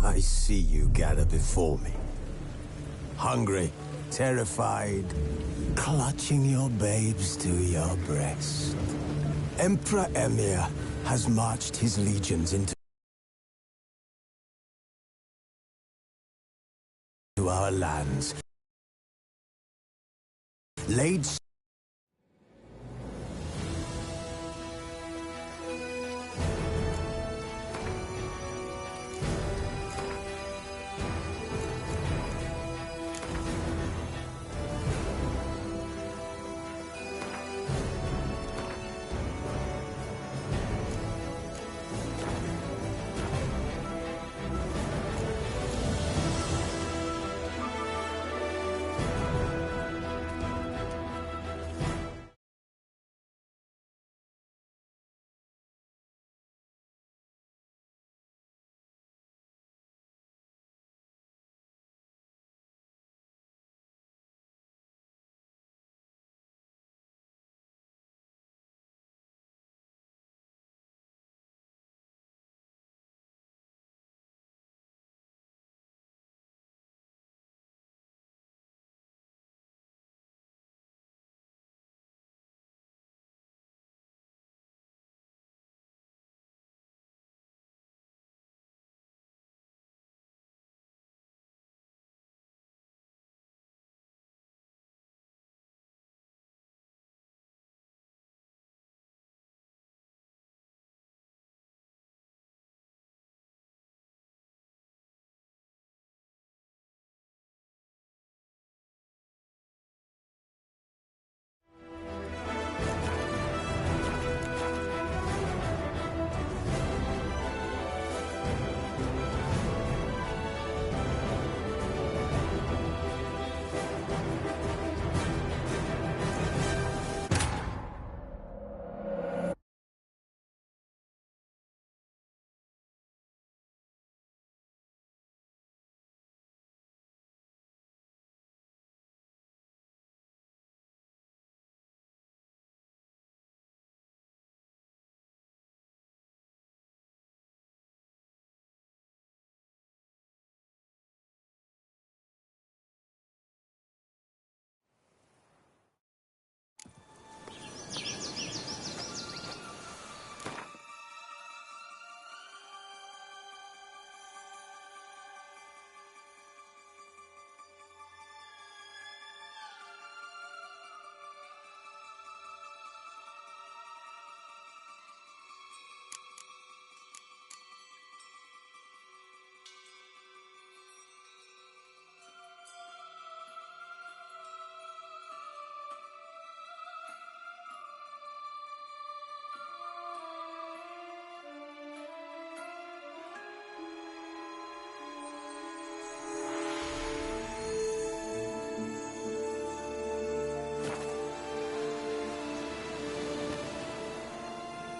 I see you gather before me. Hungry, terrified, clutching your babes to your breast. Emperor Emir has marched his legions into our lands, laid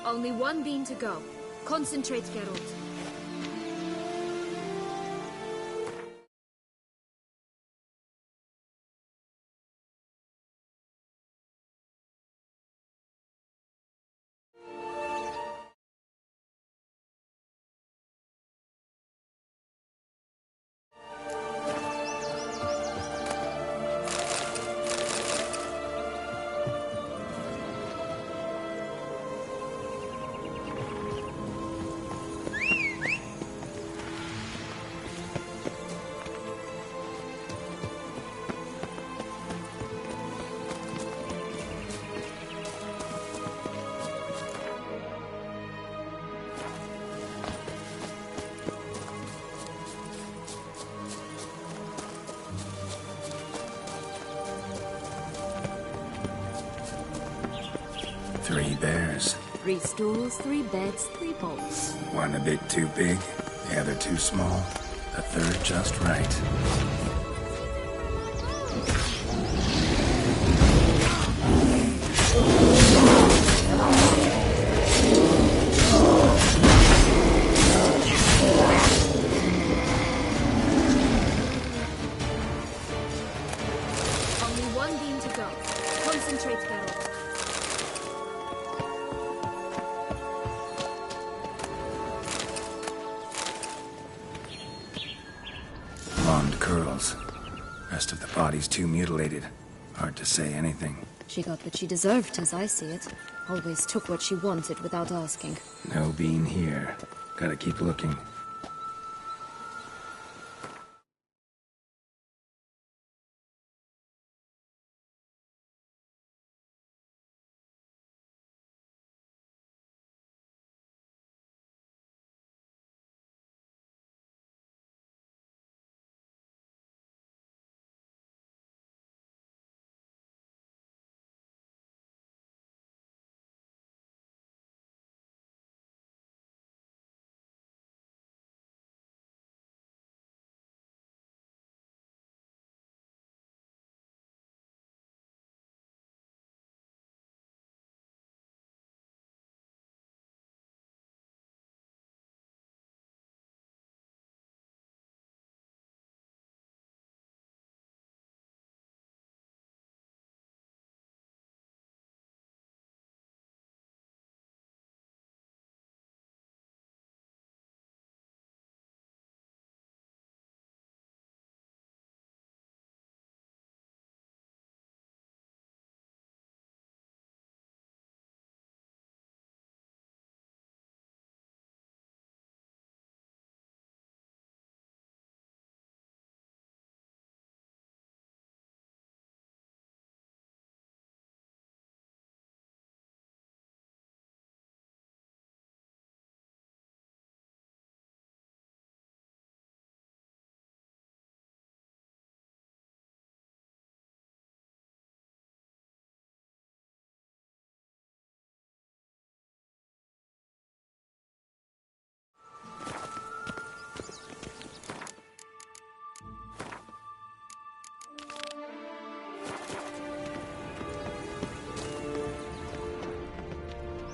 Only one beam to go. Concentrate, Geralt. Three bears. 3 stools, 3 beds, 3 bolts. One a bit too big, the other too small, the third just right. Only one beam to go. Concentrate, Geralt. The body's too mutilated. Hard to say anything. She got what she deserved, as I see it. Always took what she wanted without asking. No bean here. Gotta keep looking.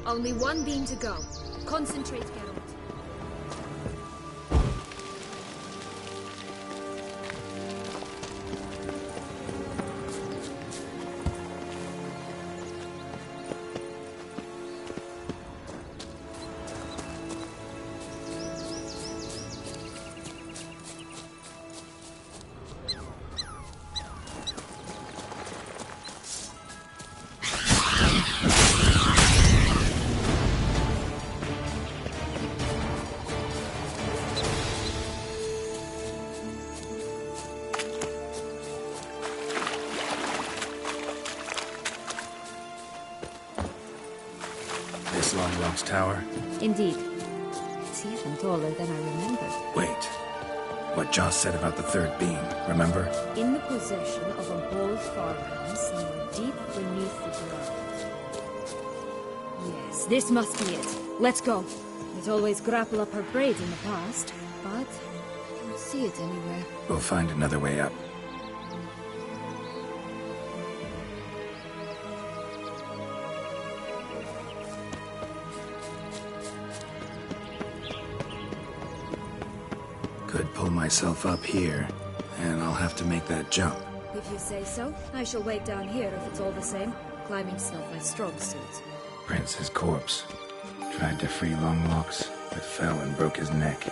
Only one beam to go. Concentrate, Geralt. This Long Rock's tower? Indeed. It's even taller than I remembered. Wait. What Joss said about the third beam, remember? In the possession of a bold farmhand somewhere deep beneath the ground. Yes, this must be it. Let's go. It always grapple up her braid in the past, but I don't see it anywhere. We'll find another way up. Could pull myself up here, and I'll have to make that jump. If you say so, I shall wait down here if it's all the same. Climbing's not my strong suit. Prince's corpse. Tried to free Longlocks, but fell and broke his neck.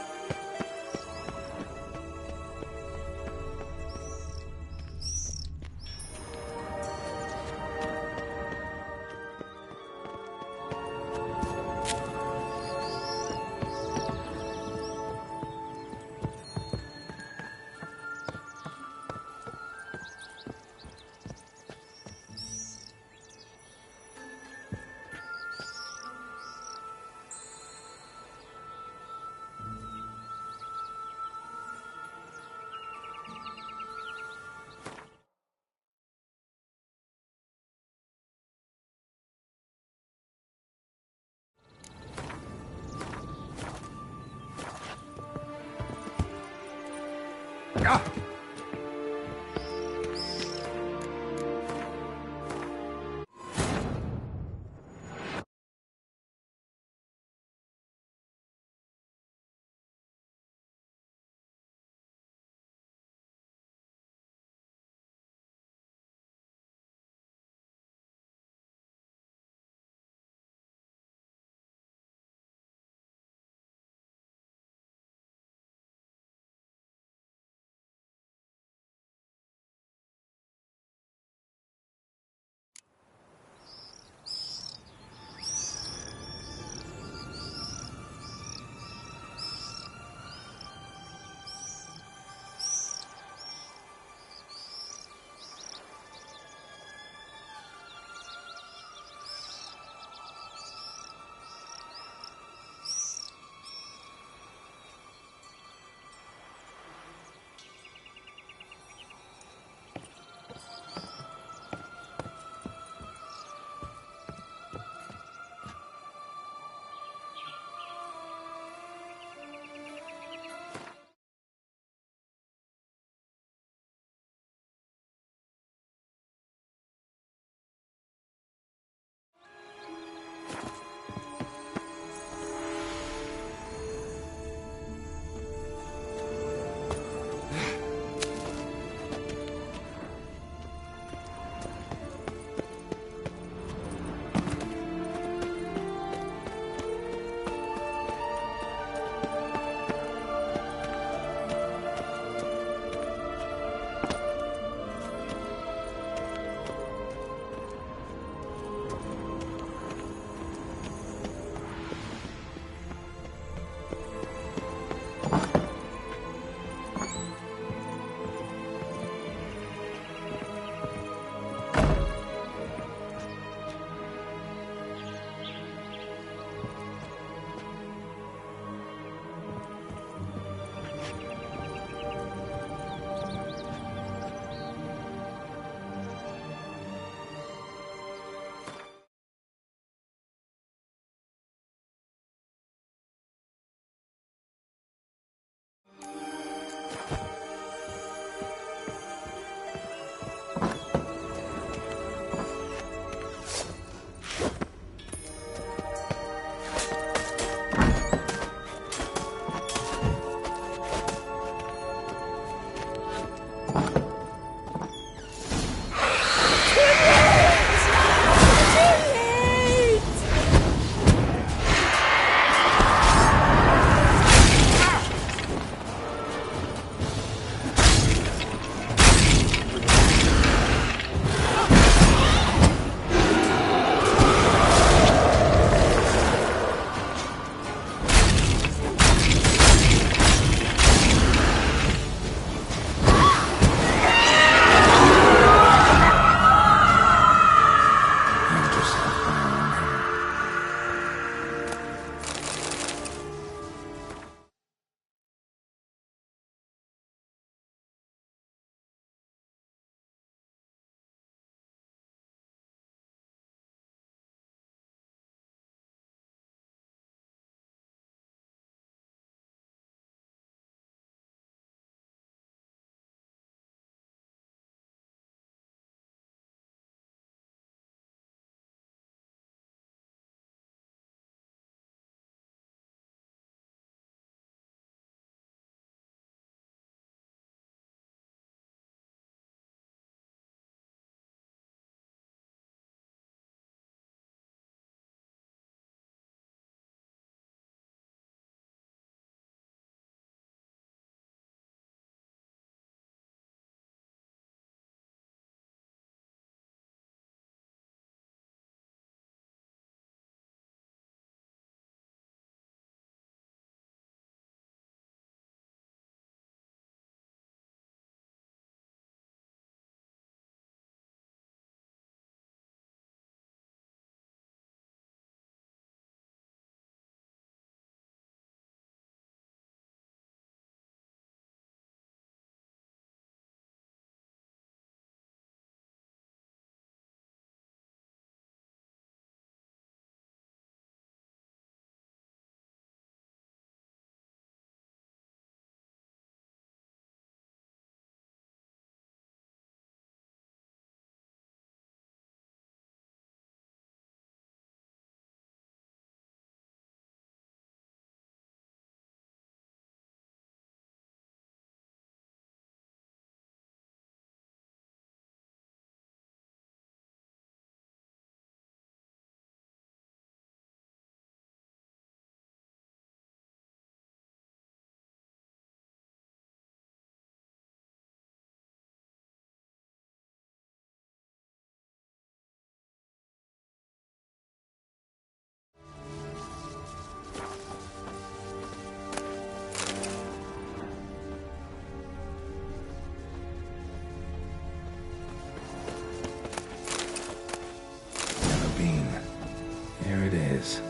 is.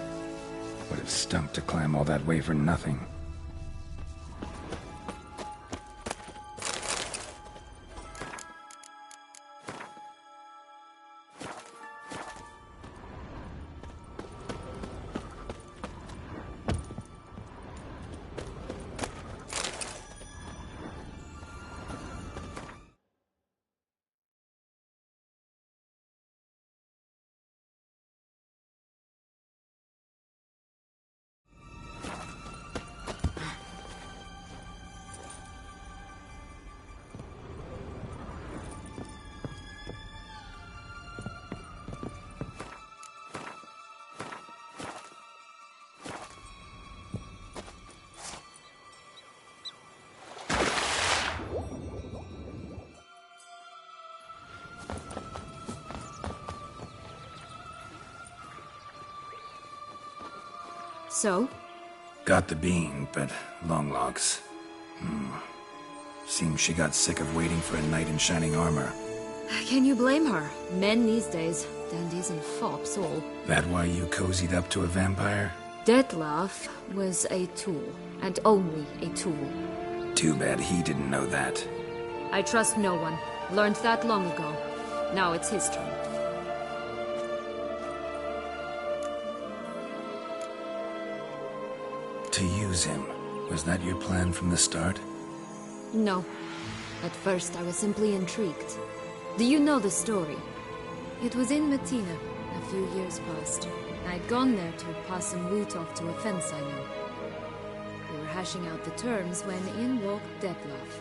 Would have stunk to climb all that way for nothing. So? Got the bean, but Longlocks. Seems she got sick of waiting for a knight in shining armor. Can you blame her? Men these days, dandies and fops all. That why you cozied up to a vampire? Detlef was a tool, and only a tool. Too bad he didn't know that. I trust no one. Learned that long ago. Now it's his turn. To use him. Was that your plan from the start? No. At first I was simply intrigued. Do you know the story? It was in Matina, a few years past. I'd gone there to pass some loot off to a fence I knew. We were hashing out the terms when in walked Detlef.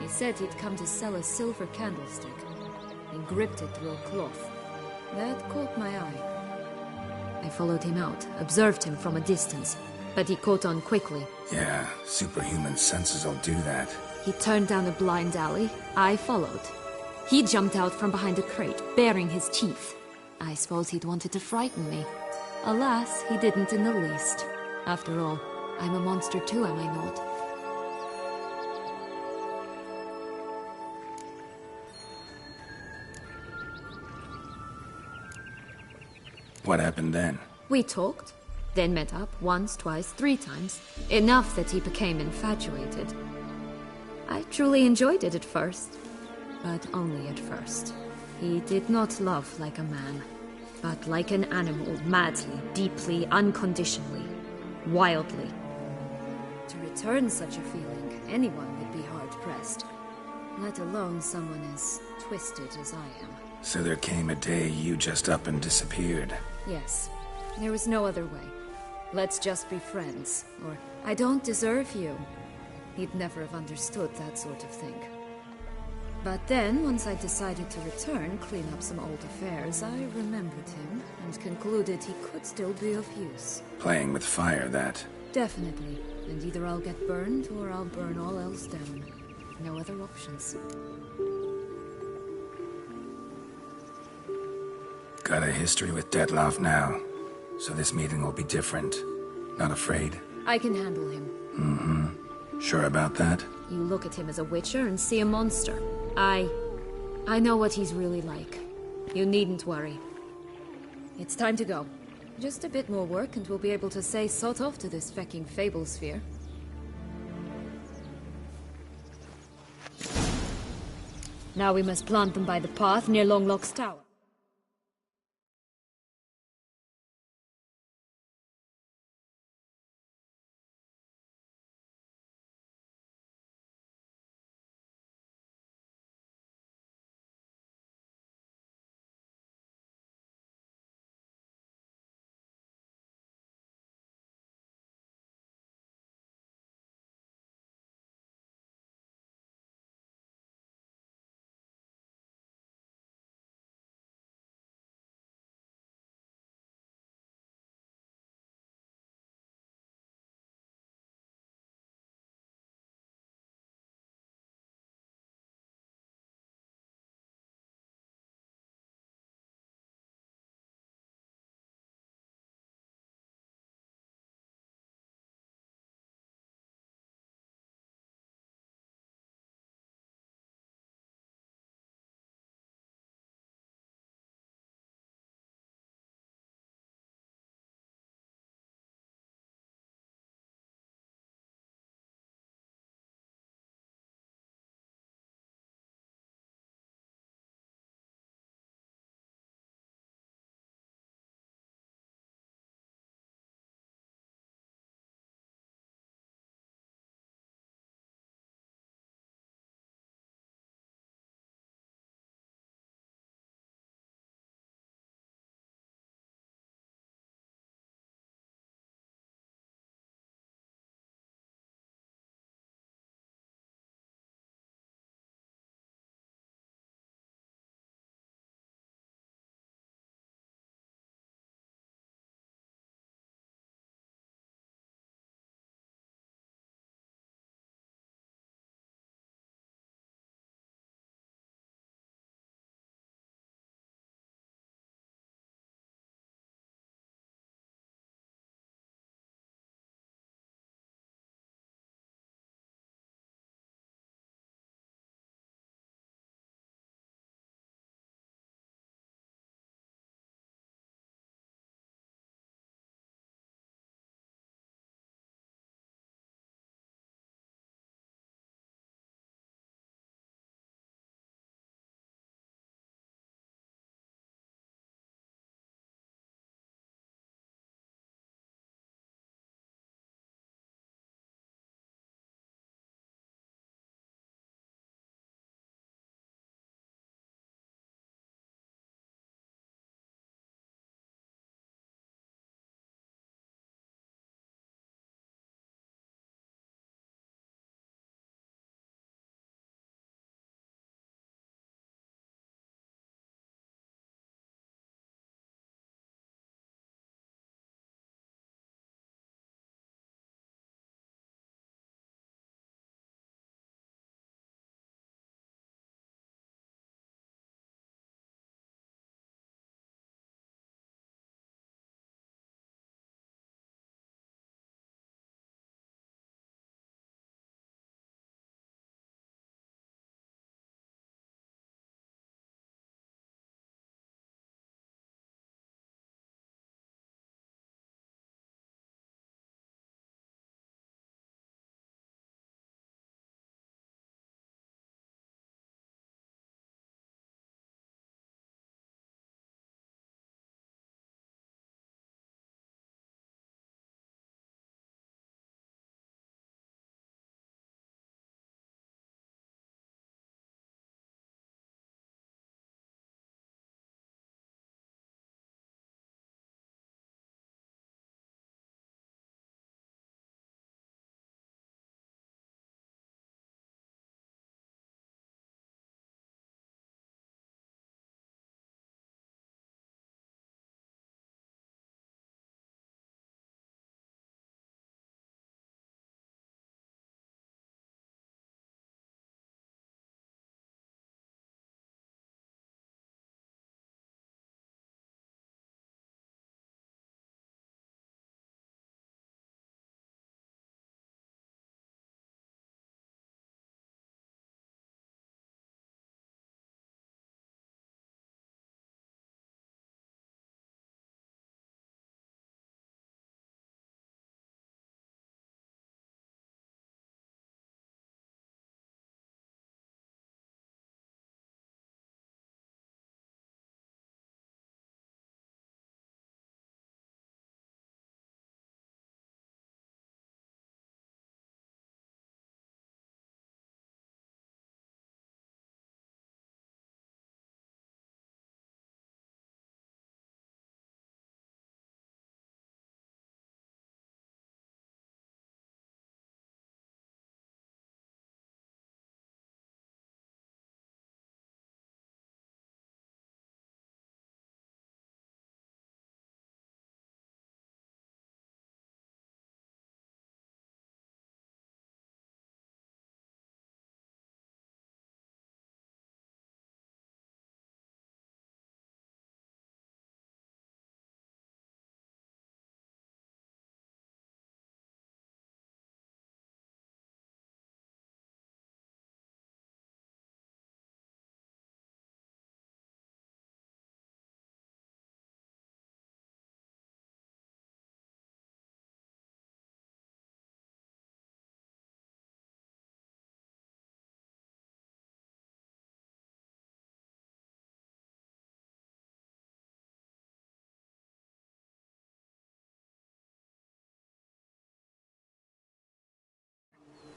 He said he'd come to sell a silver candlestick. He gripped it through a cloth. That caught my eye. I followed him out, observed him from a distance, but he caught on quickly. Yeah, superhuman senses will do that. He turned down a blind alley. I followed. He jumped out from behind a crate, baring his teeth. I suppose he'd wanted to frighten me. Alas, he didn't in the least. After all, I'm a monster too, am I not? What happened then? We talked, then met up once, twice, 3 times. Enough that he became infatuated. I truly enjoyed it at first, but only at first. He did not love like a man, but like an animal, madly, deeply, unconditionally, wildly. To return such a feeling, anyone would be hard-pressed, let alone someone as twisted as I am. So there came a day you just up and disappeared. Yes, there was no other way. Let's just be friends, or I don't deserve you. He'd never have understood that sort of thing. But then, once I decided to return, clean up some old affairs, I remembered him and concluded he could still be of use. Playing with fire, that. Definitely. And either I'll get burned or I'll burn all else down. No other options. Got a history with Detlef now, so this meeting will be different. Not afraid? I can handle him. Mm-hmm. Sure about that? You look at him as a witcher and see a monster. I know what he's really like. You needn't worry. It's time to go. Just a bit more work and we'll be able to say sod off to this fecking fable sphere. Now we must plant them by the path near Longlock's tower.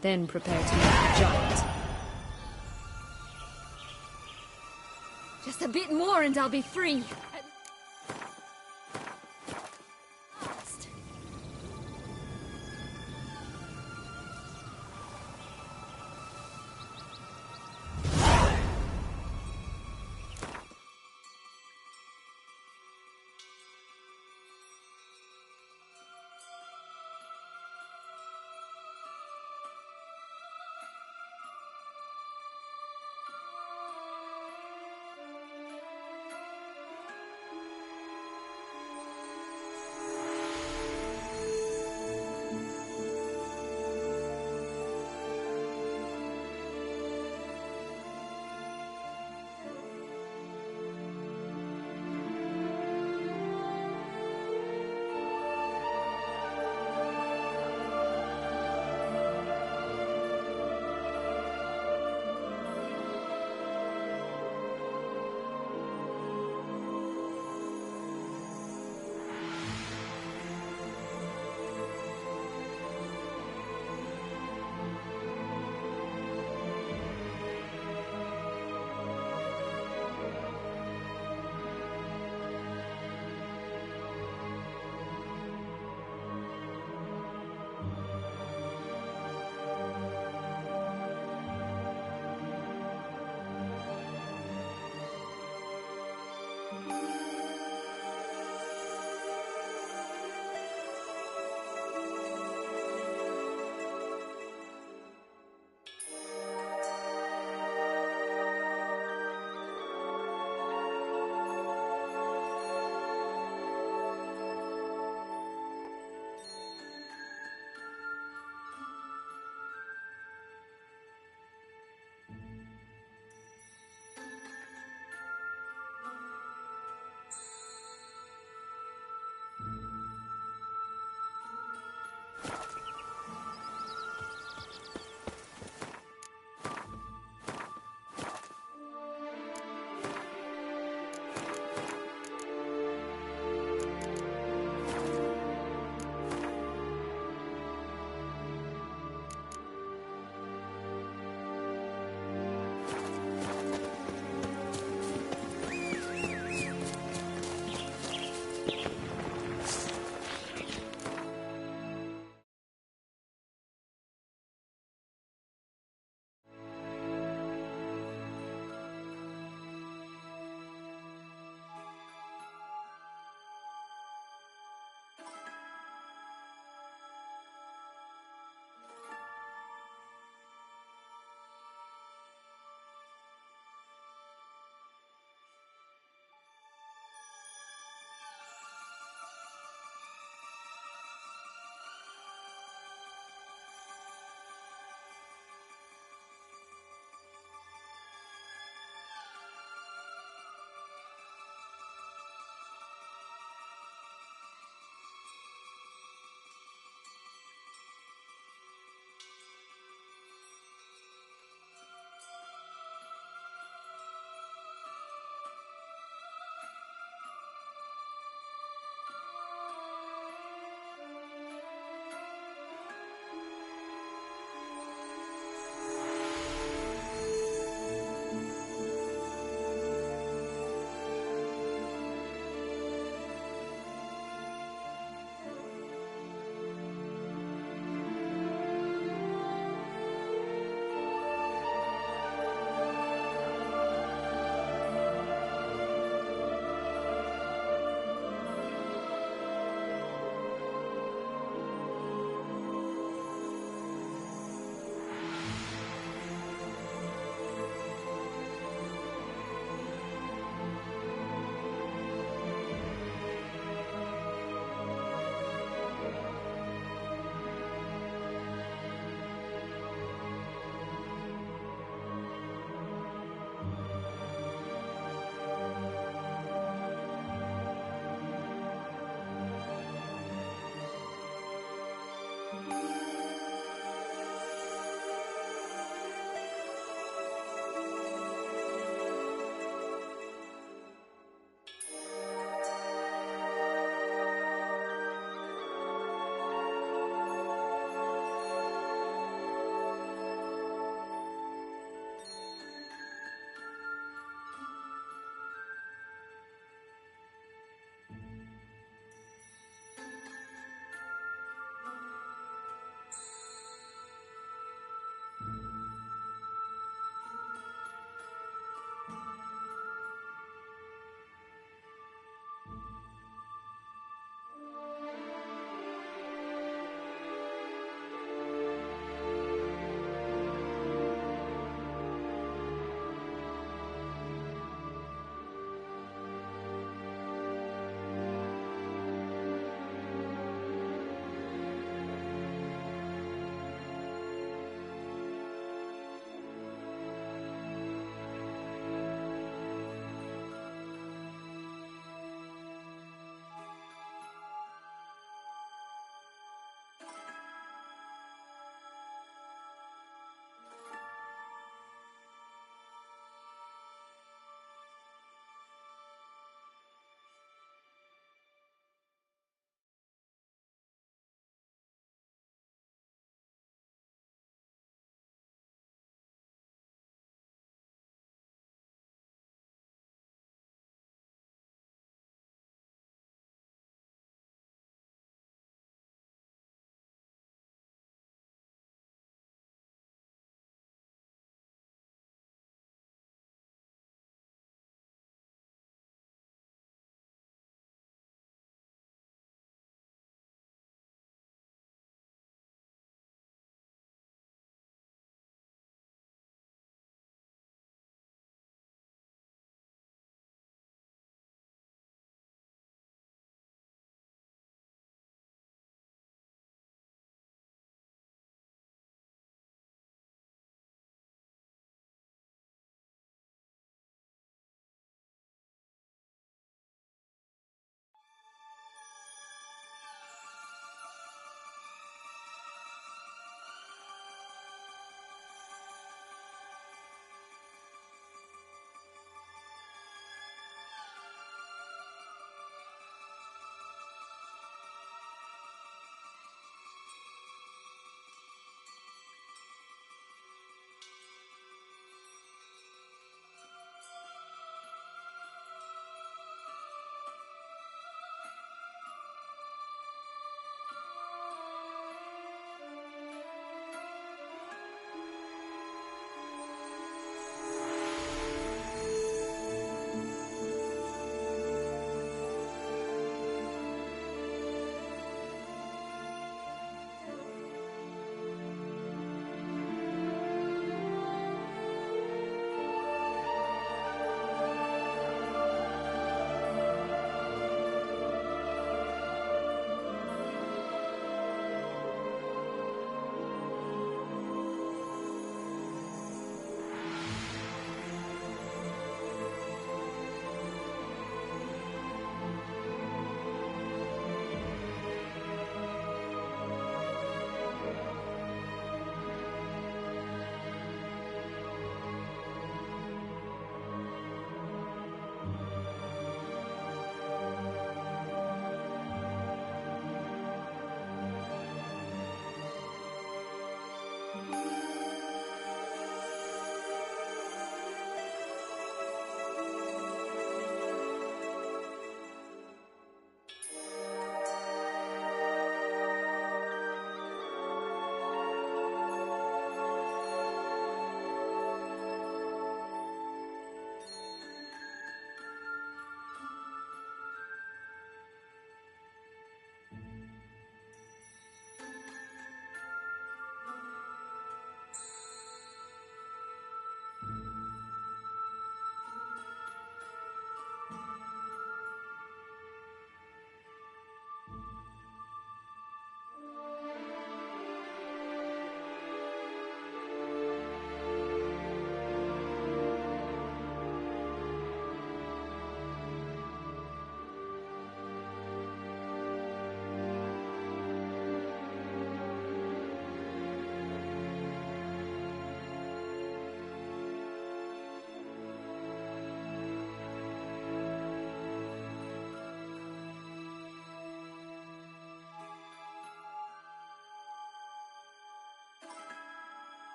Then prepare to meet the giant. Just a bit more and I'll be free.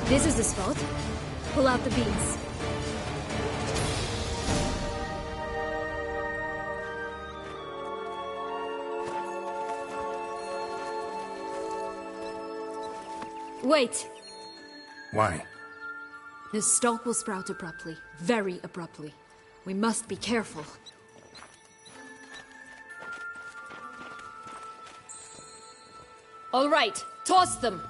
This is the spot. Pull out the beams. Wait! Why? The stalk will sprout abruptly. Very abruptly. We must be careful. All right, toss them!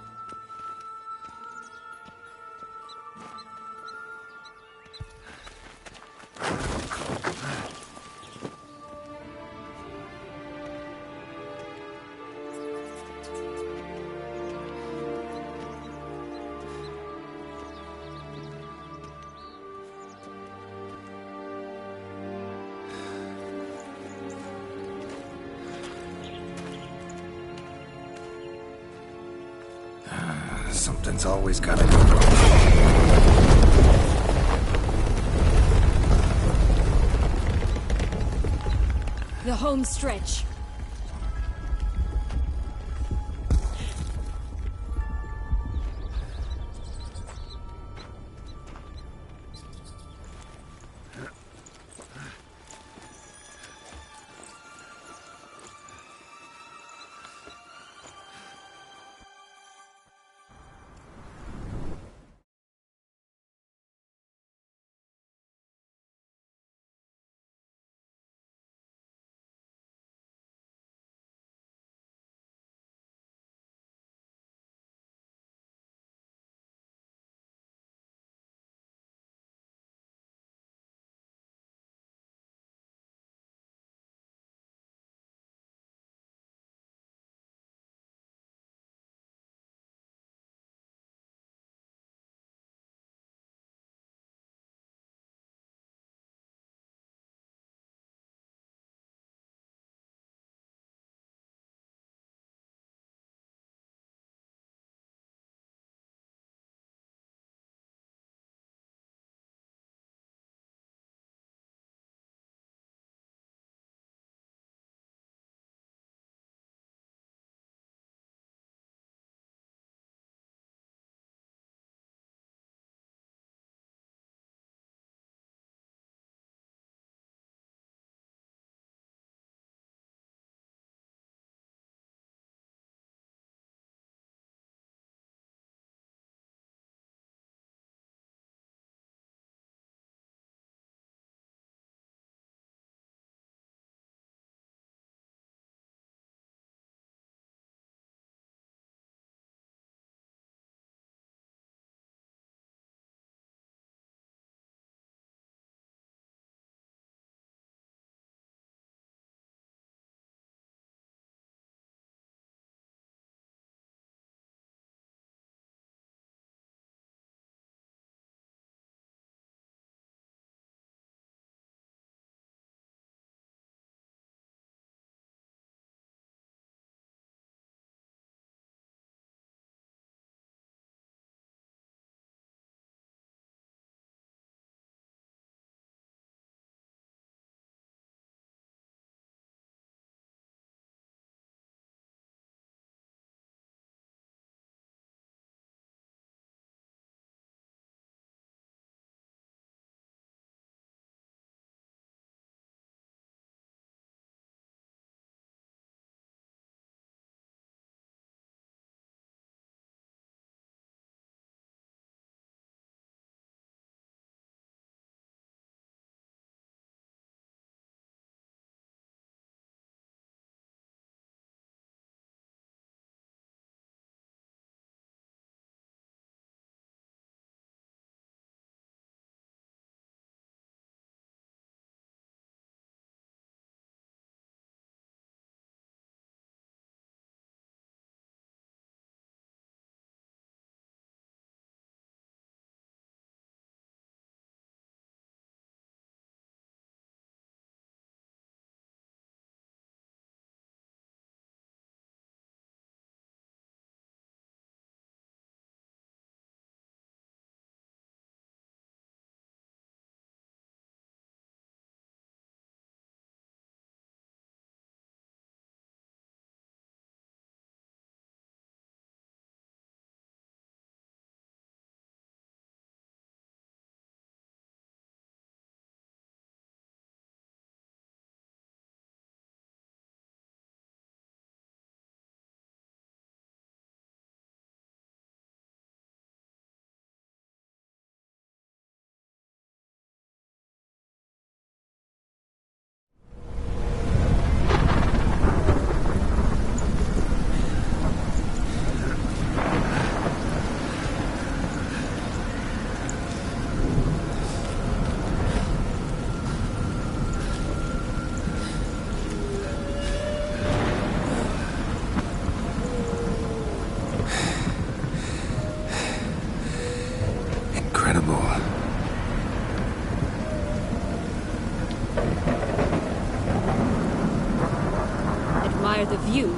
Something's always gotta go wrong. The home stretch.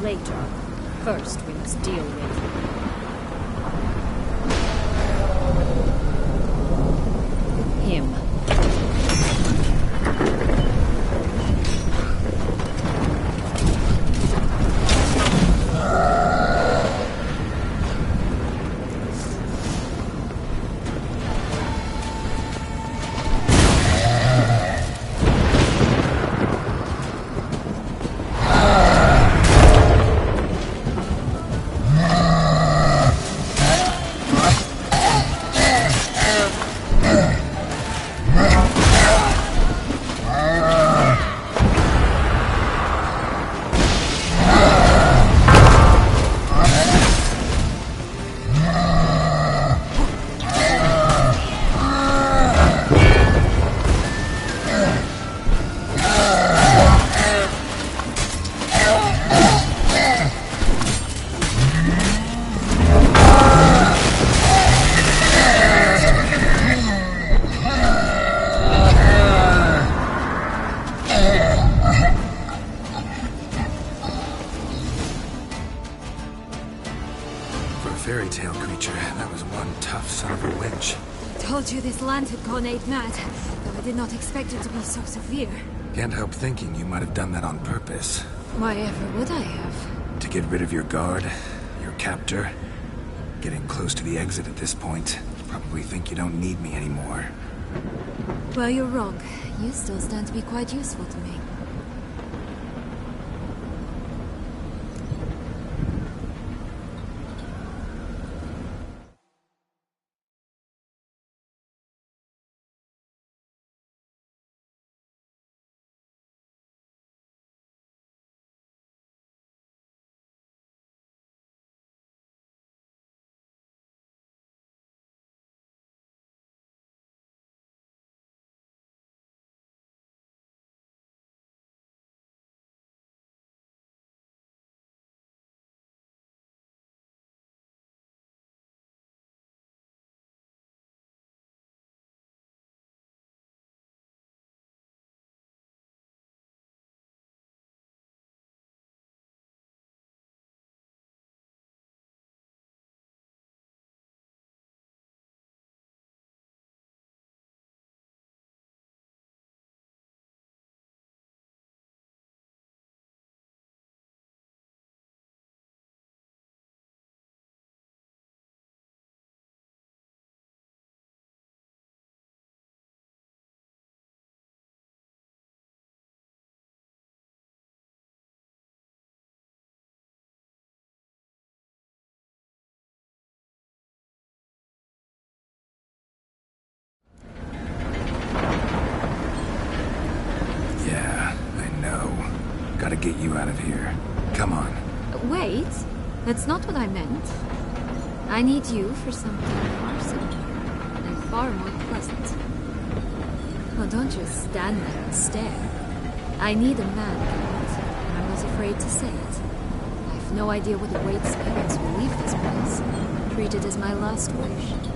later. First, we must deal with him. Fairy tale creature, that was one tough son of a witch. I told you this land had gone ape mad, though I did not expect it to be so severe. Can't help thinking you might have done that on purpose. Why ever would I have? To get rid of your guard, your captor. Getting close to the exit at this point. Probably think you don't need me anymore. Well, you're wrong. You still stand to be quite useful to me. Gotta get you out of here. Come on. Wait, that's not what I meant. I need you for something far simpler and far more pleasant. Well, don't just stand there and stare. I need a man, Geralt, and I'm not afraid to say it. I've no idea what awaits me once we leave this place. Treat it as my last wish.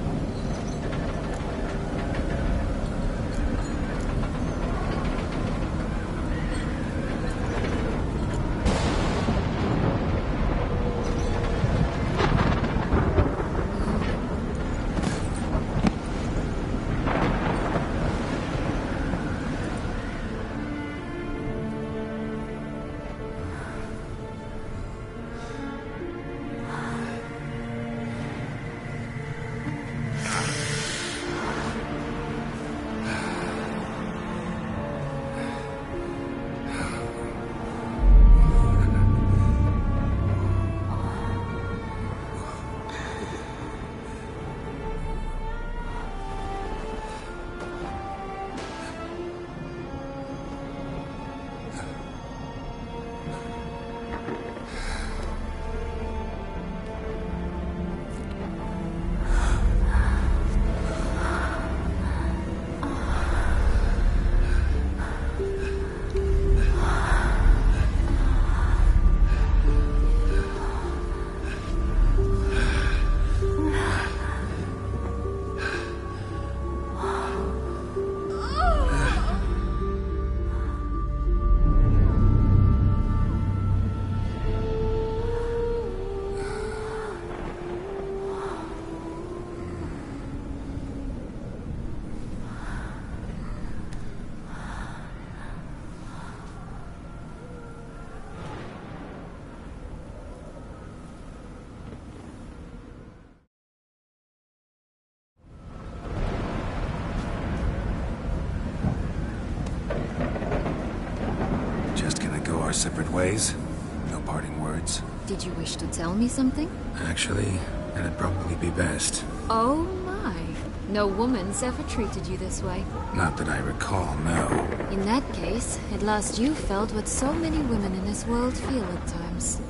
ways? No parting words? Did you wish to tell me something? Actually, that'd probably be best. Oh my. No woman's ever treated you this way. Not that I recall, no. In that case, at last you felt what so many women in this world feel at times.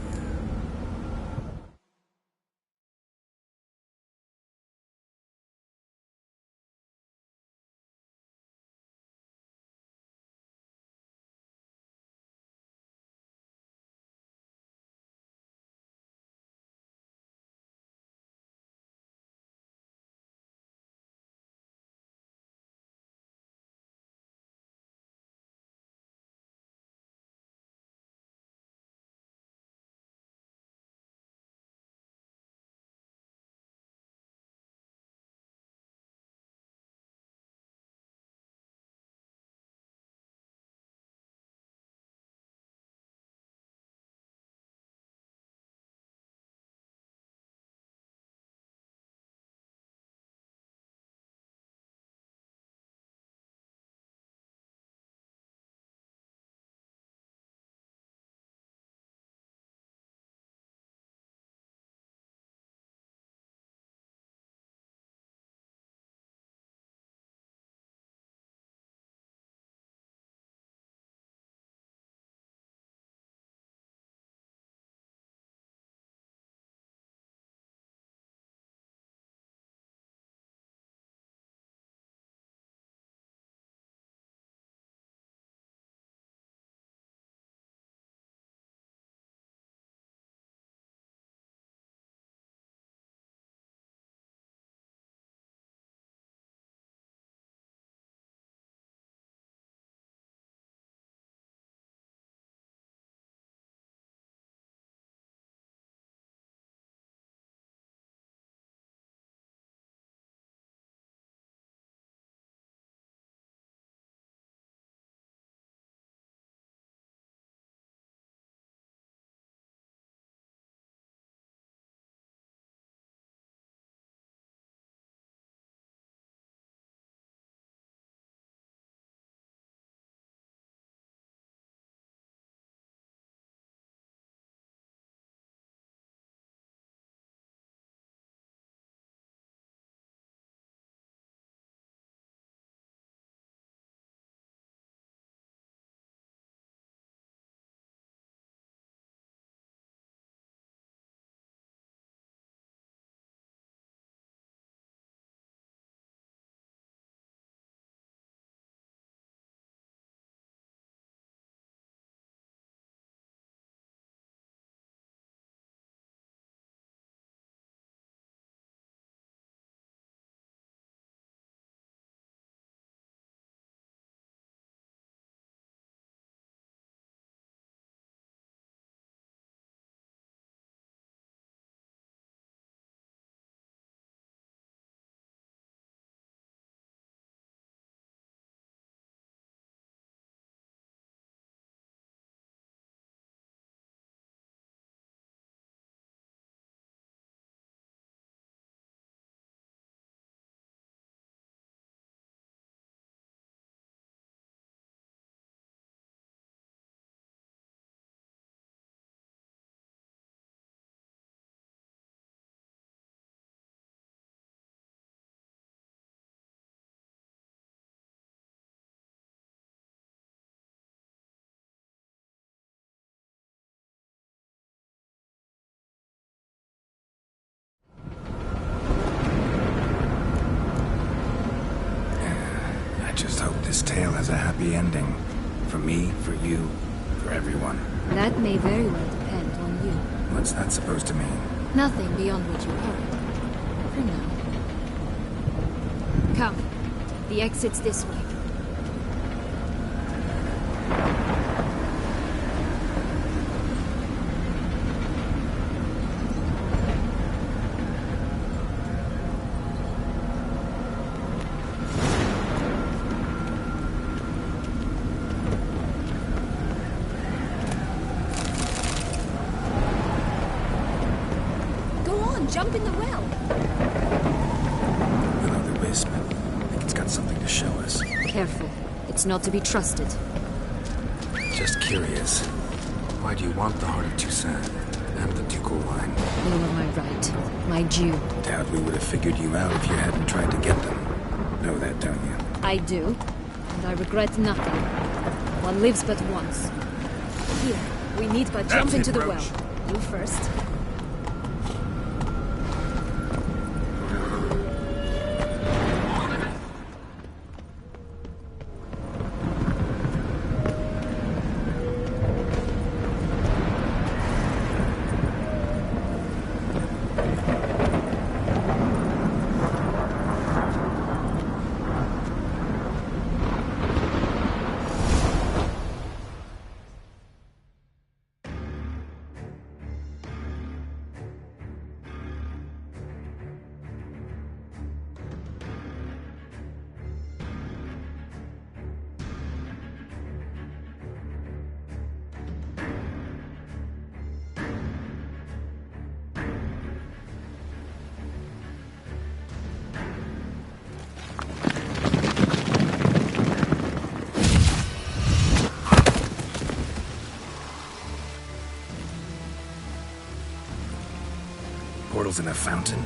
This tale has a happy ending. For me, for you, for everyone. That may very well depend on you. What's that supposed to mean? Nothing beyond what you heard. For now. Come. The exit's this way. Jump in the well. Another wisp. I think it's got something to show us. Careful. It's not to be trusted. Just curious. Why do you want the Heart of Toussaint and the ducal wine? They were my right. My due. Doubt we would have figured you out if you hadn't tried to get them. Know that, don't you? I do. And I regret nothing. One lives but once. Here, we need but jump into the well. You first. Portals in a fountain?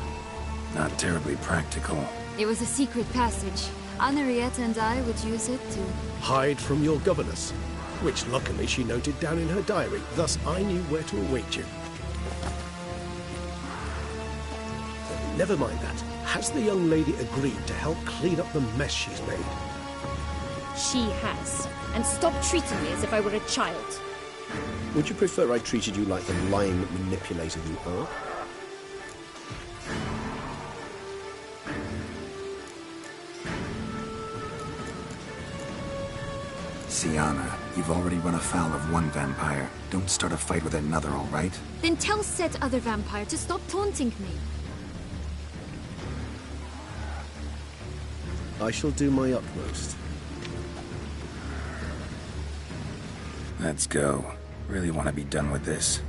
Not terribly practical. It was a secret passage. Henriette and I would use it to... hide from your governess, which luckily she noted down in her diary, thus I knew where to await you. Never mind that. Has the young lady agreed to help clean up the mess she's made? She has. And stop treating me as if I were a child. Would you prefer I treated you like the lying manipulator you are? Sienna, you've already run afoul of one vampire. Don't start a fight with another, all right? Then tell said other vampire to stop taunting me. I shall do my utmost. Let's go. Really want to be done with this.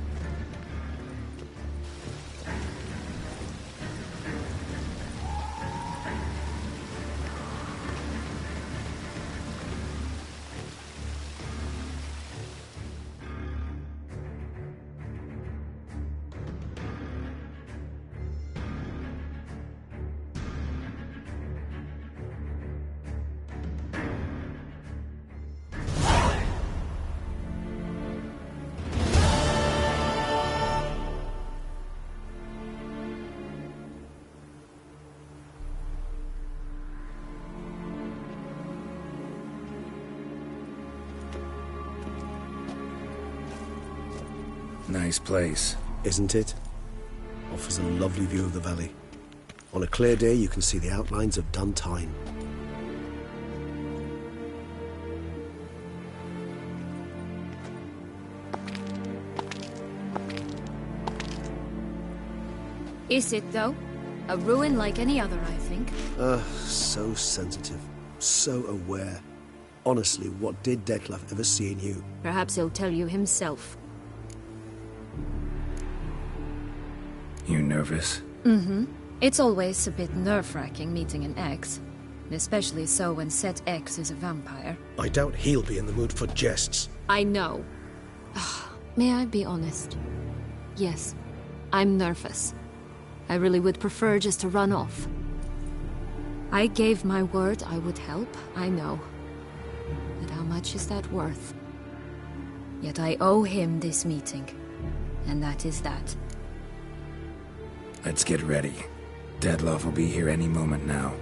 Nice place. Isn't it? Offers a lovely view of the valley. On a clear day, you can see the outlines of Duntine. Is it, though? A ruin like any other, I think. So sensitive. So aware. Honestly, what did Detlef ever see in you? Perhaps he'll tell you himself. You nervous? Mm-hmm. It's always a bit nerve-wracking meeting an ex. Especially so when said ex is a vampire. I doubt he'll be in the mood for jests. I know. May I be honest? Yes, I'm nervous. I really would prefer just to run off. I gave my word I would help, I know. But how much is that worth? Yet I owe him this meeting. And that is that. Let's get ready. Detlef will be here any moment now.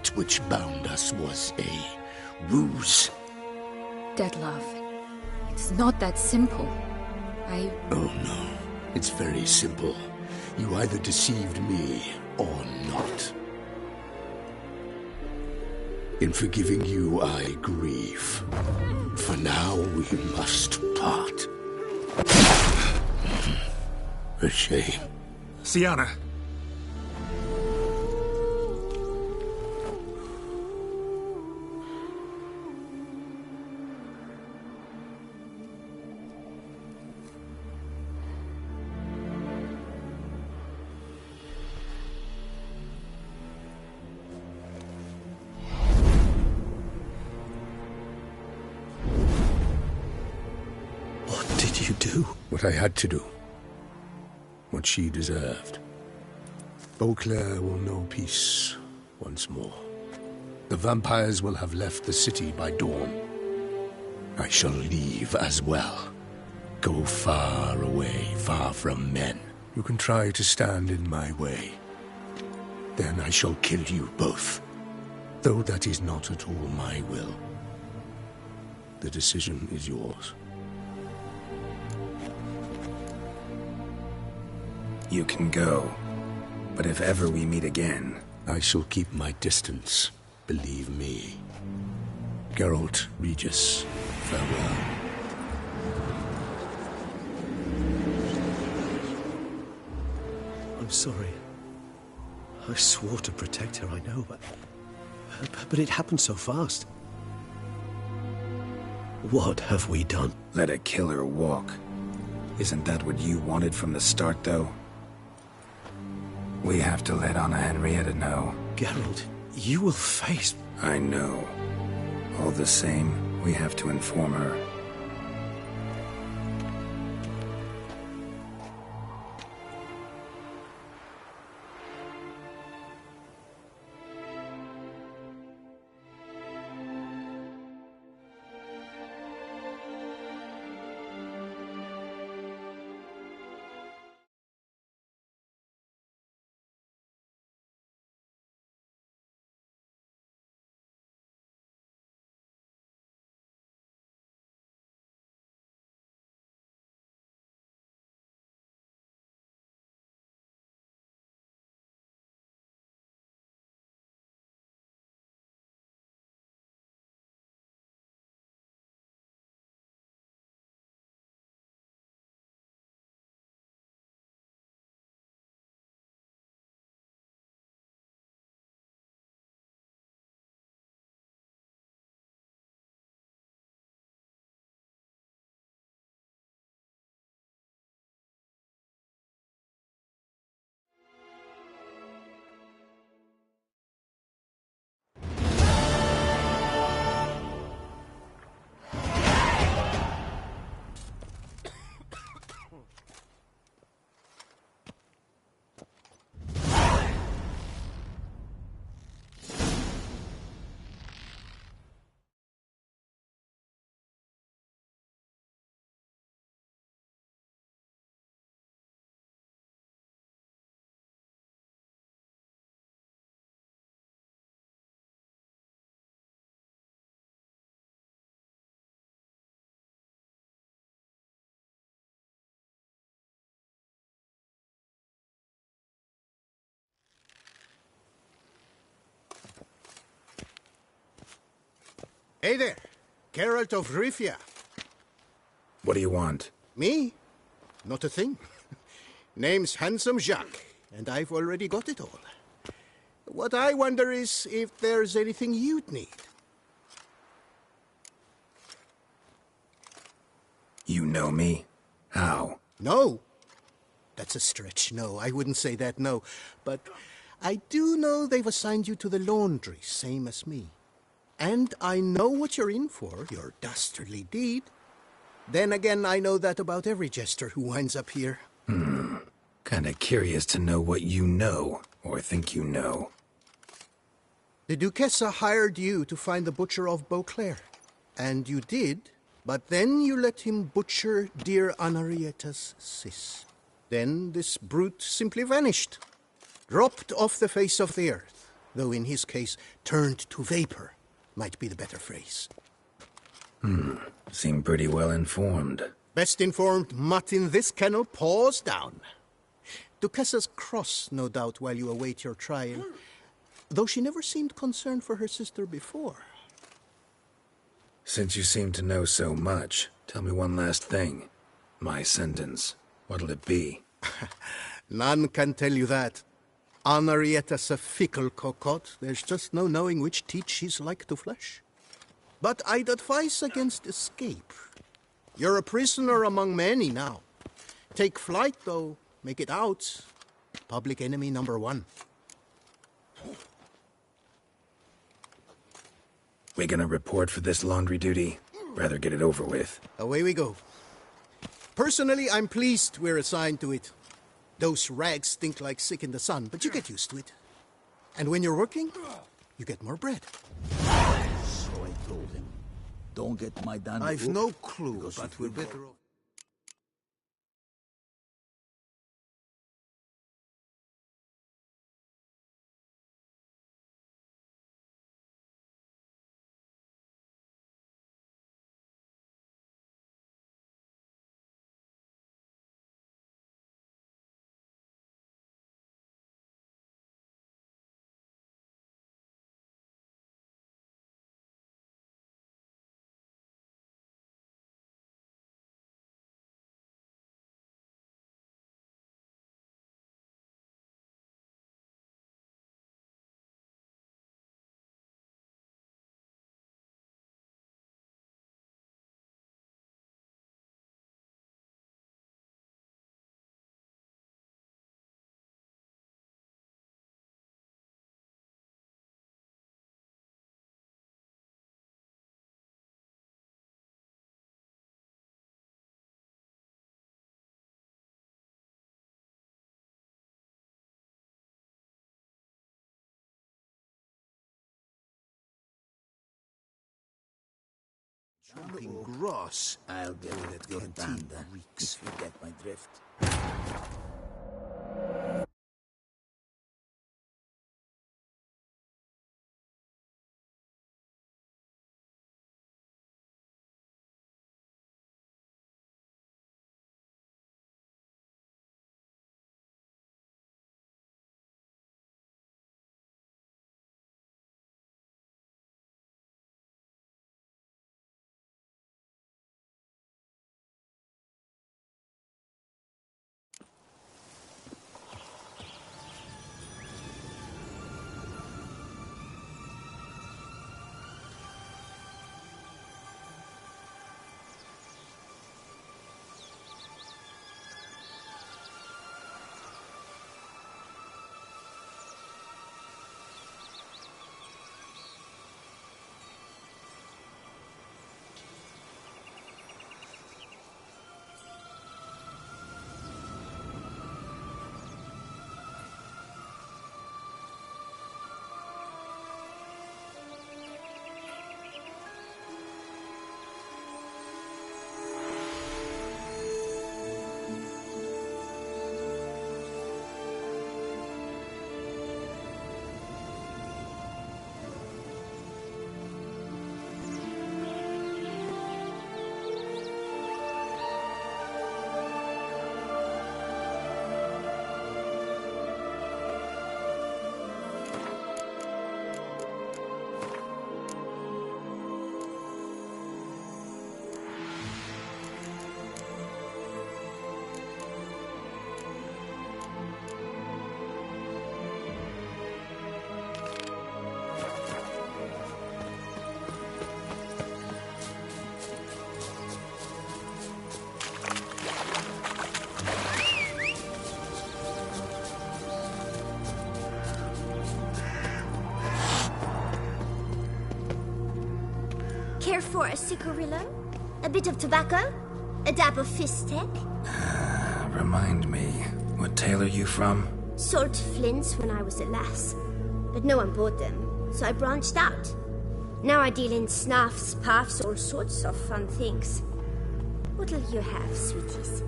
pact which bound us was a ruse. Dead love. It's not that simple. Oh no, it's very simple. You either deceived me or not. In forgiving you, I grieve. For now, we must part. A shame. Sienna. What I had to do. What she deserved. Beauclair will know peace once more. The vampires will have left the city by dawn. I shall leave as well. Go far away, far from men. You can try to stand in my way. Then I shall kill you both. Though that is not at all my will. The decision is yours. You can go. But if ever we meet again... I shall keep my distance, believe me. Geralt, Regis, farewell. I'm sorry. I swore to protect her, I know, but it happened so fast. What have we done? Let a killer walk. Isn't that what you wanted from the start, though? We have to let Anna Henrietta know. Geralt, you will face... I know. All the same, we have to inform her. Hey there, Geralt of Rivia. What do you want? Me? Not a thing. Name's Handsome Jacques, and I've already got it all. What I wonder is if there's anything you'd need. You know me? How? No. That's a stretch, no. I wouldn't say that, no. But I do know they've assigned you to the laundry, same as me. And I know what you're in for, your dastardly deed. Then again, I know that about every jester who winds up here. Kinda curious to know what you know, or think you know. The Duchessa hired you to find the butcher of Beauclair. And you did, but then you let him butcher dear Anarietta's sis. Then this brute simply vanished. Dropped off the face of the earth. Though in his case, turned to vapor might be the better phrase. Seem pretty well informed. Best informed mutt in this kennel paws down. Duchessa's cross, no doubt, while you await your trial, though she never seemed concerned for her sister before. Since you seem to know so much, tell me one last thing. My sentence, what'll it be? None can tell you that. Henrietta's a fickle cocotte. There's just no knowing which teat she's like to flesh. But I'd advise against escape. You're a prisoner among many now. Take flight, though. Make it out. Public enemy number one. We gonna report for this laundry duty? Rather get it over with. Away we go. Personally, I'm pleased we're assigned to it. Those rags stink like sick in the sun, but you get used to it. And when you're working, you get more bread. So I told him, don't get my damn... I've no clue, but we're better off. Jumping gross. I'll get it at your banda, if you get my drift. Care for a cigarillo? A bit of tobacco? A dab of fizz-tech? Remind me, what tale are you from? Sold flints when I was a lass. But no one bought them, so I branched out. Now I deal in snuffs, puffs, all sorts of fun things. What'll you have, sweeties?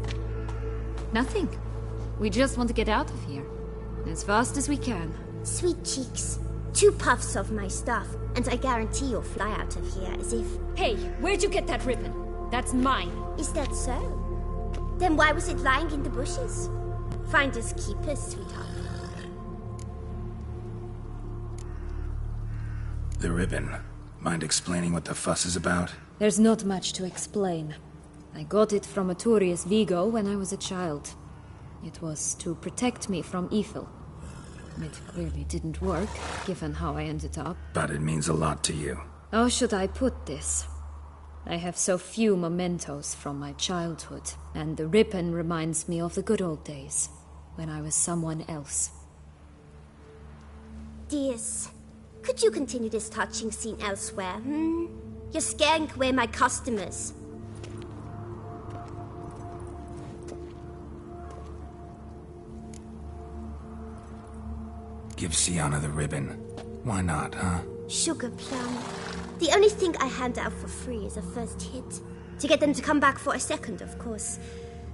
Nothing. We just want to get out of here. As fast as we can. Sweet cheeks. 2 puffs of my stuff, and I guarantee you'll fly out of here as if... Hey, where'd you get that ribbon? That's mine. Is that so? Then why was it lying in the bushes? Finders keepers, sweetheart. The ribbon. Mind explaining what the fuss is about? There's not much to explain. I got it from Aturius Vigo when I was a child. It was to protect me from evil. It clearly didn't work, given how I ended up. But it means a lot to you. How should I put this? I have so few mementos from my childhood, and the ribbon reminds me of the good old days, when I was someone else. Dears, could you continue this touching scene elsewhere, You're scaring away my customers. Give Sienna the ribbon. Why not, huh? Sugar plum. The only thing I hand out for free is a first hit. To get them to come back for a second, of course.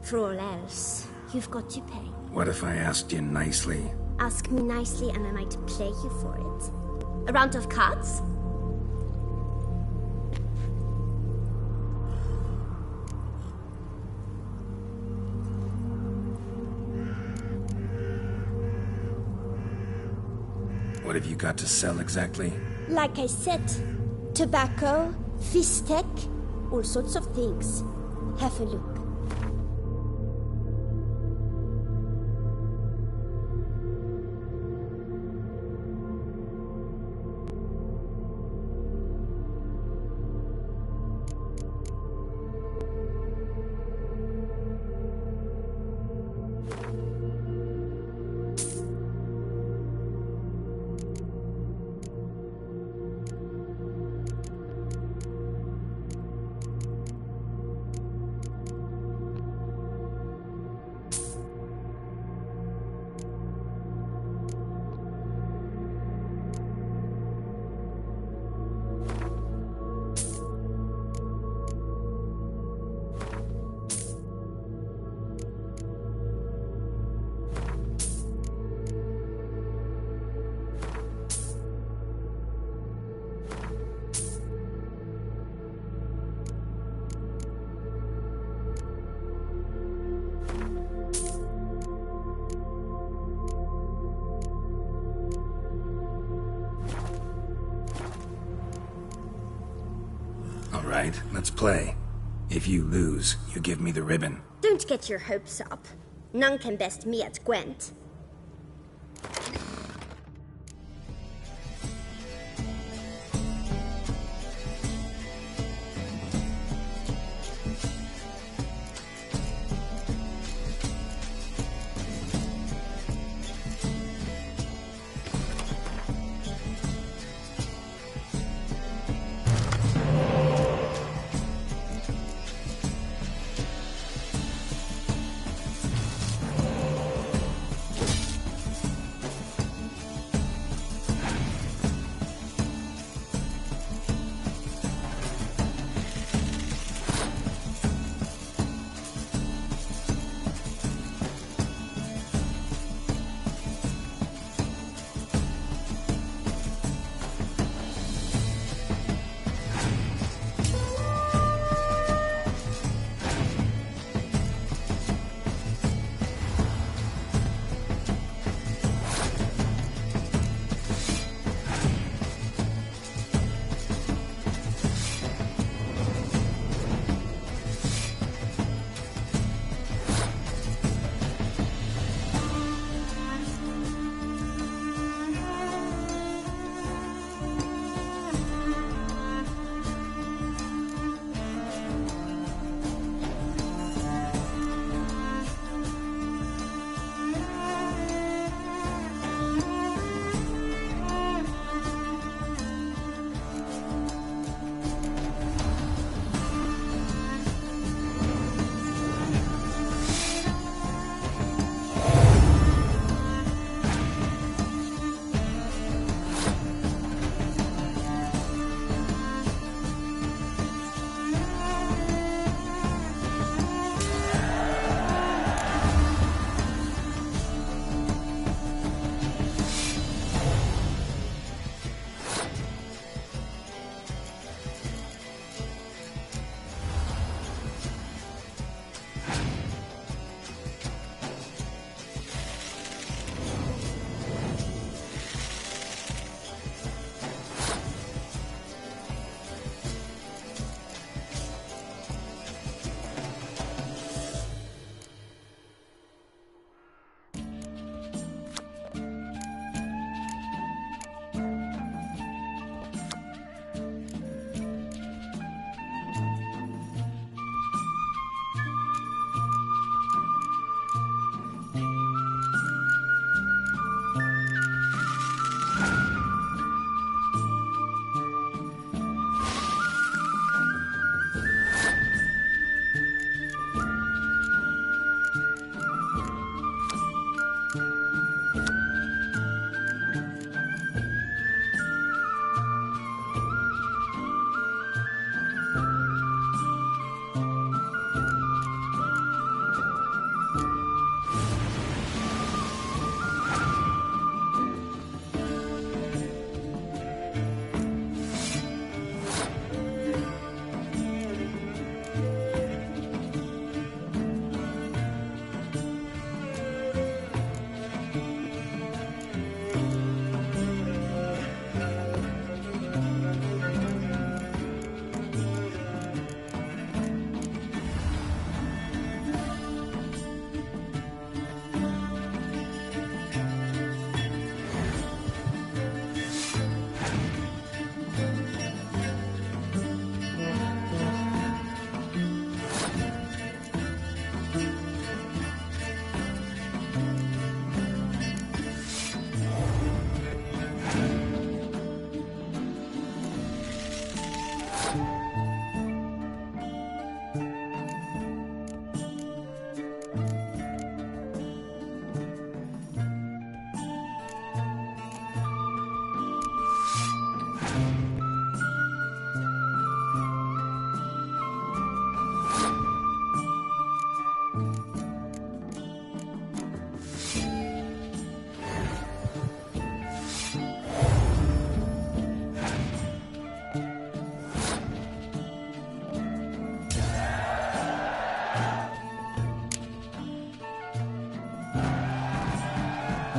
For all else, you've got to pay. What if I asked you nicely? Ask me nicely and I might play you for it. A round of cards? What have you got to sell exactly? Like I said, tobacco, fish tech, all sorts of things. Have a look. All right, let's play. If you lose, you give me the ribbon. Don't get your hopes up. None can best me at Gwent.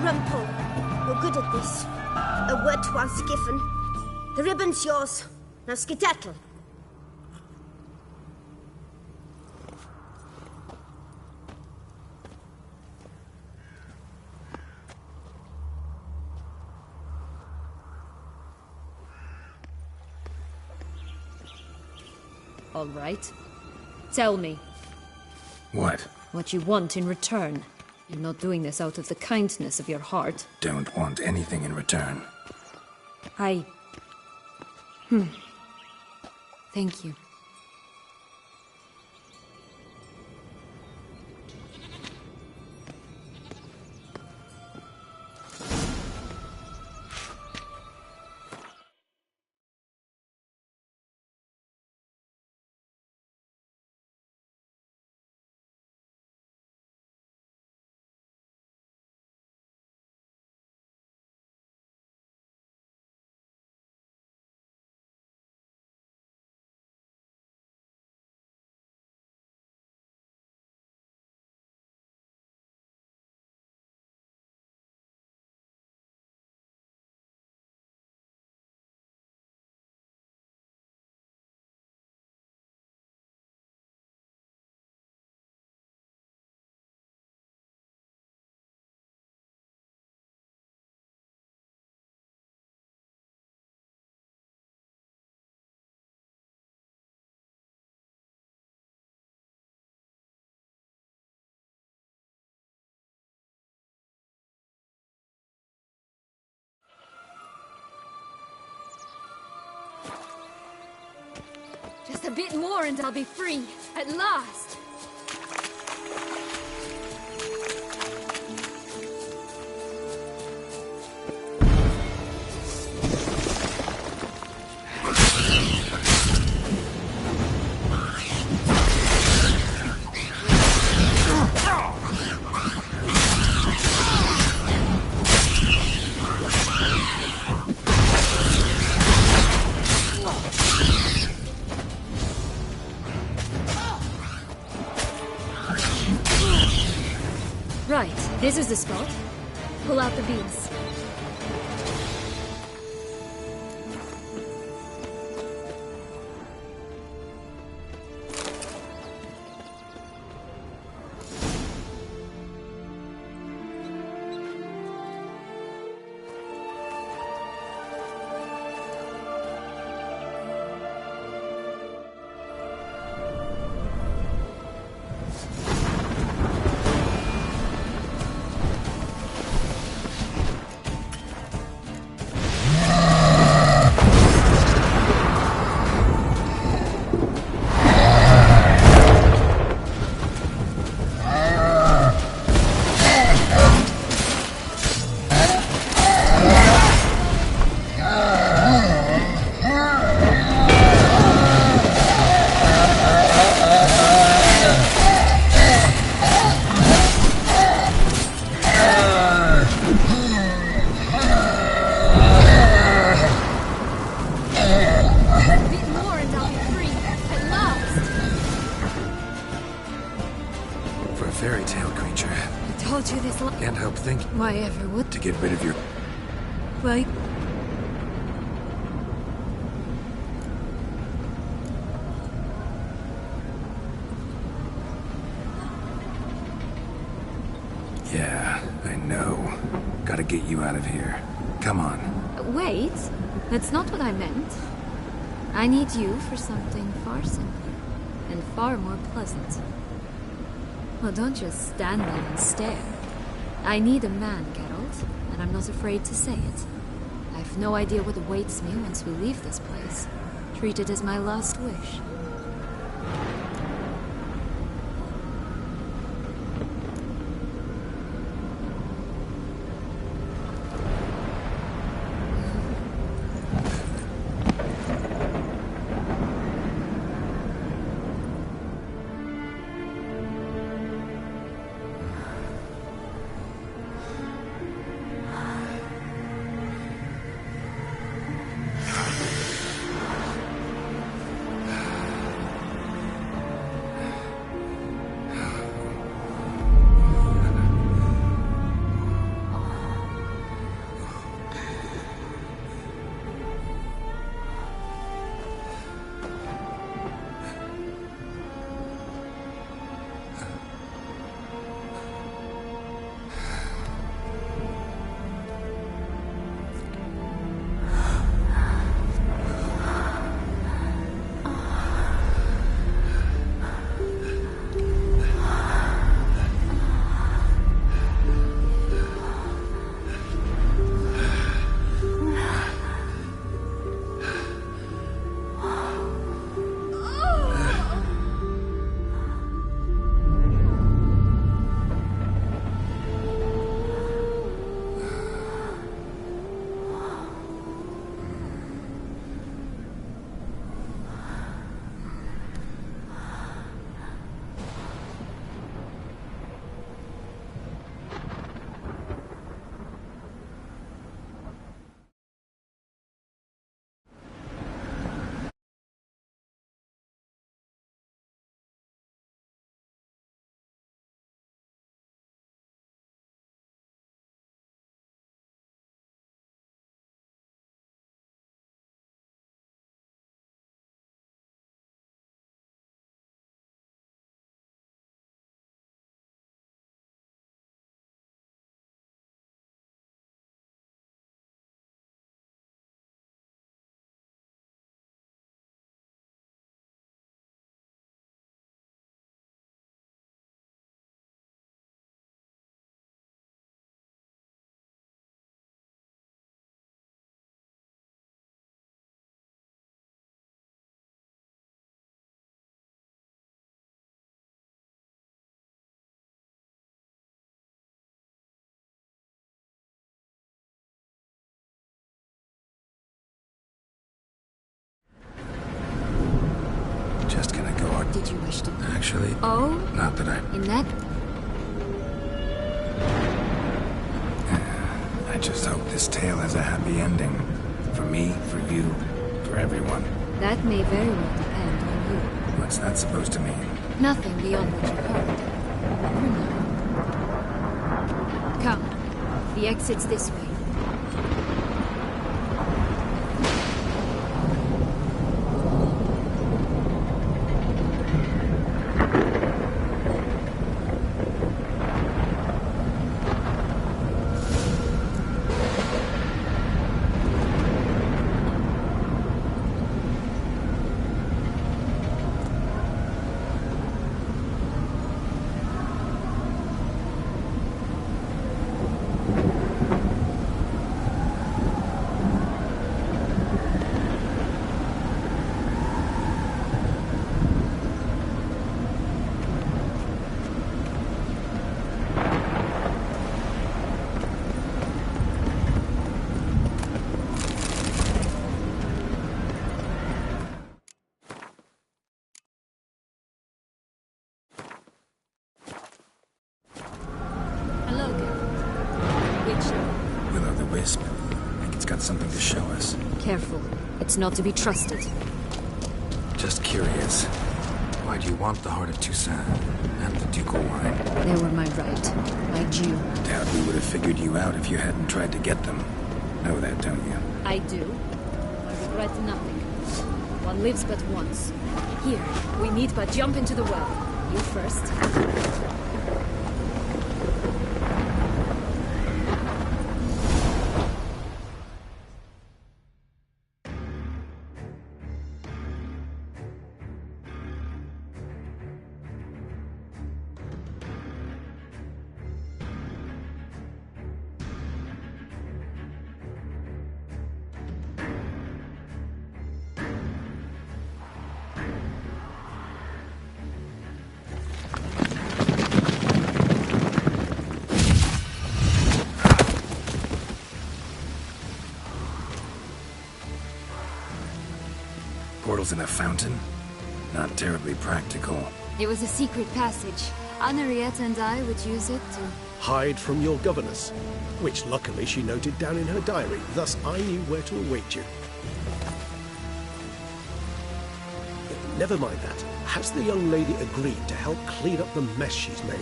Dalrymple. You're good at this. A word once given. The ribbon's yours. Now skedaddle. All right. Tell me. What? What you want in return. You're not doing this out of the kindness of your heart. Don't want anything in return. Thank you. Just a bit more and I'll be free. At last! Right, this is the spot. Pull out the beams. Fairy tale creature. I told you this. Can't help thinking. Why ever would? To get rid of your. Why? Yeah, I know. Gotta get you out of here. Come on. Wait. That's not what I meant. I need you for something far simpler and far more pleasant. Well, don't just stand there and stare. I need a man, Geralt, and I'm not afraid to say it. I've no idea what awaits me once we leave this place. Treat it as my last wish. did you wish to... Actually, Oh? not that I... In that... I just hope this tale has a happy ending. For me, for you, for everyone. That may very well depend on you. What's that supposed to mean? Nothing beyond what you heard. For now. Come. The exit's this way. Something to show us. Careful. It's not to be trusted. Just curious. Why do you want the heart of Toussaint and the ducal wine? They were my right. My due. Doubt we would have figured you out if you hadn't tried to get them. Know that, don't you? I do. I regret nothing. One lives but once. Here, we need but jump into the well. You first. Portals in a fountain? Not terribly practical. It was a secret passage. Henriette and I would use it to... Hide from your governess, which luckily she noted down in her diary, thus I knew where to await you. Never mind that. Has the young lady agreed to help clean up the mess she's made?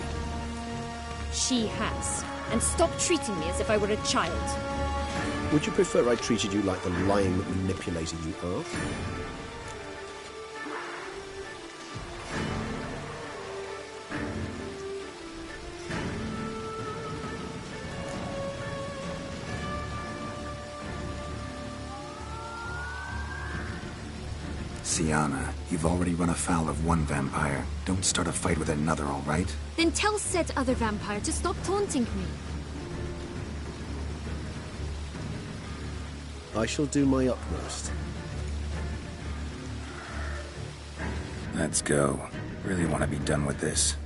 She has. And stop treating me as if I were a child. Would you prefer I treated you like the lying manipulator you are? Sienna, you've already run afoul of one vampire. Don't start a fight with another, all right? Then tell said other vampire to stop taunting me. I shall do my utmost. Let's go. Really want to be done with this.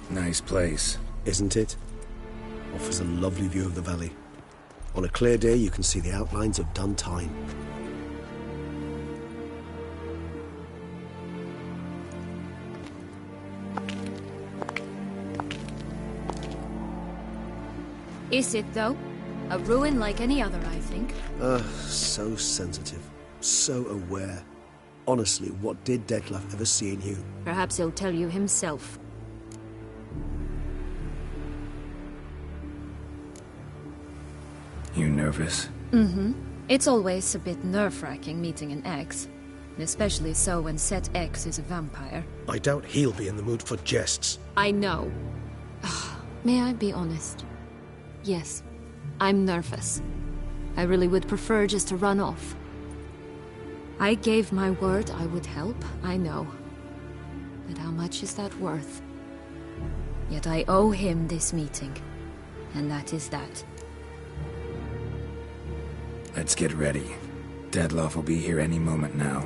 Nice place. Isn't it? Offers a lovely view of the valley. On a clear day, you can see the outlines of done time. Is it, though? A ruin like any other, I think. So sensitive. So aware. Honestly, what did Detlef ever see in you? Perhaps he'll tell you himself. You nervous? Mm-hmm. It's always a bit nerve-wracking meeting an ex. Especially so when Set X is a vampire. I doubt he'll be in the mood for jests. I know. May I be honest? Yes, I'm nervous. I really would prefer just to run off. I gave my word I would help, I know. But how much is that worth? Yet I owe him this meeting. And that is that. Let's get ready. Deadloff will be here any moment now.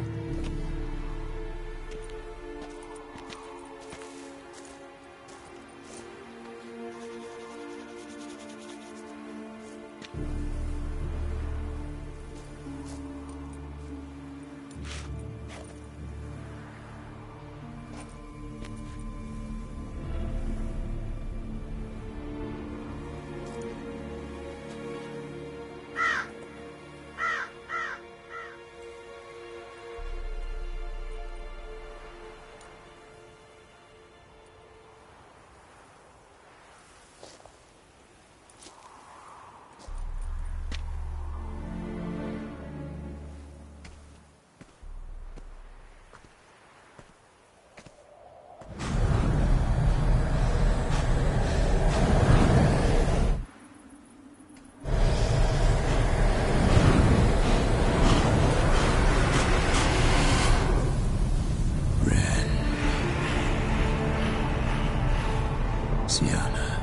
Sienna,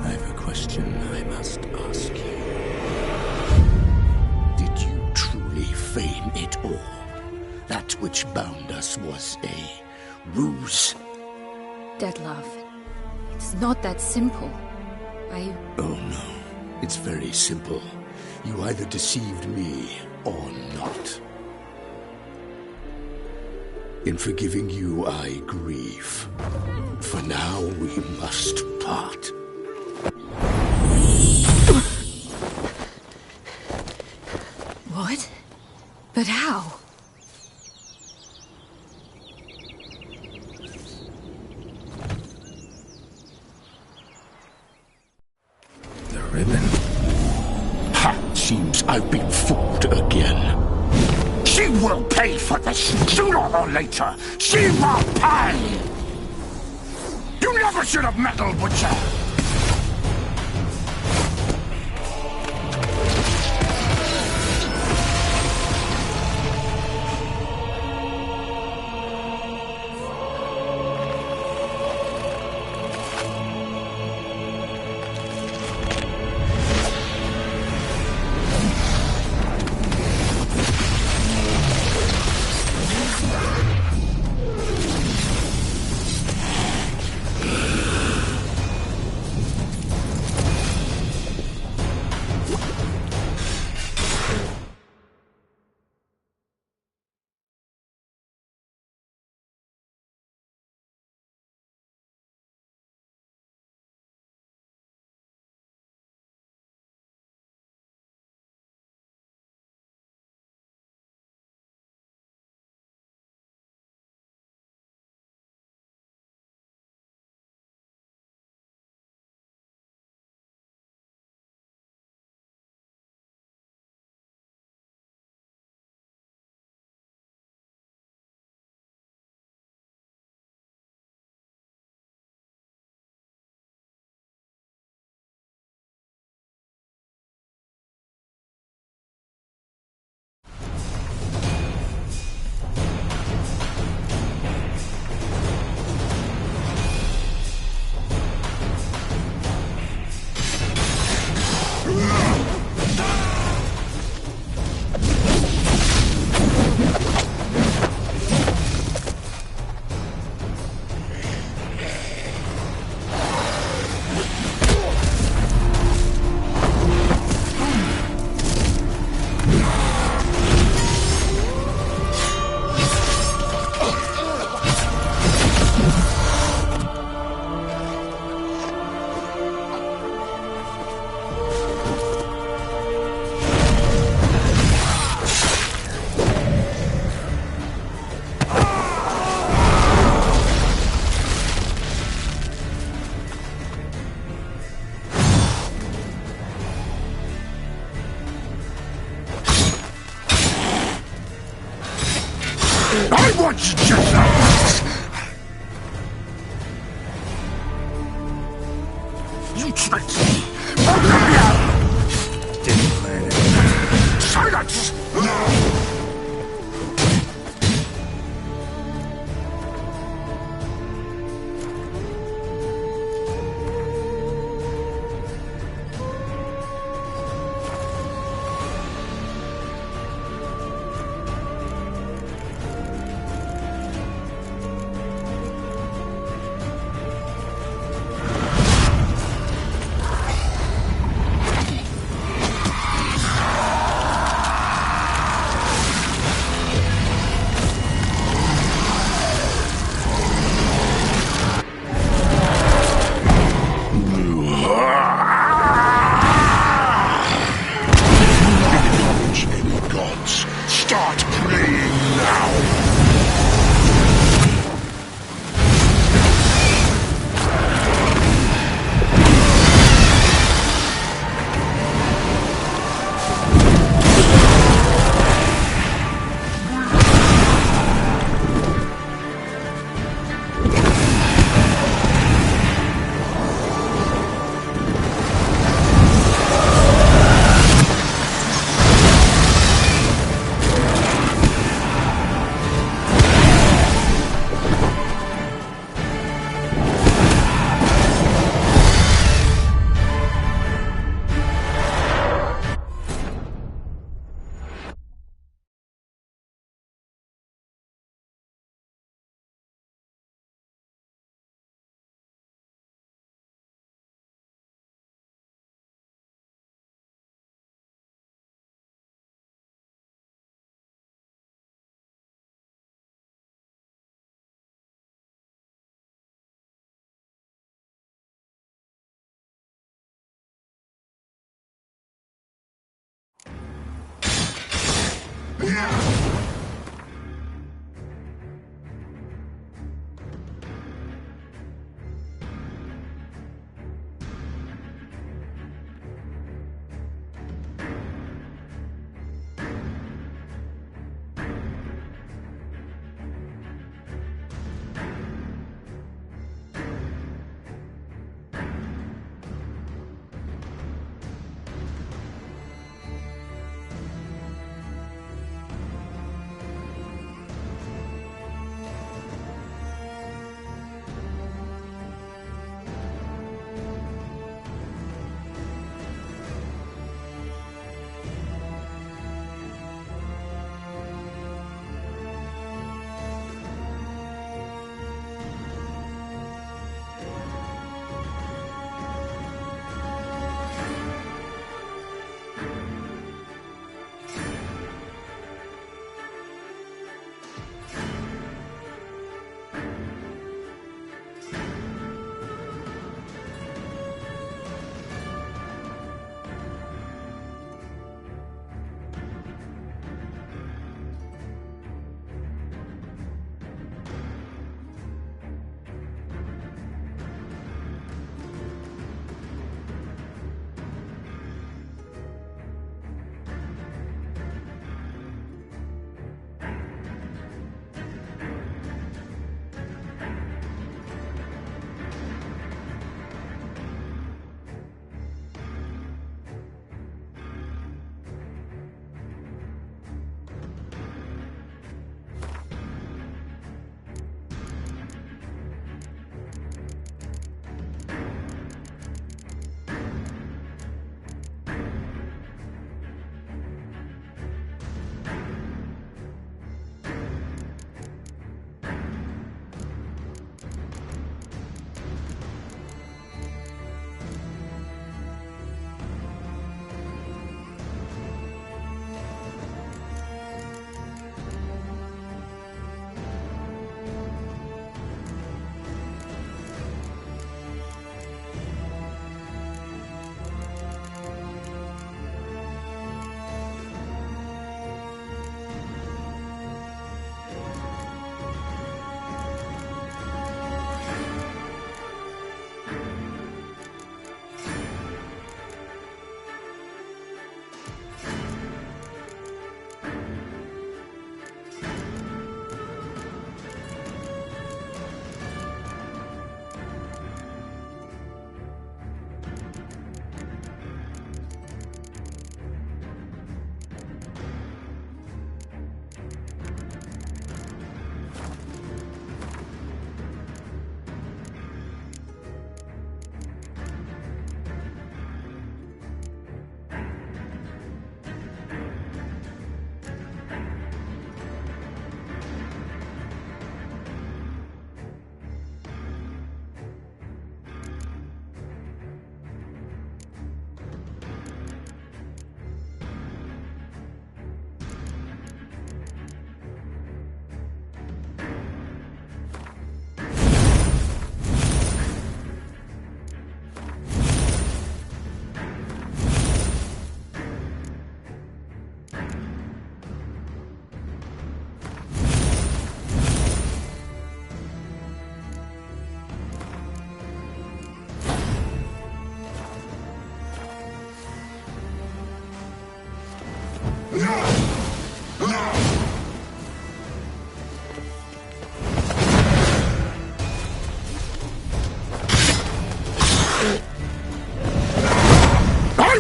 I have a question I must ask you. Did you truly feign it all? That which bound us was a ruse? Deadloff, it's not that simple. Oh no, it's very simple. You either deceived me or not. In forgiving you, I grieve. For now, we must part. What? But how? The ribbon. Ha! Seems I've been fooled again. She will pay for this, sooner or later. She will pay! You never should have meddled with her! I want you just like you tricked me! Didn't plan it. Silence!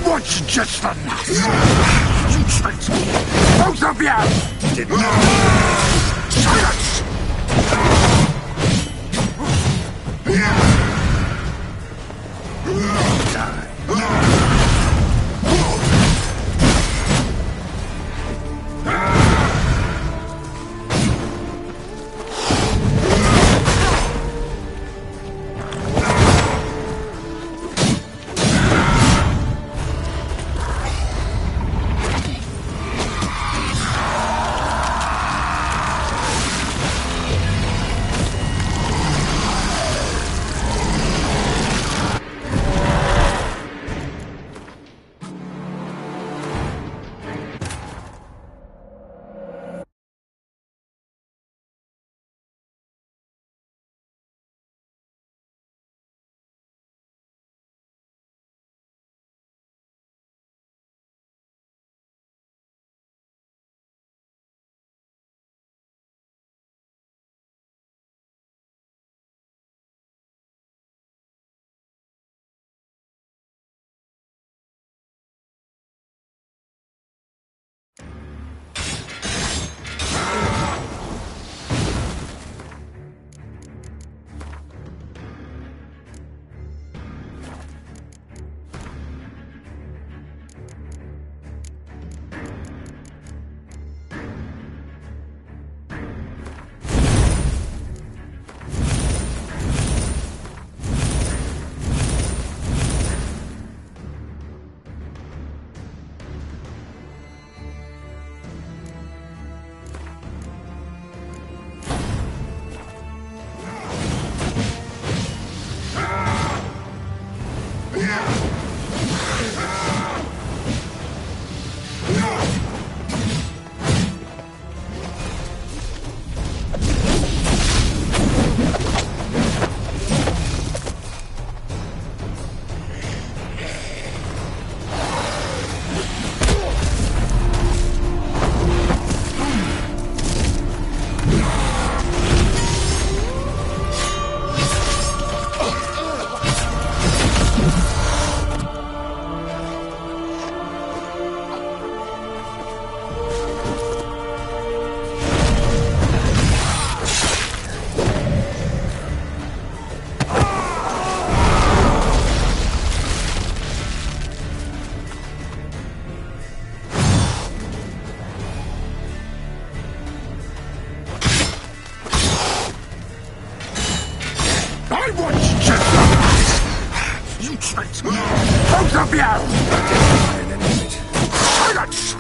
want you just the last. You traitor! Both of you! Silence! I want you just the last. You traitor! Both of you! Silence!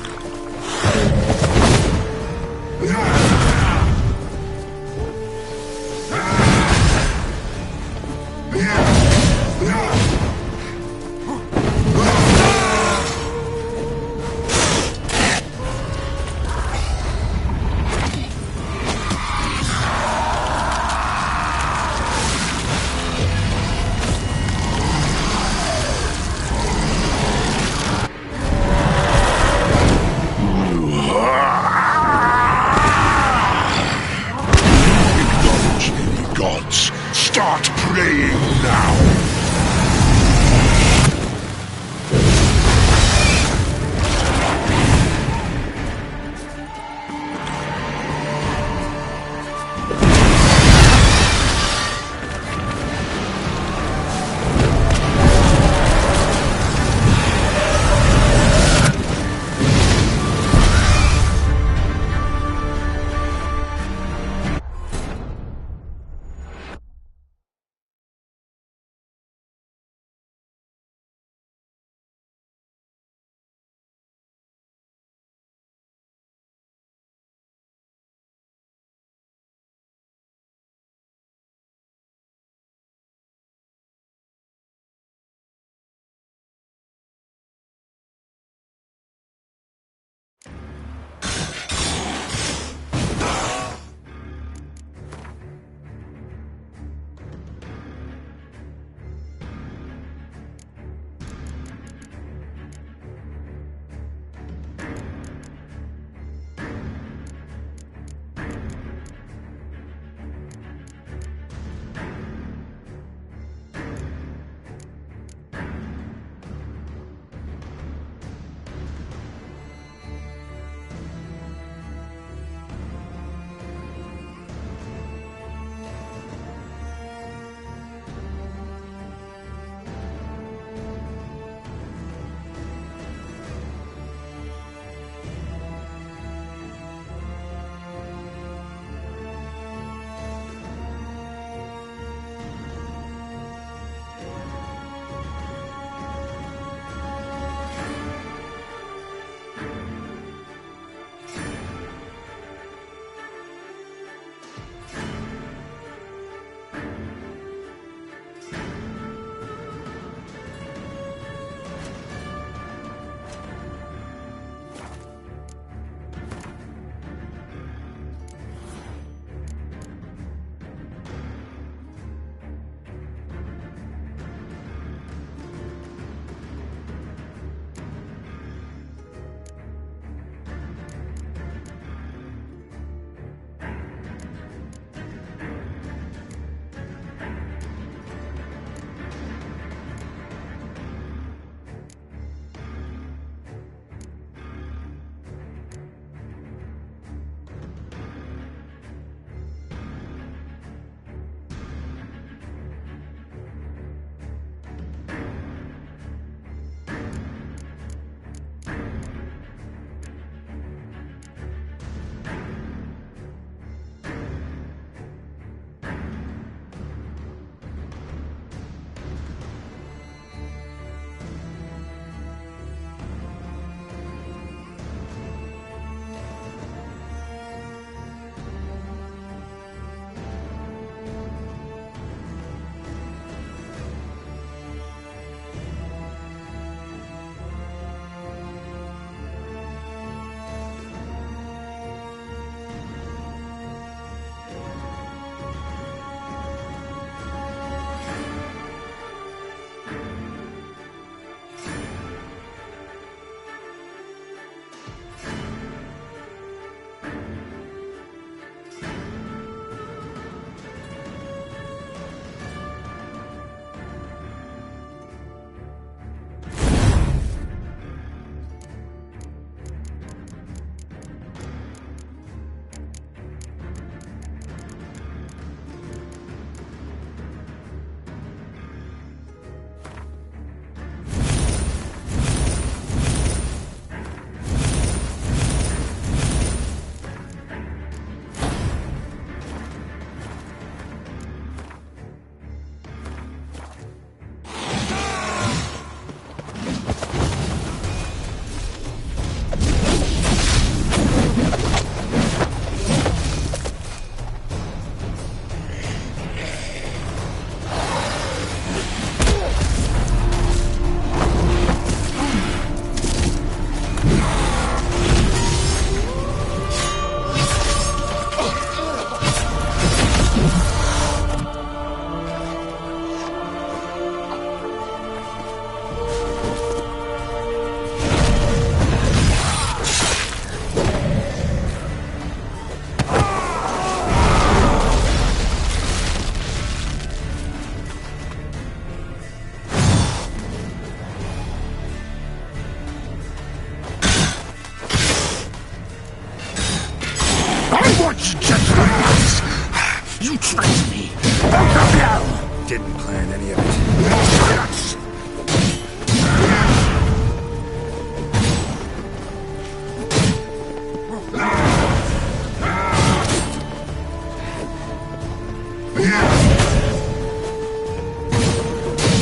didn't plan any of it.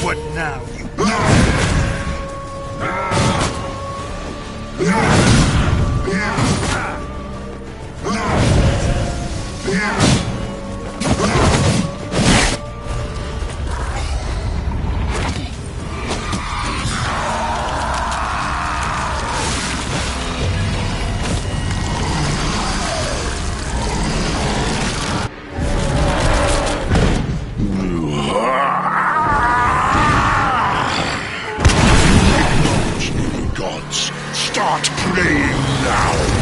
What now, you... Gods, start praying now!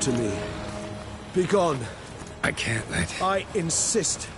to me. Be gone. I can't let... I insist.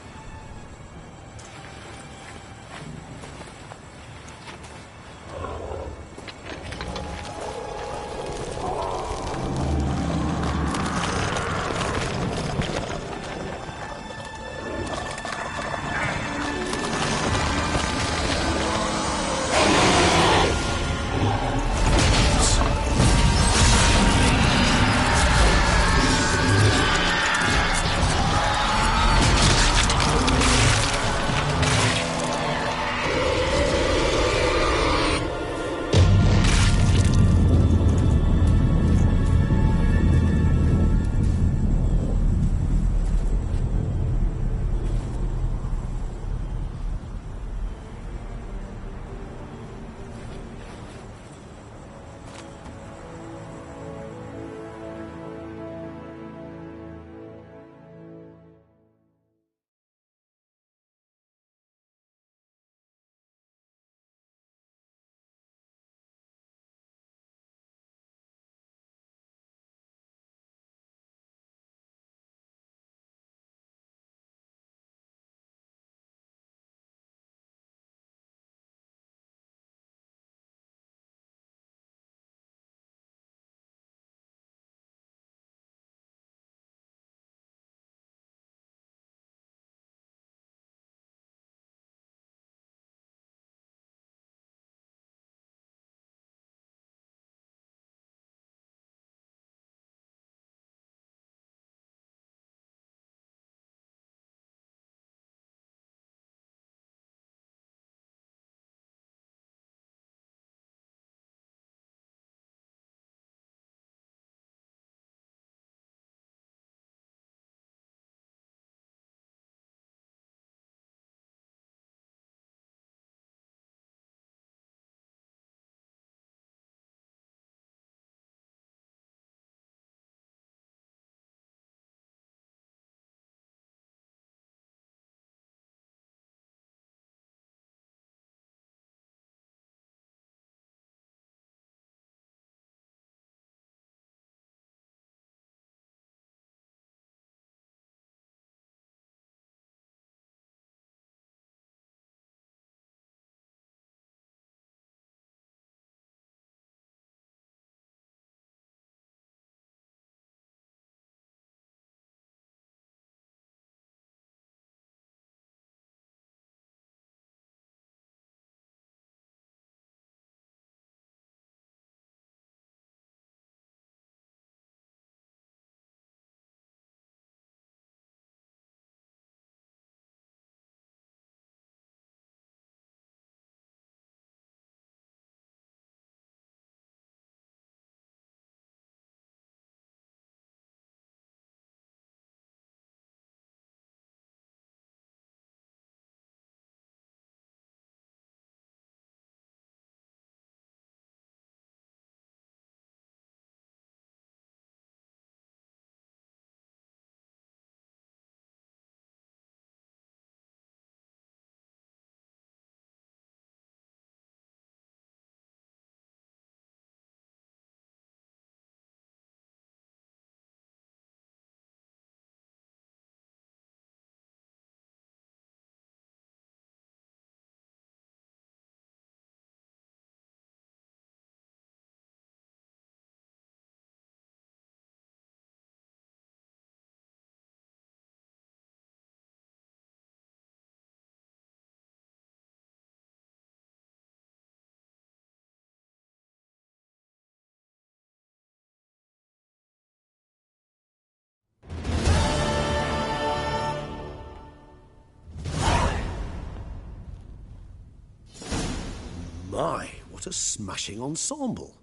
My, what a smashing ensemble.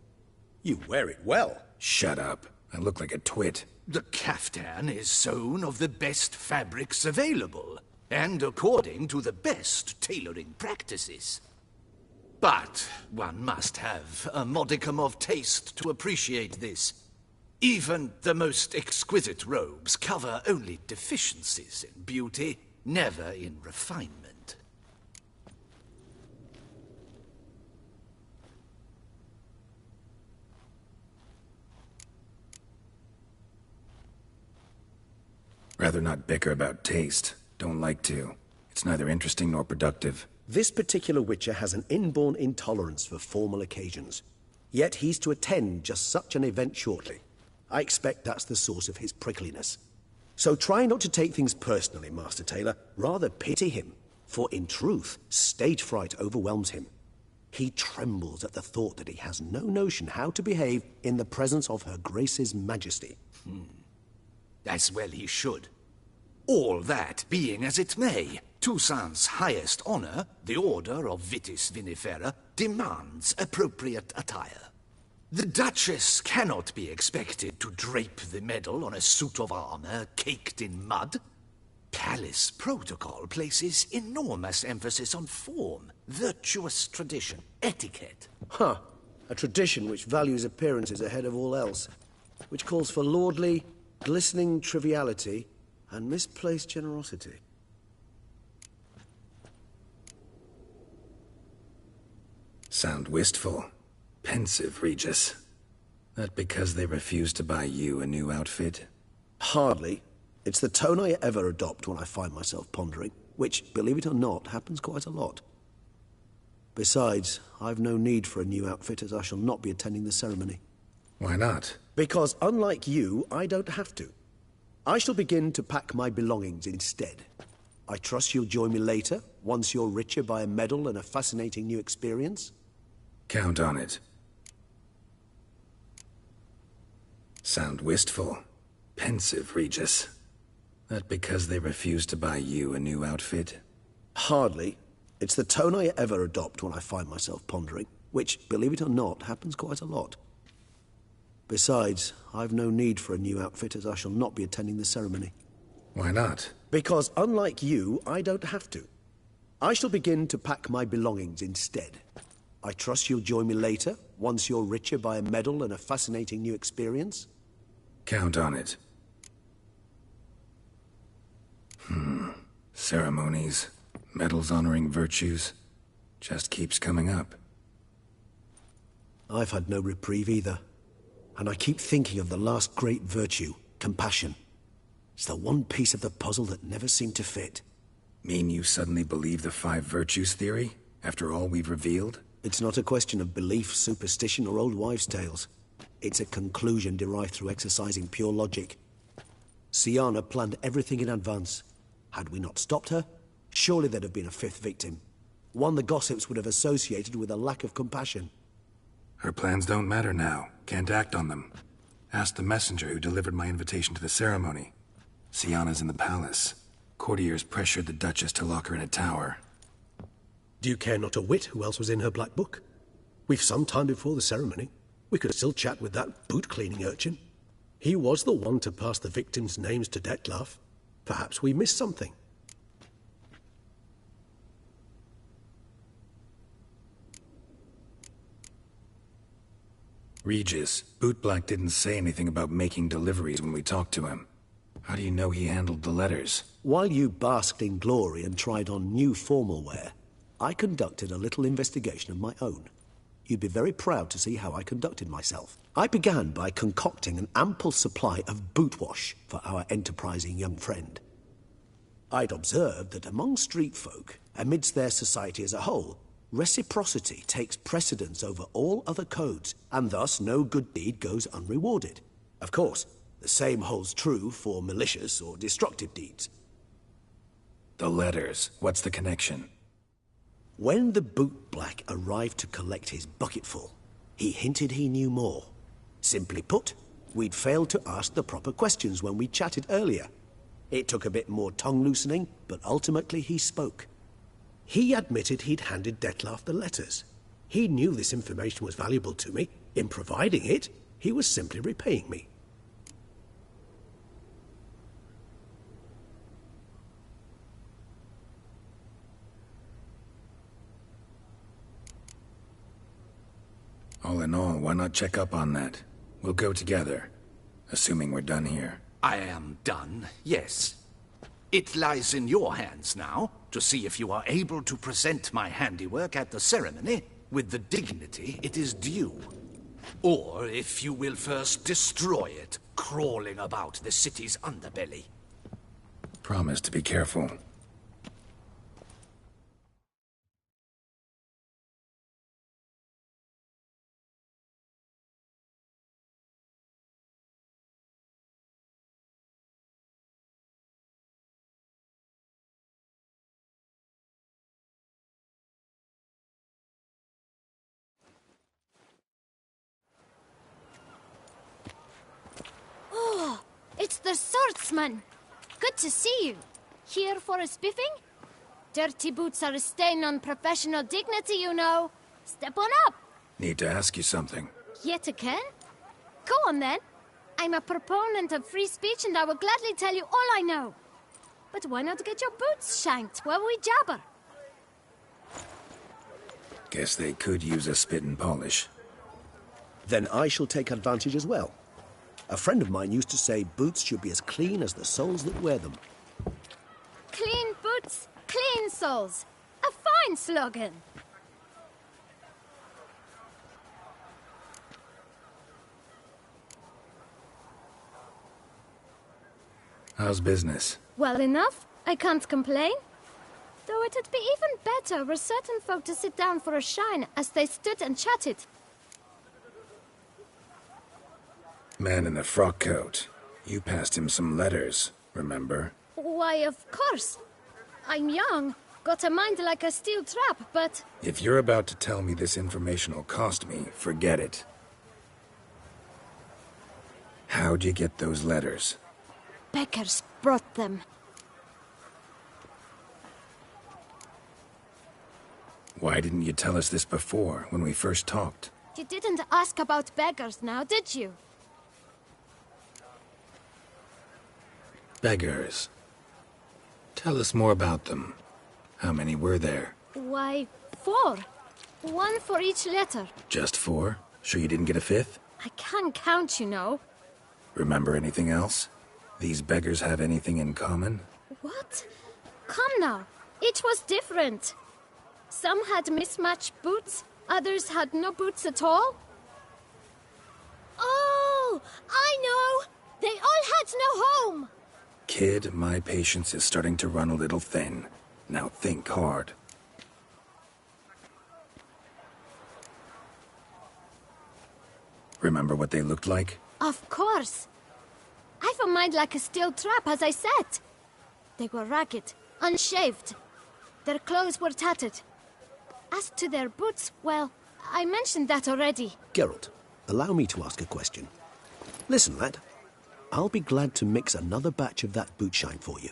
You wear it well. Shut up. I look like a twit. The caftan is sewn of the best fabrics available, and according to the best tailoring practices. But one must have a modicum of taste to appreciate this. Even the most exquisite robes cover only deficiencies in beauty, never in refinement. Rather not bicker about taste. Don't like to. It's neither interesting nor productive. This particular Witcher has an inborn intolerance for formal occasions. Yet he's to attend just such an event shortly. I expect that's the source of his prickliness. So try not to take things personally, Master Taylor. Rather pity him. For in truth, stage fright overwhelms him. He trembles at the thought that he has no notion how to behave in the presence of Her Grace's Majesty. As well he should. All that being as it may, Toussaint's highest honor, the Order of Vitis Vinifera, demands appropriate attire. The Duchess cannot be expected to drape the medal on a suit of armor caked in mud. Palace protocol places enormous emphasis on form, virtuous tradition, etiquette. Huh. A tradition which values appearances ahead of all else. Which calls for lordly, glistening triviality and misplaced generosity. Sound wistful. Pensive, Regis. That because they refused to buy you a new outfit? Hardly. It's the tone I ever adopt when I find myself pondering, which, believe it or not, happens quite a lot. Besides, I've no need for a new outfit as I shall not be attending the ceremony. Why not? Because unlike you, I don't have to. I shall begin to pack my belongings instead. I trust you'll join me later, once you're richer by a medal and a fascinating new experience? Count on it. Sound wistful. Pensive, Regis. That because they refused to buy you a new outfit? Hardly. It's the tone I ever adopt when I find myself pondering, which, believe it or not, happens quite a lot. Besides, I've no need for a new outfit as I shall not be attending the ceremony. Why not? Because unlike you, I don't have to. I shall begin to pack my belongings instead. I trust you'll join me later, once you're richer by a medal and a fascinating new experience? Count on it. Ceremonies, medals honoring virtues, just keeps coming up. I've had no reprieve either. And I keep thinking of the last great virtue, compassion. It's the one piece of the puzzle that never seemed to fit. Mean you suddenly believe the 5 virtues theory, after all we've revealed? It's not a question of belief, superstition, or old wives' tales. It's a conclusion derived through exercising pure logic. Syanna planned everything in advance. Had we not stopped her, surely there'd have been a 5th victim. One the gossips would have associated with a lack of compassion. Her plans don't matter now. Can't act on them. Ask the messenger who delivered my invitation to the ceremony. Syanna's in the palace. Courtiers pressured the Duchess to lock her in a tower. Do you care not a whit who else was in her black book? We've some time before the ceremony. We could still chat with that boot-cleaning urchin. He was the one to pass the victims' names to Dettlaff. Perhaps we missed something. Regis, Bootblack didn't say anything about making deliveries when we talked to him. How do you know he handled the letters? While you basked in glory and tried on new formal wear, I conducted a little investigation of my own. You'd be very proud to see how I conducted myself. I began by concocting an ample supply of boot wash for our enterprising young friend. I'd observed that among street folk, amidst their society as a whole, reciprocity takes precedence over all other codes, and thus no good deed goes unrewarded. Of course, the same holds true for malicious or destructive deeds. The letters. What's the connection? When the bootblack arrived to collect his bucketful, he hinted he knew more. Simply put, we'd failed to ask the proper questions when we chatted earlier. It took a bit more tongue-loosening, but ultimately he spoke. He admitted he'd handed Dettlaff the letters. He knew this information was valuable to me. In providing it, he was simply repaying me. All in all, why not check up on that? We'll go together, assuming we're done here. I am done, yes. It lies in your hands now to see if you are able to present my handiwork at the ceremony with the dignity it is due. Or if you will first destroy it, crawling about the city's underbelly. Promise to be careful. Oh, it's the swordsman. Good to see you. Here for a spiffing? Dirty boots are a stain on professional dignity, you know. Step on up. Need to ask you something. Yet again? Go on then. I'm a proponent of free speech and I will gladly tell you all I know. But why not get your boots shanked while we jabber? Guess they could use a spit and polish. Then I shall take advantage as well. A friend of mine used to say boots should be as clean as the soles that wear them. Clean boots, clean soles. A fine slogan. How's business? Well enough. I can't complain. Though it'd be even better were certain folk to sit down for a shine as they stood and chatted. Man in the frock coat. You passed him some letters, remember? Why, of course. I'm young, got a mind like a steel trap, but... If you're about to tell me this information will cost me, forget it. How'd you get those letters? Beggars brought them. Why didn't you tell us this before, when we first talked? You didn't ask about beggars now, did you? Beggars. Tell us more about them. How many were there? Why, 4. 1 for each letter. Just 4? Sure you didn't get a 5th? I can't count, you know. Remember anything else? These beggars have anything in common? What? Come now. Each was different. Some had mismatched boots, others had no boots at all. Oh, I know! They all had no home! Kid, my patience is starting to run a little thin. Now think hard. Remember what they looked like? Of course. I've a mind like a steel trap, as I said. They were ragged, unshaved. Their clothes were tattered. As to their boots, well, I mentioned that already. Geralt, allow me to ask a question. Listen, lad. I'll be glad to mix another batch of that boot shine for you.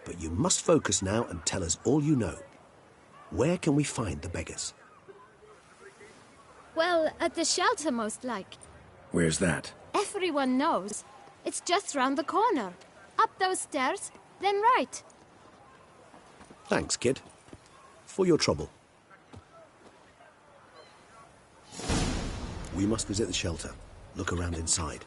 But you must focus now and tell us all you know. Where can we find the beggars? Well, at the shelter, most like. Where's that? Everyone knows. It's just round the corner. Up those stairs, then right. Thanks, kid. For your trouble. We must visit the shelter. Look around inside.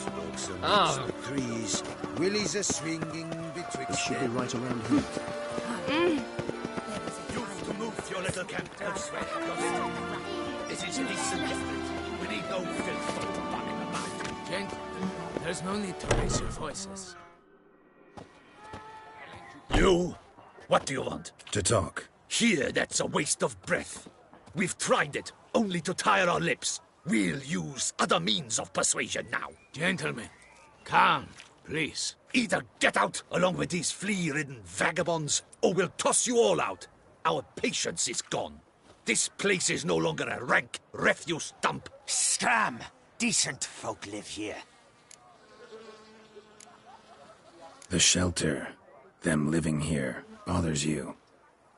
Smokes amidst Oh. the trees. Willies are swinging betwixt It should be them. right around here. You've to move your little camp elsewhere, got it? This is decent effort. We need no filth bugging about. Gentlemen, there's no need to raise your voices. You? What do you want? To talk. Here, that's a waste of breath. We've tried it, only to tire our lips. We'll use other means of persuasion now. Gentlemen, calm, please. Either get out along with these flea-ridden vagabonds, or we'll toss you all out. Our patience is gone. This place is no longer a rank refuse dump. Scram! Decent folk live here. The shelter, them living here, bothers you.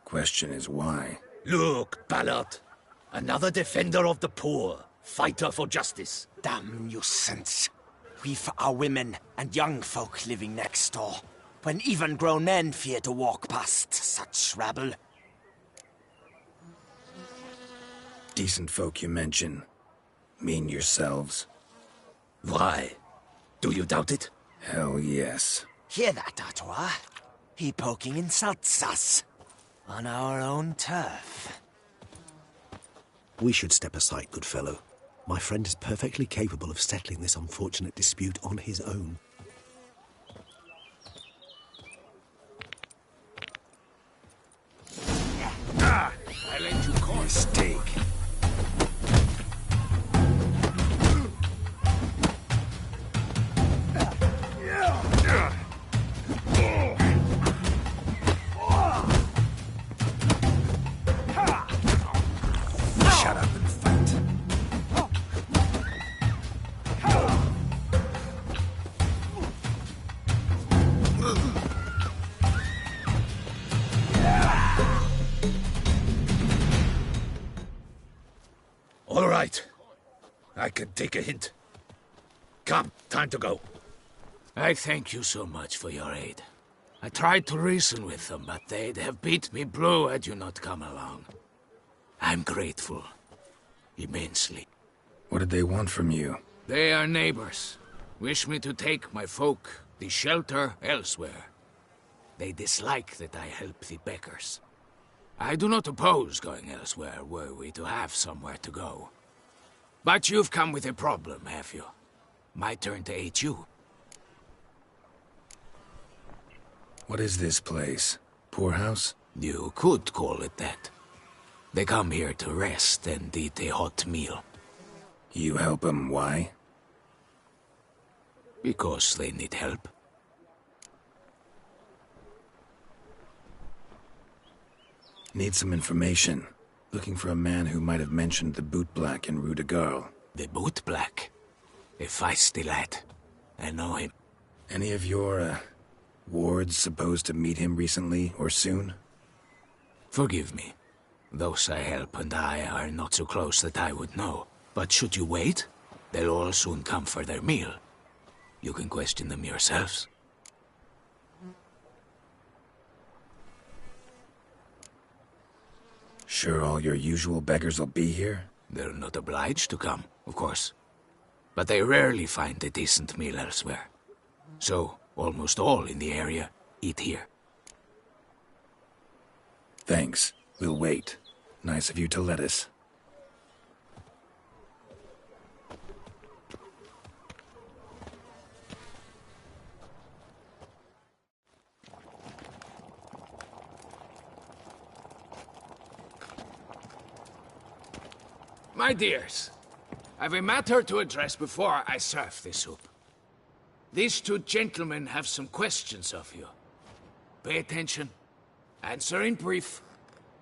Question is why? Look, Ballard. Another defender of the poor. Fighter for justice. Damn nuisance. We've our women and young folk living next door, when even grown men fear to walk past such rabble. Decent folk you mention. Mean yourselves? Why? Do you doubt it? Hell yes. Hear that, Artois? He poking insults us. On our own turf. We should step aside, good fellow. My friend is perfectly capable of settling this unfortunate dispute on his own. I let you call. Mistake. Shut up and fight. All right. I can take a hint. Come, time to go. I thank you so much for your aid. I tried to reason with them, but they'd have beat me blue had you not come along. I'm grateful. Immensely. What did they want from you? They are neighbors. Wish me to take my folk, the shelter, elsewhere. They dislike that I help the beggars. I do not oppose going elsewhere, were we to have somewhere to go. But you've come with a problem, have you? My turn to aid you. What is this place? Poorhouse? You could call it that. They come here to rest and eat a hot meal. You help them, why? Because they need help. Need some information. Looking for a man who might have mentioned the boot black in Rue de Garl. The boot black? A feisty lad. I know him. Any of your, wards supposed to meet him recently or soon? Forgive me. Those I help and I are not so close that I would know. But should you wait, they'll all soon come for their meal. You can question them yourselves. Sure all your usual beggars will be here? They're not obliged to come, of course. But they rarely find a decent meal elsewhere. So, almost all in the area eat here. Thanks. We'll wait. Nice of you to let us. My dears, I've a matter to address before I serve the soup. These two gentlemen have some questions of you. Pay attention. Answer in brief.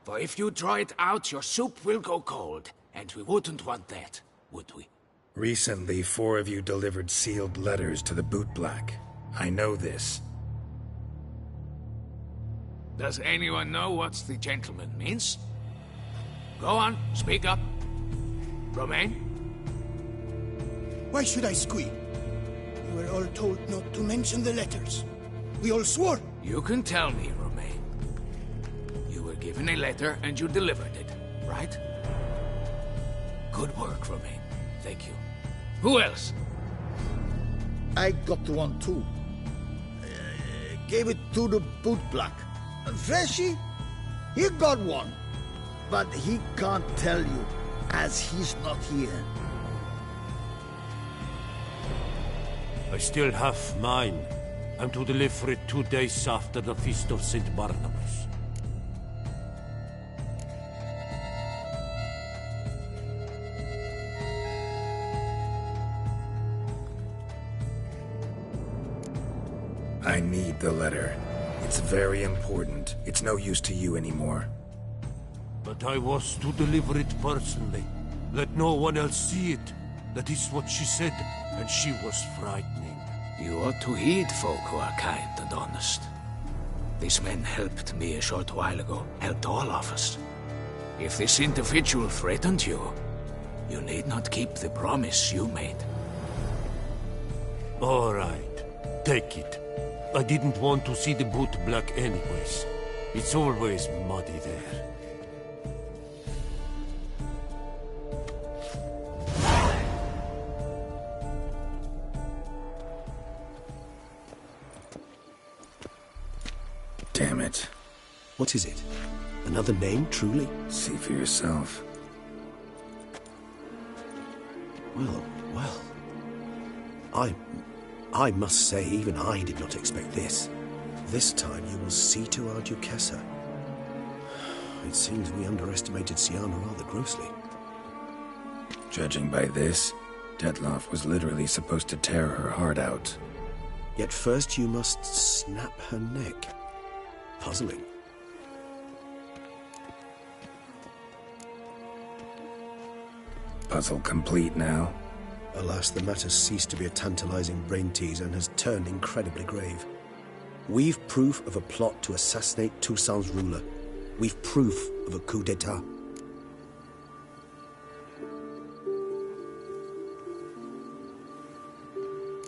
For if you draw it out, your soup will go cold. And we wouldn't want that, would we? Recently, 4 of you delivered sealed letters to the boot black. I know this. Does anyone know what the gentleman means? Go on, speak up. Romain? Why should I squeal? We were all told not to mention the letters. We all swore. You can tell me, Romain. You were given a letter and you delivered it, right? Good work, Romain. Thank you. Who else? I got one too. Gave it to the bootblack. Freshy, he got one. But he can't tell you, as he's not here. I still have mine. I'm to deliver it 2 days after the Feast of St. Barnabas. I need the letter. It's very important. It's no use to you anymore. But I was to deliver it personally. Let no one else see it. That is what she said, and she was frightening. You ought to heed folk who are kind and honest. These men helped me a short while ago, helped all of us. If this individual threatened you, you need not keep the promise you made. All right, take it. I didn't want to see the boot black anyways. It's always muddy there. Damn it. What is it? Another name, truly? See for yourself. Well. I must say, even I did not expect this. This time you will see to our Duchessa. It seems we underestimated Siana rather grossly. Judging by this, Detloff was literally supposed to tear her heart out. Yet first you must snap her neck. Puzzling. Puzzle complete now? Alas, the matter ceased to be a tantalizing brain tease and has turned incredibly grave. We've proof of a plot to assassinate Toussaint's ruler. We've proof of a coup d'etat.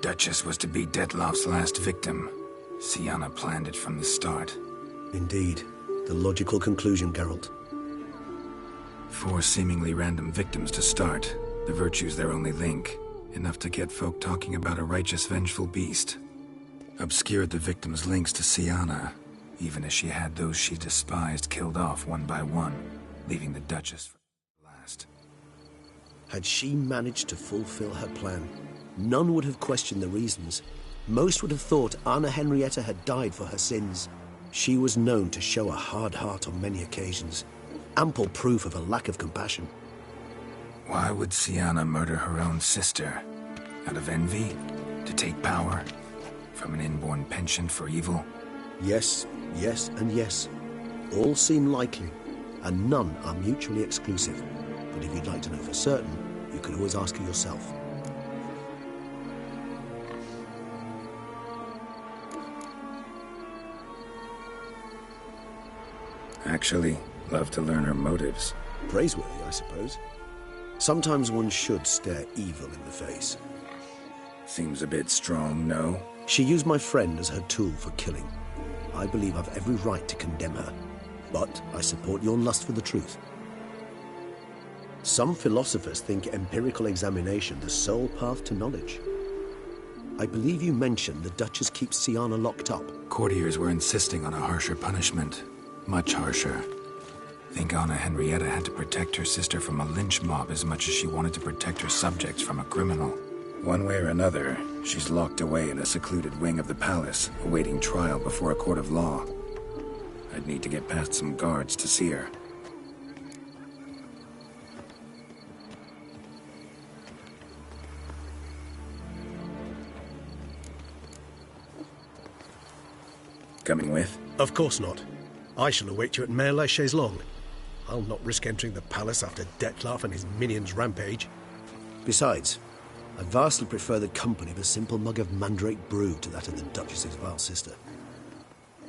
Duchess was to be Detloff's last victim. Siana planned it from the start. Indeed. The logical conclusion, Geralt. 4 seemingly random victims to start. The virtue's their only link. Enough to get folk talking about a righteous, vengeful beast. Obscured the victims' links to Siana, even as she had those she despised killed off one by one, leaving the Duchess for last. Had she managed to fulfill her plan, none would have questioned the reasons. Most would have thought Anna Henrietta had died for her sins. She was known to show a hard heart on many occasions. Ample proof of a lack of compassion. Why would Siana murder her own sister? Out of envy? To take power? From an inborn penchant for evil? Yes, and yes. All seem likely, and none are mutually exclusive. But if you'd like to know for certain, you could always ask her yourself. Actually, love to learn her motives. Praiseworthy, I suppose. Sometimes one should stare evil in the face. Seems a bit strong, no? She used my friend as her tool for killing. I believe I've every right to condemn her. But I support your lust for the truth. Some philosophers think empirical examination the sole path to knowledge. I believe you mentioned the Duchess keeps Siana locked up. Courtiers were insisting on a harsher punishment. Much harsher. Think Anna Henrietta had to protect her sister from a lynch mob as much as she wanted to protect her subjects from a criminal. One way or another, she's locked away in a secluded wing of the palace, awaiting trial before a court of law. I'd need to get past some guards to see her. Coming with? Of course not. I shall await you at Mare la Chaise-Longue. I'll not risk entering the palace after Detloff and his minions rampage. Besides, I vastly prefer the company of a simple mug of mandrake brew to that of the Duchess's vile sister.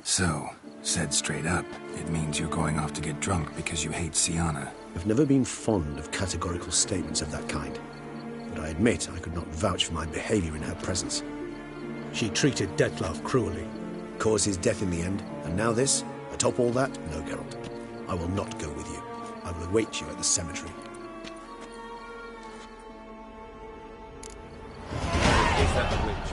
So, said straight up, it means you're going off to get drunk because you hate Siana. I've never been fond of categorical statements of that kind, but I admit I could not vouch for my behavior in her presence. She treated Detloff cruelly. Caused his death in the end, and now this? Atop all that, no, Geralt. I will not go with you. I will await you at the cemetery. Is that the witch,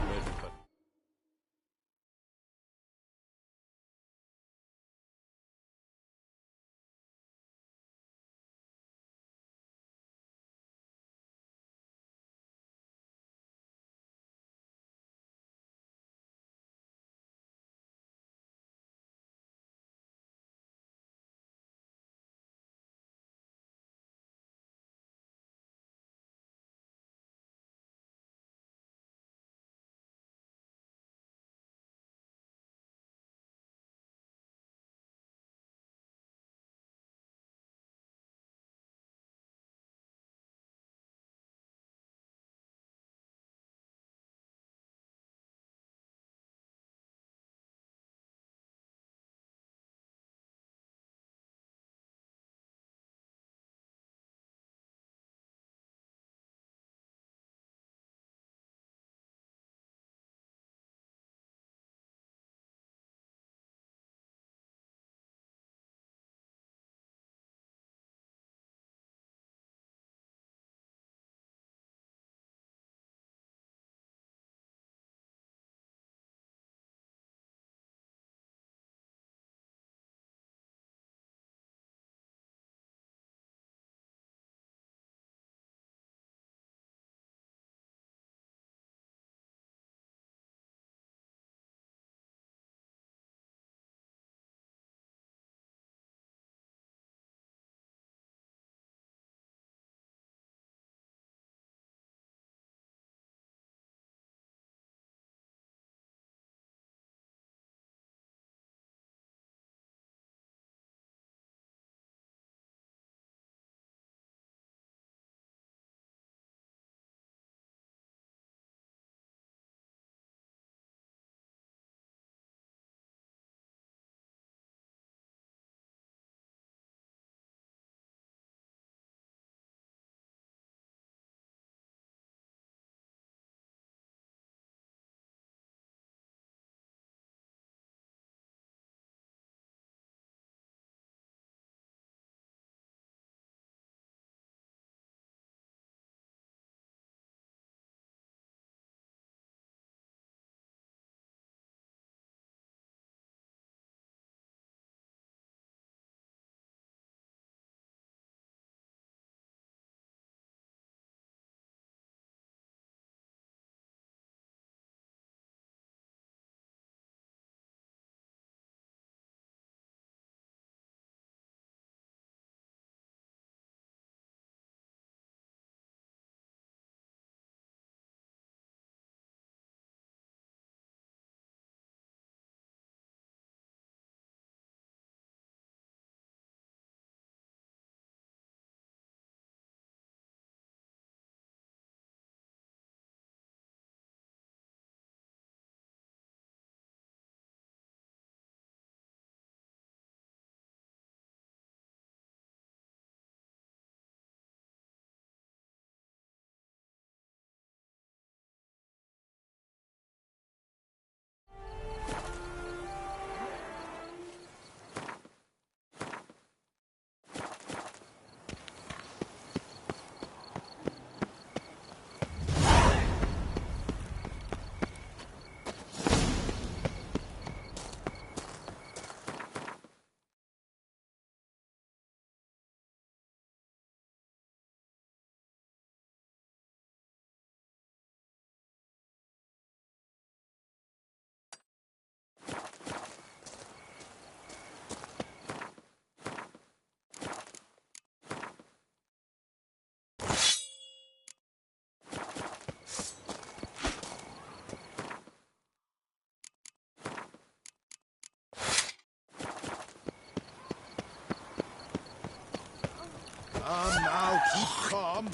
Come.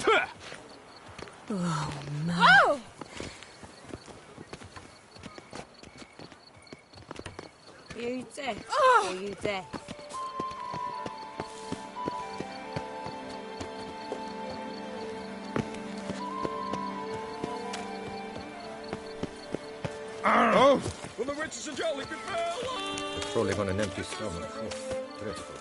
Oh, man. Oh! You deaf? Oh! Or you deaf? Oh! Well, the witch is a jolly good bell! Patrolling on an empty stomach. Oh, dreadful.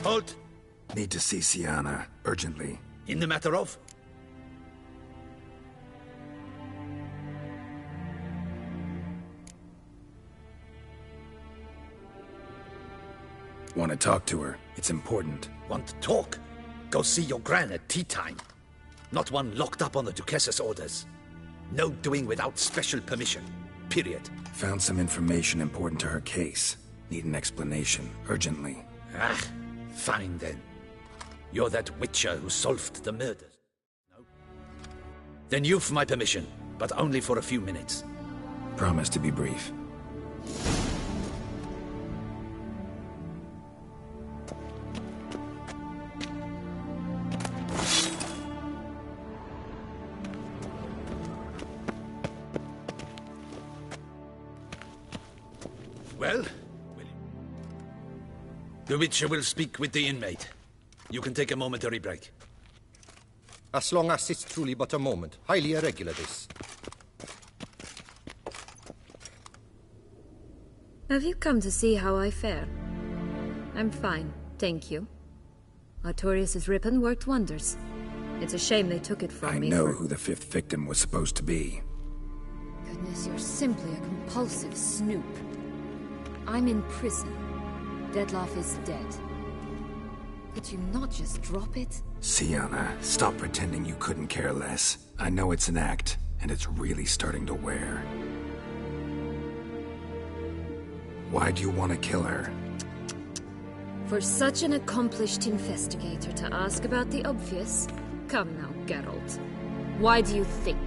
Halt! Need to see Sienna, urgently. In the matter of? Want to talk to her. It's important. Want to talk? Go see your gran at tea time. Not one locked up on the Duchess's orders. No doing without special permission. Period. Found some information important to her case. Need an explanation, urgently. Ah, fine then. You're that witcher who solved the murders. No? Then you've my permission, but only for a few minutes. Promise to be brief. Well, the Witcher will speak with the inmate. You can take a momentary break. As long as it's truly but a moment. Highly irregular, this. Have you come to see how I fare? I'm fine, thank you. Artorius' ribbon worked wonders. It's a shame they took it from me. I know who the fifth victim was supposed to be. Goodness, you're simply a compulsive snoop. I'm in prison. Dettlaff is dead. Could you not just drop it? Sienna, stop pretending you couldn't care less. I know it's an act, and it's really starting to wear. Why do you want to kill her? For such an accomplished investigator to ask about the obvious? Come now, Geralt. Why do you think?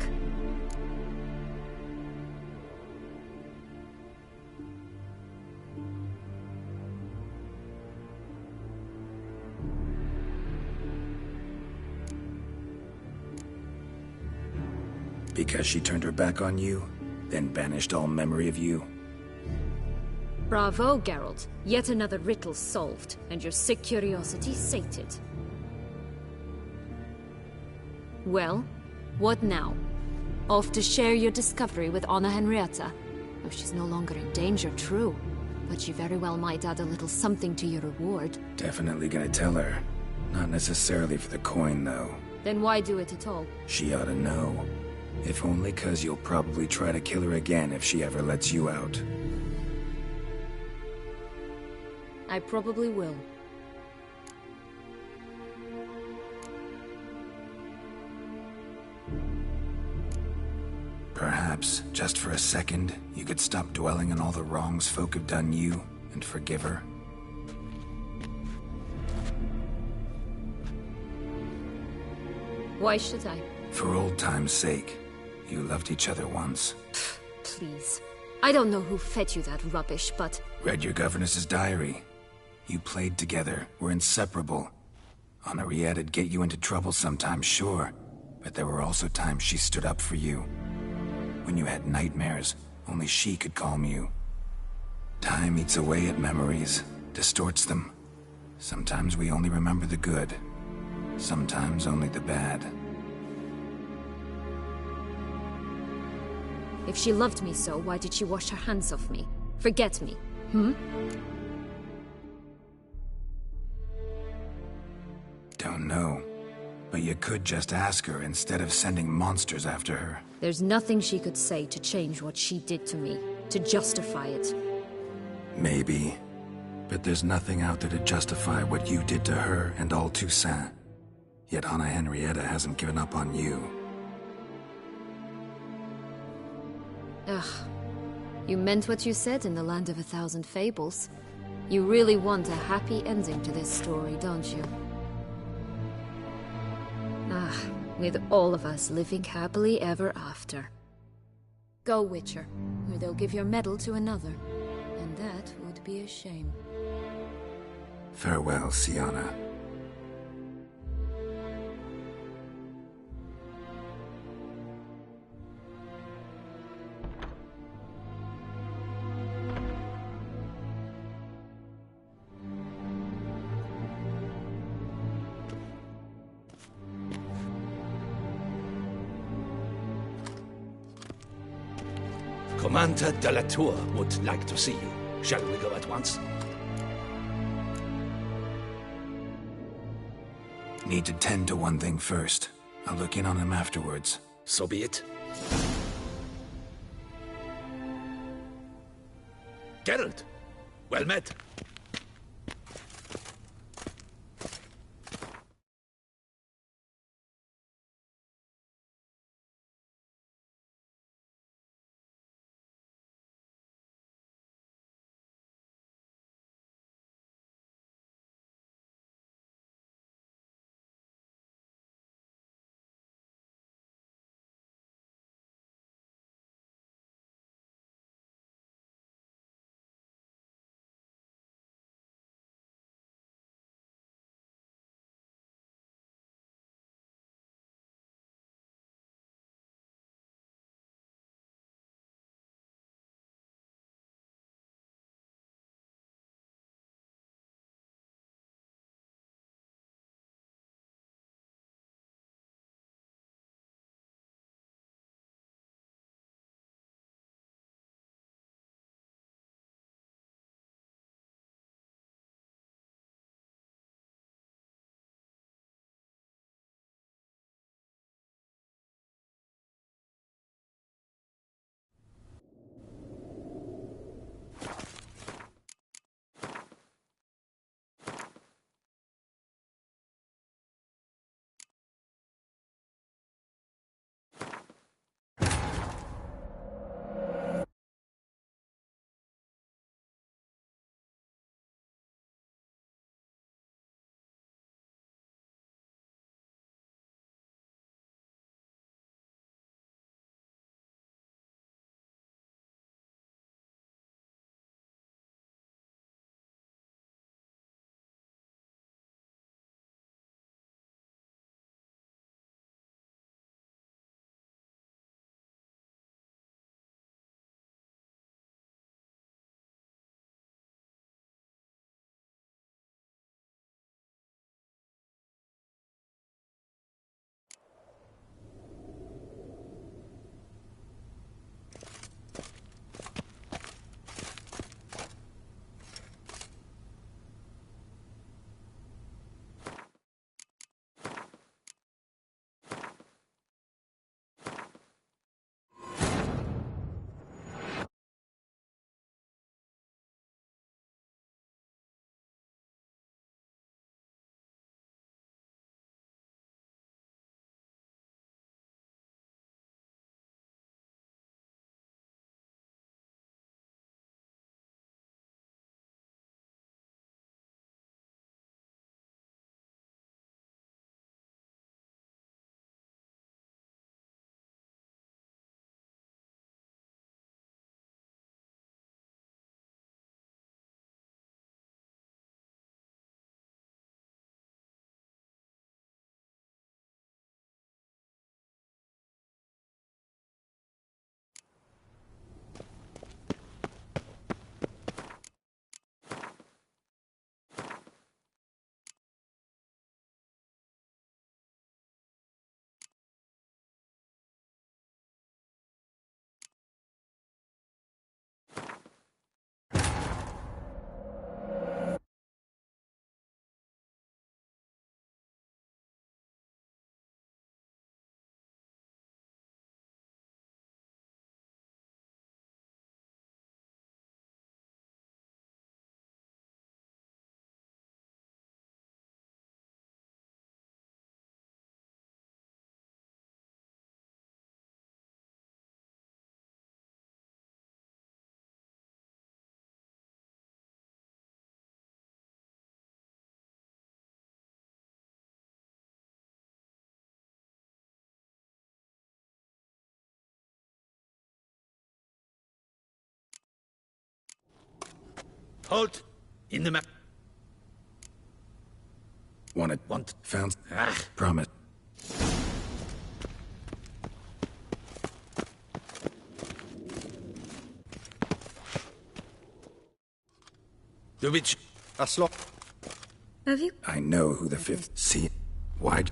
Because she turned her back on you, then banished all memory of you? Bravo, Geralt. Yet another riddle solved, and your sick curiosity sated. Well, what now? Off to share your discovery with Anna Henrietta? Oh, she's no longer in danger, true. But she very well might add a little something to your reward. Definitely gonna tell her. Not necessarily for the coin, though. Then why do it at all? She ought to know. If only 'cause you'll probably try to kill her again if she ever lets you out. I probably will. Be Perhaps, just for a second, you could stop dwelling on all the wrongs folk have done you and forgive her. Why should I? For old time's sake. You loved each other once. Please. I don't know who fed you that rubbish, but... Read your governess's diary. You played together, were inseparable. Henriette'd get you into trouble sometimes, sure. But there were also times she stood up for you. When you had nightmares, only she could calm you. Time eats away at memories, distorts them. Sometimes we only remember the good. Sometimes only the bad. If she loved me so, why did she wash her hands off me? Forget me, Don't know. But you could just ask her instead of sending monsters after her. There's nothing she could say to change what she did to me, to justify it. Maybe. But there's nothing out there to justify what you did to her and all Toussaint. Yet Anna Henrietta hasn't given up on you. Ugh. You meant what you said in the Land of a Thousand Fables. You really want a happy ending to this story, don't you? Ah, with all of us living happily ever after. Go, Witcher, or they'll give your medal to another. And that would be a shame. Farewell, Sienna. Commander de la Tour would like to see you. Shall we go at once? Need to tend to one thing first. I'll look in on him afterwards. So be it. Geralt, well met. Halt! In the map. Wanted. Want. Found. Ah. Promise. The witch. As long. Have you? I know who the fifth see. Why?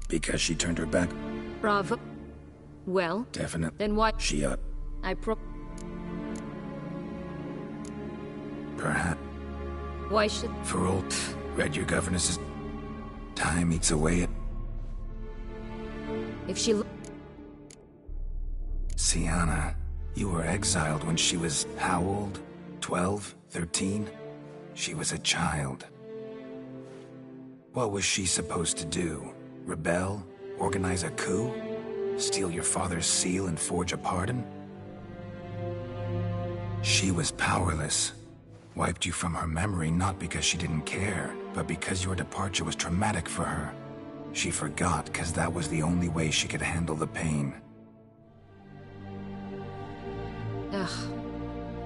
Because she turned her back. Bravo. Well, Definitely. then why? She Perhaps. Why should? For old. Read your governess's. Time eats away at. If she. Sienna, you were exiled when she was how old? 12? 13? She was a child. What was she supposed to do? Rebel? Organize a coup? Steal your father's seal and forge a pardon? She was powerless. Wiped you from her memory not because she didn't care, but because your departure was traumatic for her. She forgot because that was the only way she could handle the pain. Ugh.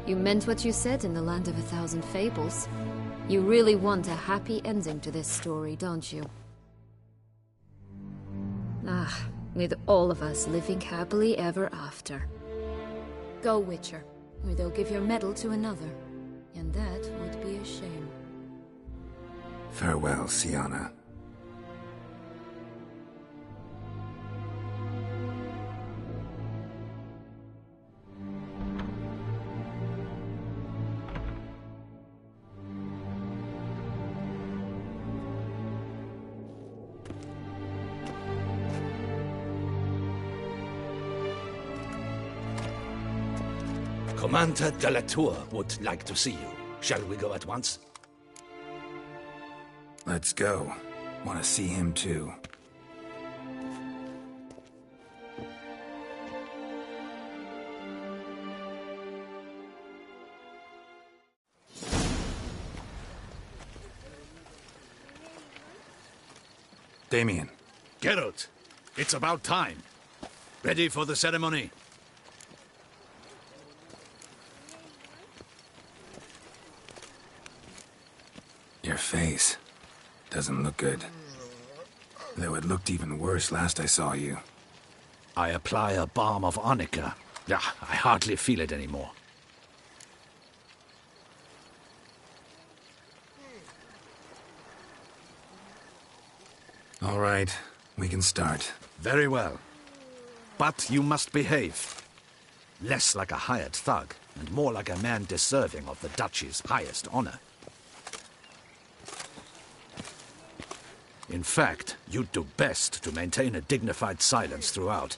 You meant what you said in the Land of 1,000 Fables. You really want a happy ending to this story, don't you? Ah, with all of us living happily ever after. Go, Witcher, or they'll give your medal to another. And that would be a shame. Farewell, Sienna. Commander de la Tour would like to see you. Shall we go at once? Let's go. Want to see him too. Damien. Geralt, it's about time. Ready for the ceremony? Your face doesn't look good. Though it looked even worse last I saw you. I apply a balm of arnica. Yeah, I hardly feel it anymore. All right, we can start. Very well. But you must behave. Less like a hired thug, and more like a man deserving of the Duchy's highest honor. In fact, you'd do best to maintain a dignified silence throughout.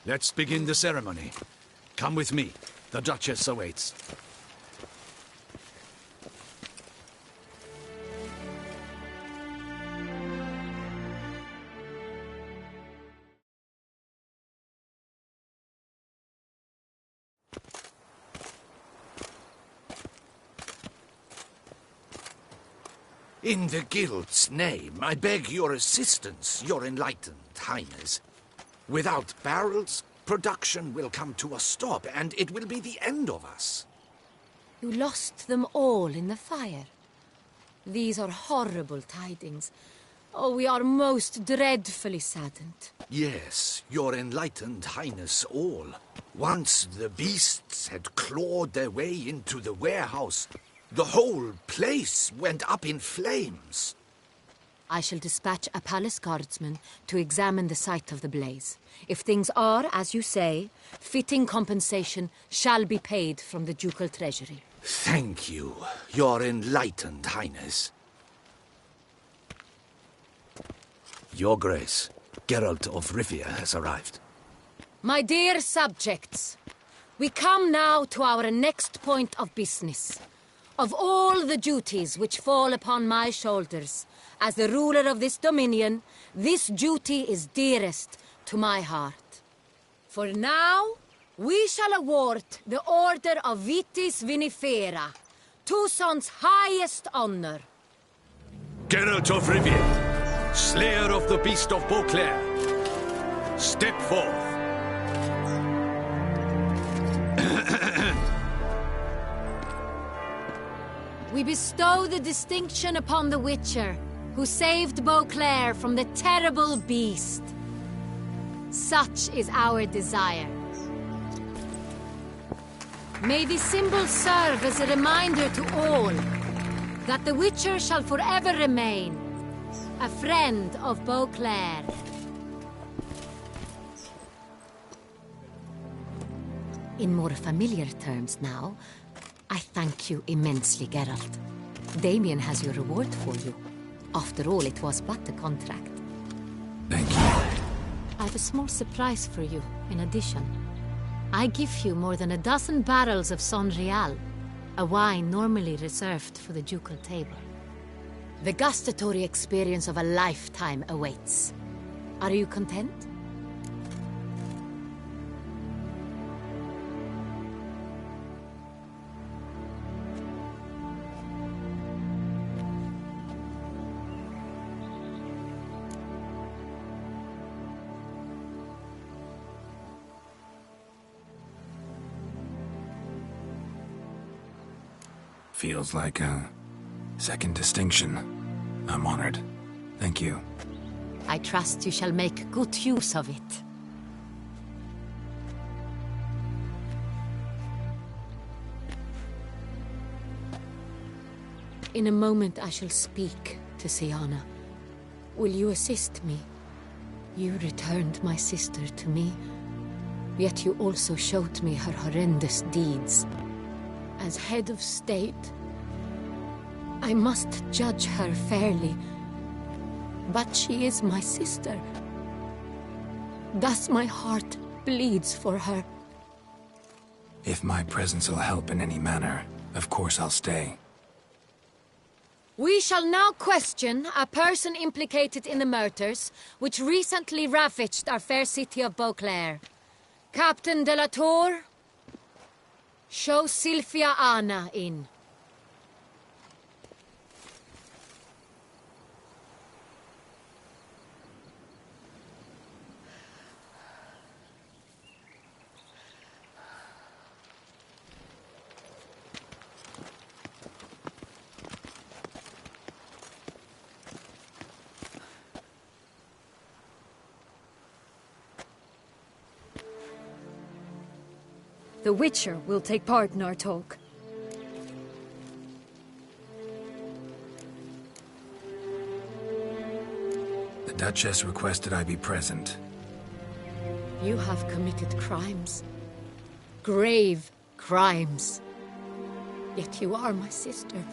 Let's begin the ceremony. Come with me. The Duchess awaits. In the Guild's name, I beg your assistance, your enlightened highness. Without barrels, production will come to a stop, and it will be the end of us. You lost them all in the fire. These are horrible tidings. Oh, we are most dreadfully saddened. Yes, your enlightened highness all. Once the beasts had clawed their way into the warehouse, the whole place went up in flames. I shall dispatch a palace guardsman to examine the site of the blaze. If things are, as you say, fitting compensation shall be paid from the ducal treasury. Thank you, your enlightened highness. Your Grace, Geralt of Rivia has arrived. My dear subjects, we come now to our next point of business. Of all the duties which fall upon my shoulders, as the ruler of this dominion, this duty is dearest to my heart. For now, we shall award the Order of Vitis Vinifera, Toussaint's highest honor. Geralt of Rivia, Slayer of the Beast of Beauclair, step forth. we bestow the distinction upon the Witcher, who saved Beauclair from the terrible beast. Such is our desire. May the symbol serve as a reminder to all that the Witcher shall forever remain a friend of Beauclair. In more familiar terms now, I thank you immensely, Geralt. Damien has your reward for you. After all, it was but a contract. Thank you. I have a small surprise for you, in addition. I give you more than a dozen barrels of Sonreal, a wine normally reserved for the ducal table. The gustatory experience of a lifetime awaits. Are you content? Feels like a second distinction. I'm honored. Thank you. I trust you shall make good use of it. In a moment I shall speak to Siana. Will you assist me? You returned my sister to me, yet you also showed me her horrendous deeds. As head of state, I must judge her fairly. But she is my sister. Thus my heart bleeds for her. If my presence will help in any manner, of course I'll stay. We shall now question a person implicated in the murders which recently ravaged our fair city of Beauclair. Captain de la Tour, show Sylvia Anna in. The Witcher will take part in our talk. The Duchess requested I be present. You have committed crimes. Grave crimes. Yet you are my sister,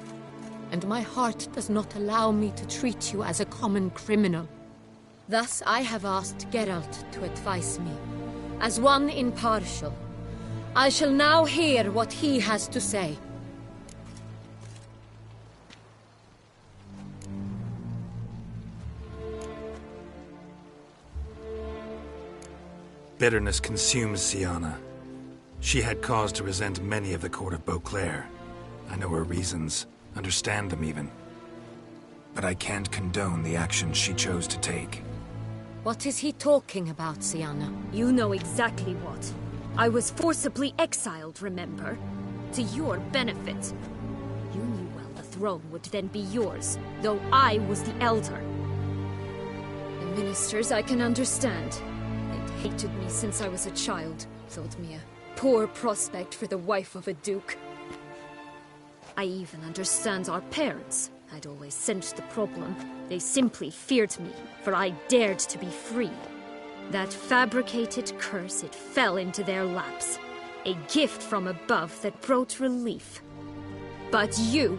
and my heart does not allow me to treat you as a common criminal. Thus I have asked Geralt to advise me, as one impartial. I shall now hear what he has to say. Bitterness consumes Siana. She had cause to resent many of the court of Beauclair. I know her reasons, understand them even. But I can't condone the actions she chose to take. What is he talking about, Siana? You know exactly what. I was forcibly exiled, remember? To your benefit. You knew well the throne would then be yours, though I was the elder. The ministers I can understand. They'd hated me since I was a child, thought me a poor prospect for the wife of a duke. I even understand our parents. I'd always sensed the problem. They simply feared me, for I dared to be free. That fabricated curse, it fell into their laps. A gift from above that brought relief. But you...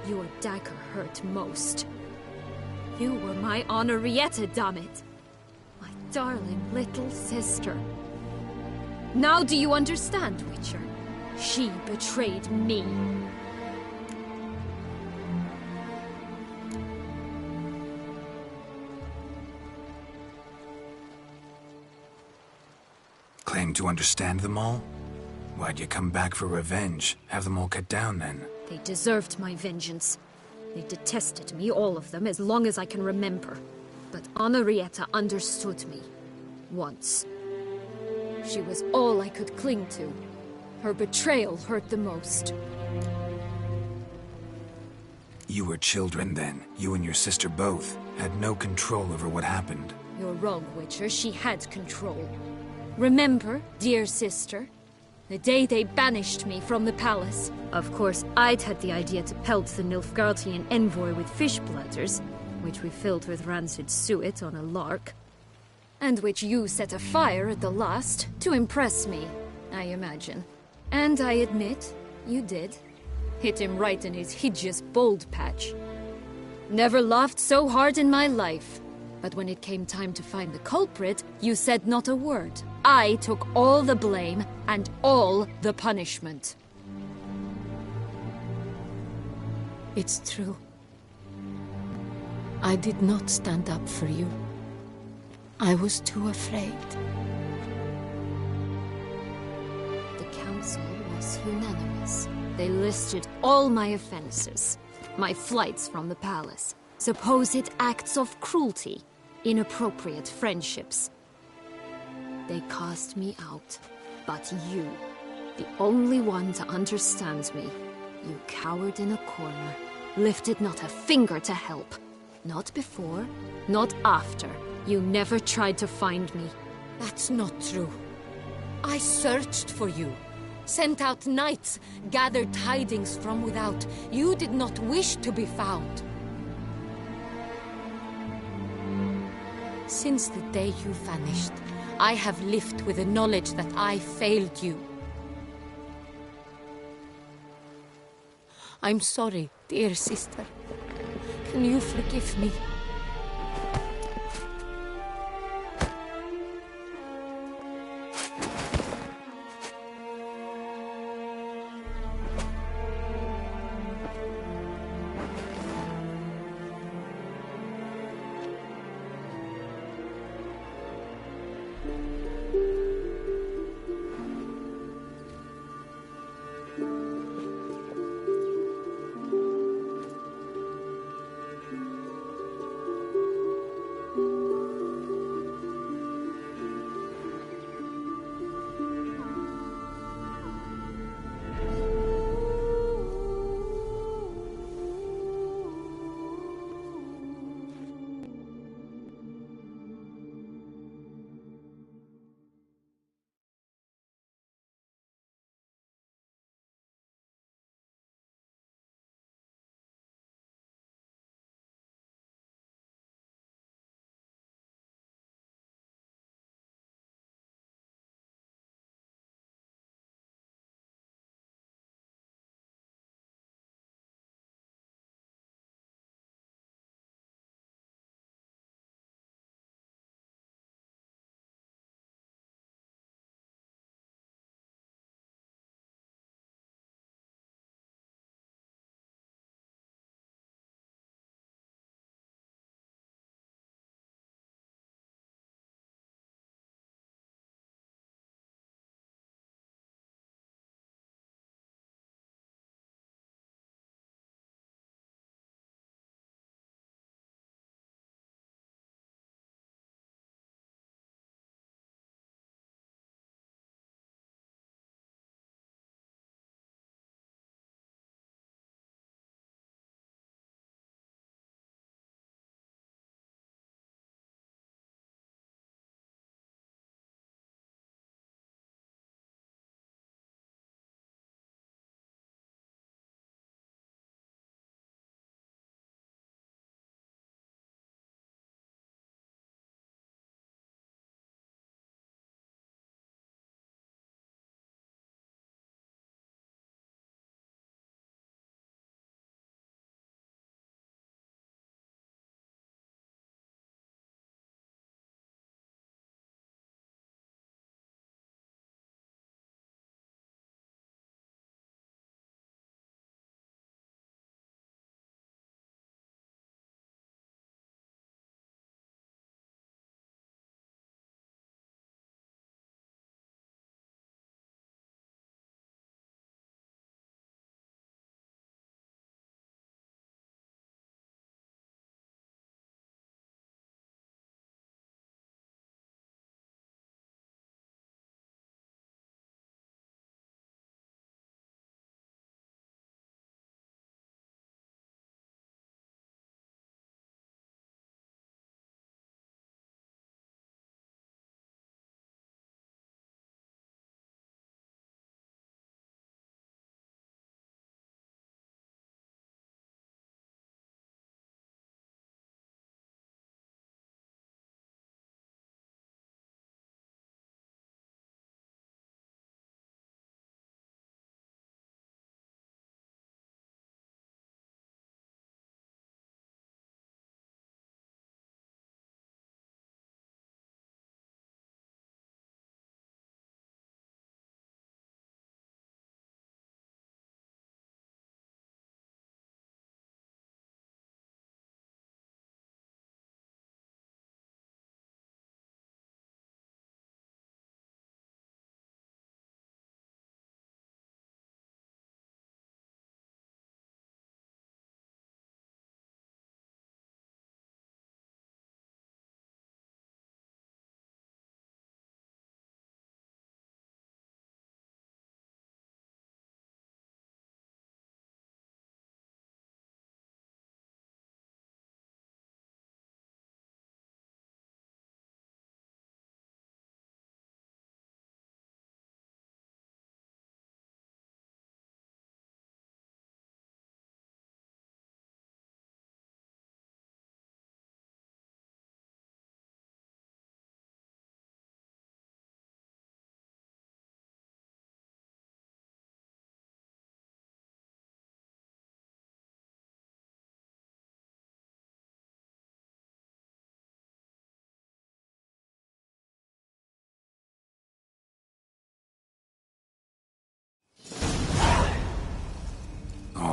your dagger hurt most. You were my Henrietta, dammit. My darling little sister. Now do you understand, Witcher? She betrayed me. Claim to understand them all? Why'd you come back for revenge? Have them all cut down, then? They deserved my vengeance. They detested me, all of them, as long as I can remember. But Henrietta understood me. Once. She was all I could cling to. Her betrayal hurt the most. You were children then. You and your sister both had no control over what happened. You're wrong, Witcher. She had control. Remember, dear sister, the day they banished me from the palace. Of course, I'd had the idea to pelt the Nilfgaardian envoy with fish bladders, which we filled with rancid suet on a lark, and which you set afire at the last to impress me, I imagine. And I admit, you did. Hit him right in his hideous bald patch. Never laughed so hard in my life. But when it came time to find the culprit, you said not a word. I took all the blame and all the punishment. It's true. I did not stand up for you. I was too afraid. The council was unanimous. They listed all my offenses. My flights from the palace. Supposed acts of cruelty. Inappropriate friendships. They cast me out. But you, the only one to understand me, you cowered in a corner, lifted not a finger to help. Not before, not after. You never tried to find me. That's not true. I searched for you. Sent out knights, gathered tidings from without. You did not wish to be found. Since the day you vanished, I have lived with the knowledge that I failed you. I'm sorry, dear sister. Can you forgive me?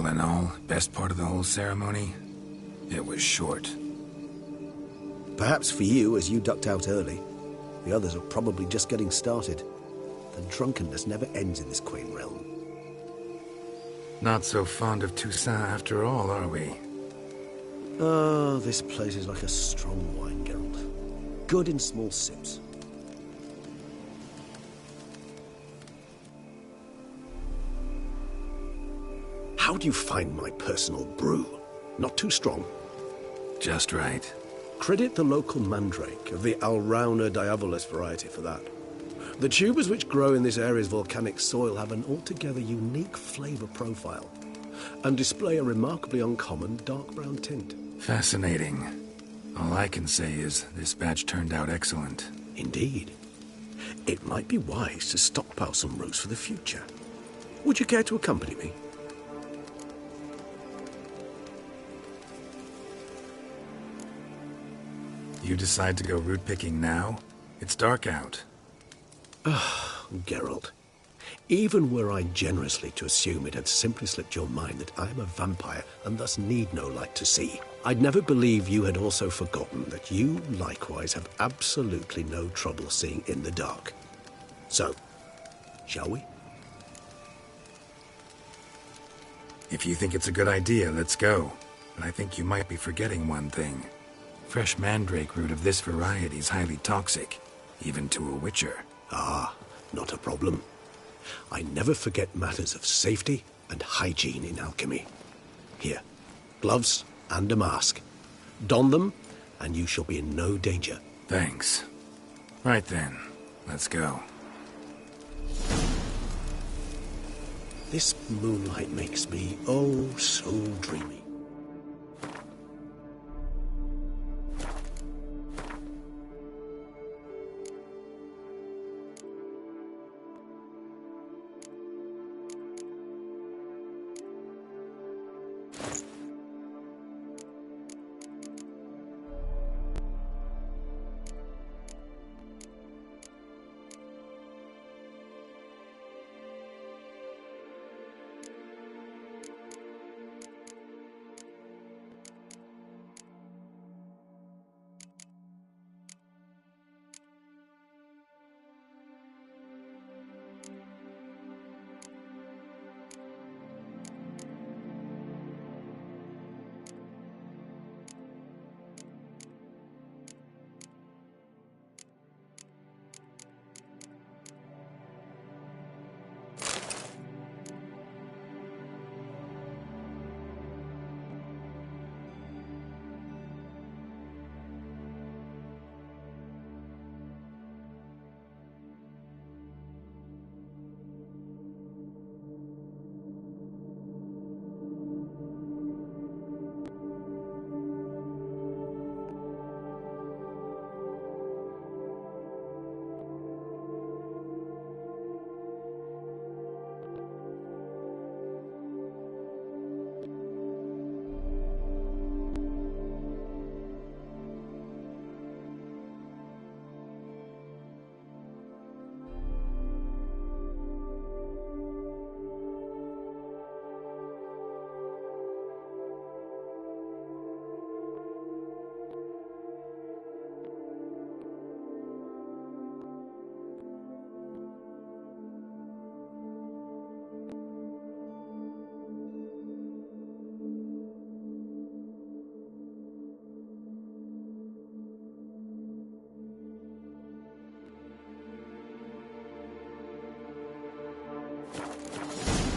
All in all, best part of the whole ceremony? It was short. Perhaps for you, as you ducked out early. The others are probably just getting started. The drunkenness never ends in this quaint realm. Not so fond of Toussaint after all, are we? Oh, this place is like a strong wine, Geralt. Good in small sips. How do you find my personal brew? Not too strong? Just right. Credit the local mandrake of the Alrauna diabolus variety for that. The tubers which grow in this area's volcanic soil have an altogether unique flavour profile and display a remarkably uncommon dark brown tint. Fascinating. All I can say is this batch turned out excellent. Indeed. It might be wise to stockpile some roots for the future. Would you care to accompany me? You decide to go root picking now? It's dark out. Ah, Geralt. Even were I generously to assume it had simply slipped your mind that I am a vampire and thus need no light to see, I'd never believe you had also forgotten that you likewise have absolutely no trouble seeing in the dark. So, shall we? If you think it's a good idea, let's go. But I think you might be forgetting one thing. Fresh mandrake root of this variety is highly toxic, even to a witcher. Ah, not a problem. I never forget matters of safety and hygiene in alchemy. Here, gloves and a mask. Don them, and you shall be in no danger. Thanks. Right then, let's go. This moonlight makes me, oh, so dreamy.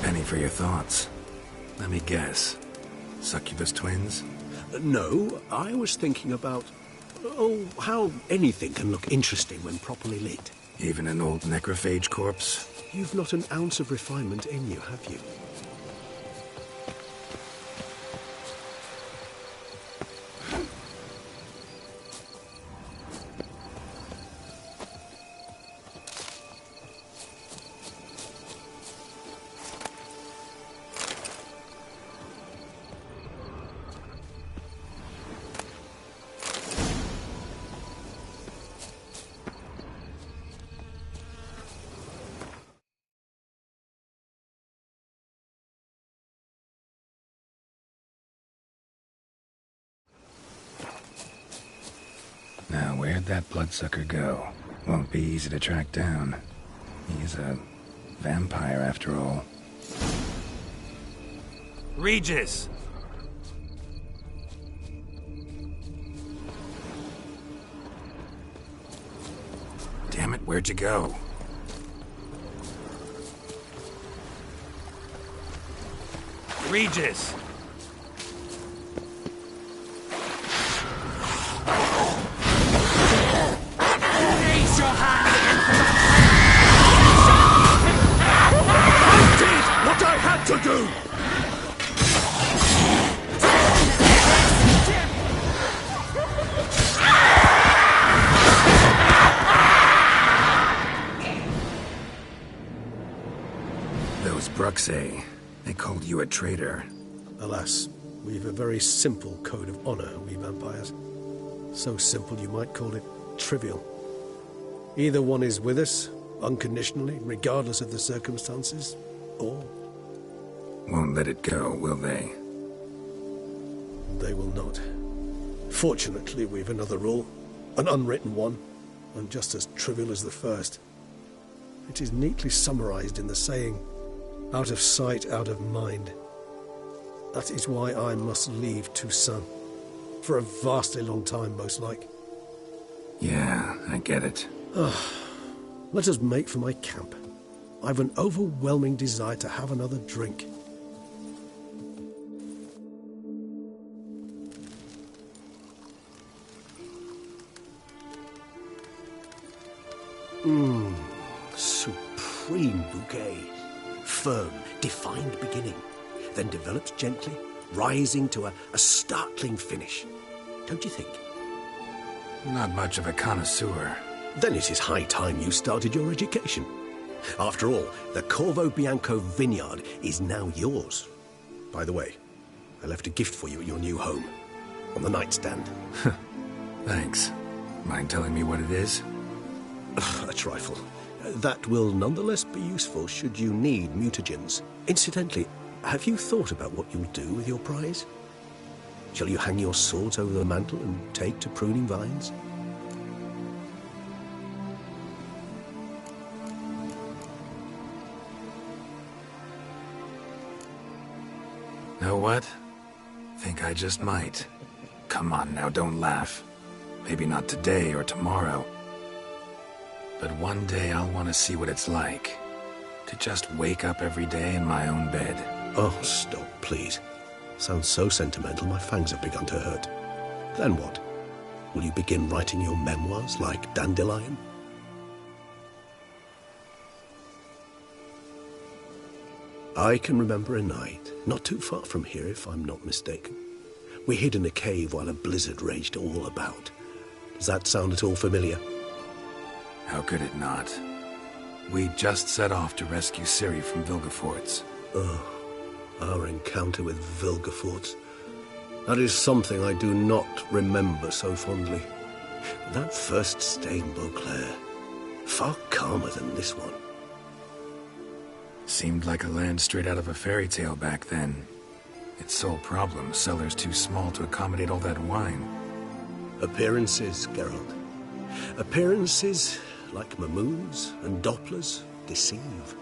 Penny for your thoughts. Let me guess. Succubus twins? No, I was thinking about, oh, how anything can look interesting when properly lit. Even an old necrophage corpse? You've not an ounce of refinement in you, have you? Where'd that bloodsucker go? Won't be easy to track down. He's a vampire after all. Regis! Damn it, where'd you go? Regis! Raise your hand! I did what I had to do! Those Bruxae, they called you a traitor. Alas, we've a very simple code of honor, we vampires. So simple you might call it trivial. Either one is with us, unconditionally, regardless of the circumstances, or... Won't let it go, will they? They will not. Fortunately, we've another rule, an unwritten one, and just as trivial as the first. It is neatly summarized in the saying, out of sight, out of mind. That is why I must leave Toussaint. For a vastly long time, most like. Yeah, I get it. Let us make for my camp. I've an overwhelming desire to have another drink. Supreme bouquet. Firm, defined beginning, then develops gently, rising to a startling finish. Don't you think? Not much of a connoisseur. Then it is high time you started your education. After all, the Corvo Bianco vineyard is now yours. By the way, I left a gift for you at your new home, on the nightstand. Thanks. Mind telling me what it is? A trifle. That will nonetheless be useful should you need mutagens. Incidentally, have you thought about what you'll do with your prize? Shall you hang your swords over the mantle and take to pruning vines? Know what? Think I just might. Come on now, don't laugh. Maybe not today or tomorrow. But one day I'll want to see what it's like. To just wake up every day in my own bed. Oh, stop, please. Sounds so sentimental, my fangs have begun to hurt. Then what? Will you begin writing your memoirs like Dandelion? I can remember a night, not too far from here if I'm not mistaken. We hid in a cave while a blizzard raged all about. Does that sound at all familiar? How could it not? We just set off to rescue Ciri from Vilgefortz. Oh, our encounter with Vilgefortz. That is something I do not remember so fondly. That first stay in Beauclair, far calmer than this one. Seemed like a land straight out of a fairy tale back then. Its sole problem, cellars too small to accommodate all that wine. Appearances, Geralt. Appearances, like Mamoons and Dopplers, deceive.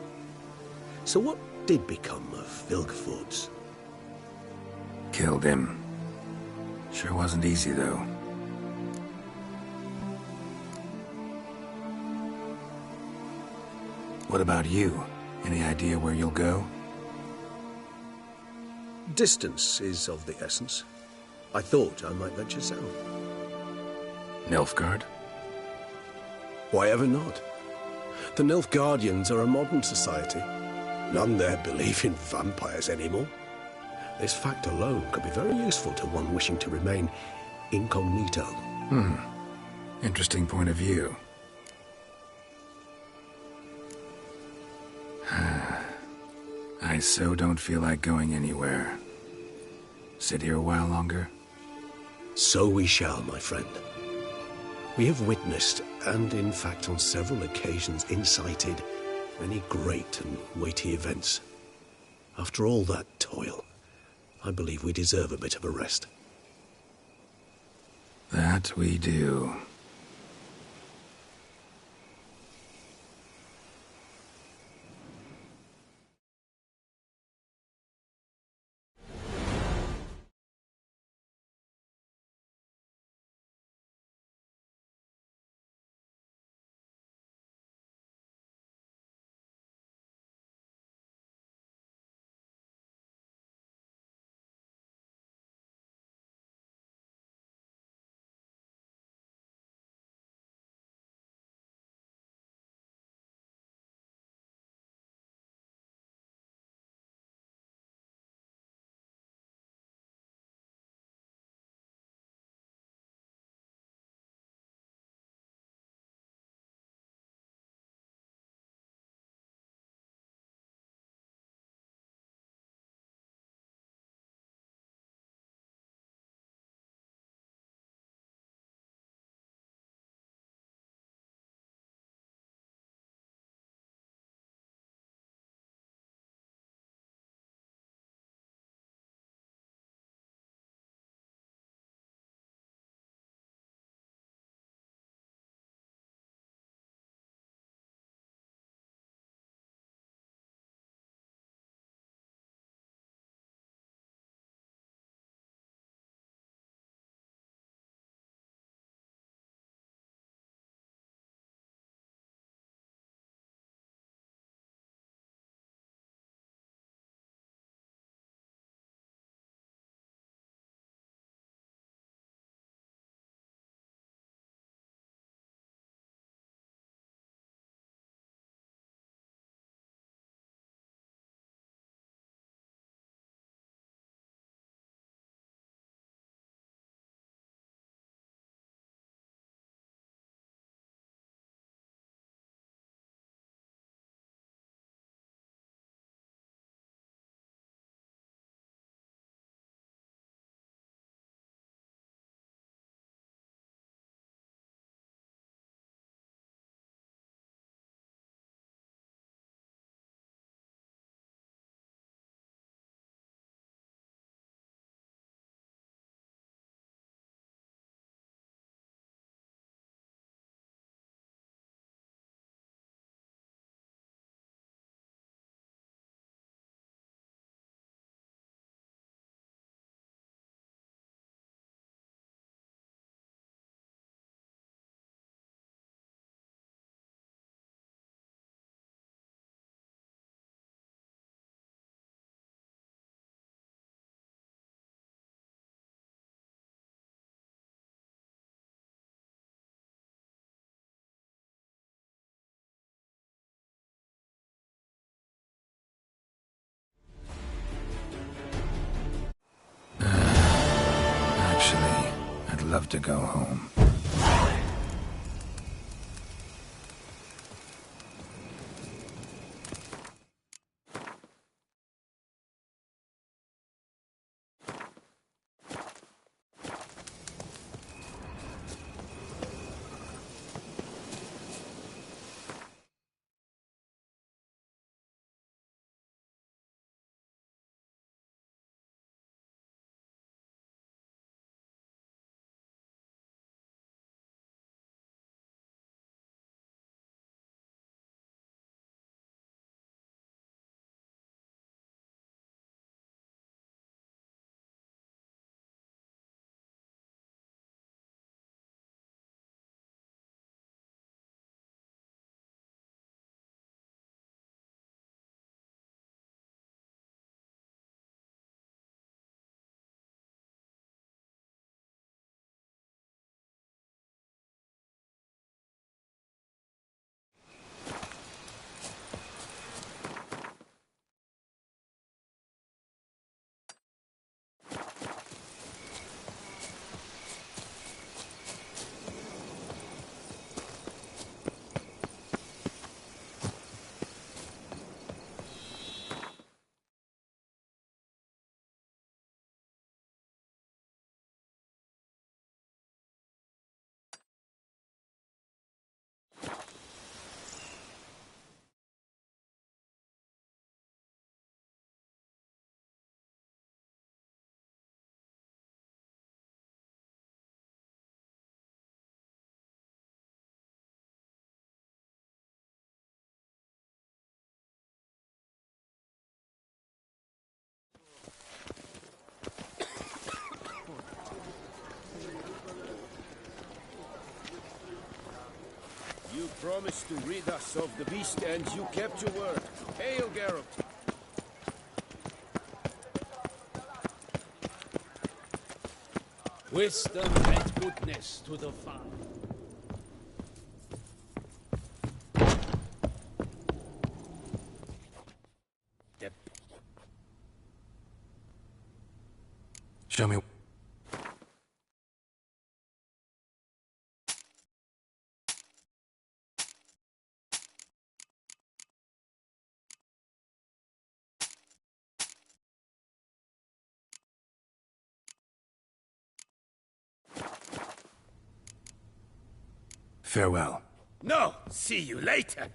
So what did become of Vilgefortz? Killed him. Sure wasn't easy, though. What about you? Any idea where you'll go? Distance is of the essence. I thought I might venture south. Nilfgaard? Why ever not? The Nilfgaardians are a modern society. None there believe in vampires anymore. This fact alone could be very useful to one wishing to remain incognito. Interesting point of view. I so don't feel like going anywhere. Sit here a while longer? So we shall, my friend. We have witnessed, and in fact on several occasions incited, many great and weighty events. After all that toil, I believe we deserve a bit of a rest. That we do. to go home. You promised to rid us of the beast, and you kept your word. Hail, Geralt! Wisdom and goodness to the Father. Show me. Farewell. No! See you later!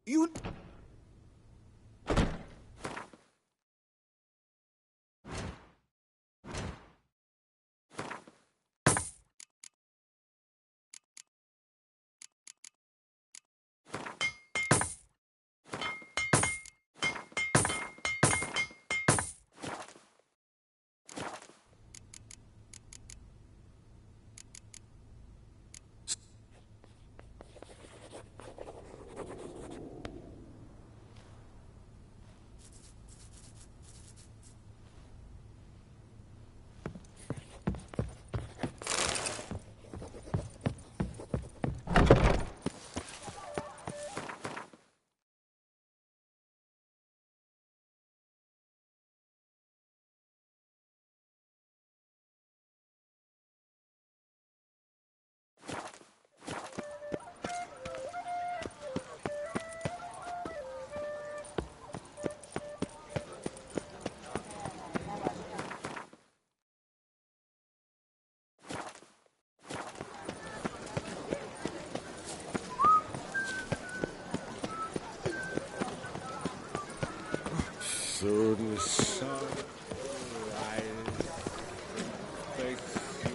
You...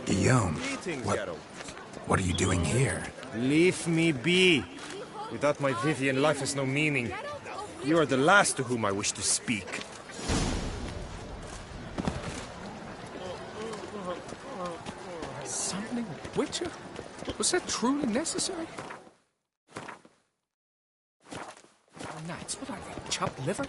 Guillaume, what are you doing here? Leave me be. Without my Vivian, life has no meaning. You are the last to whom I wish to speak. Summoning Witcher? Was that truly necessary? Knights, what are they, chopped liver?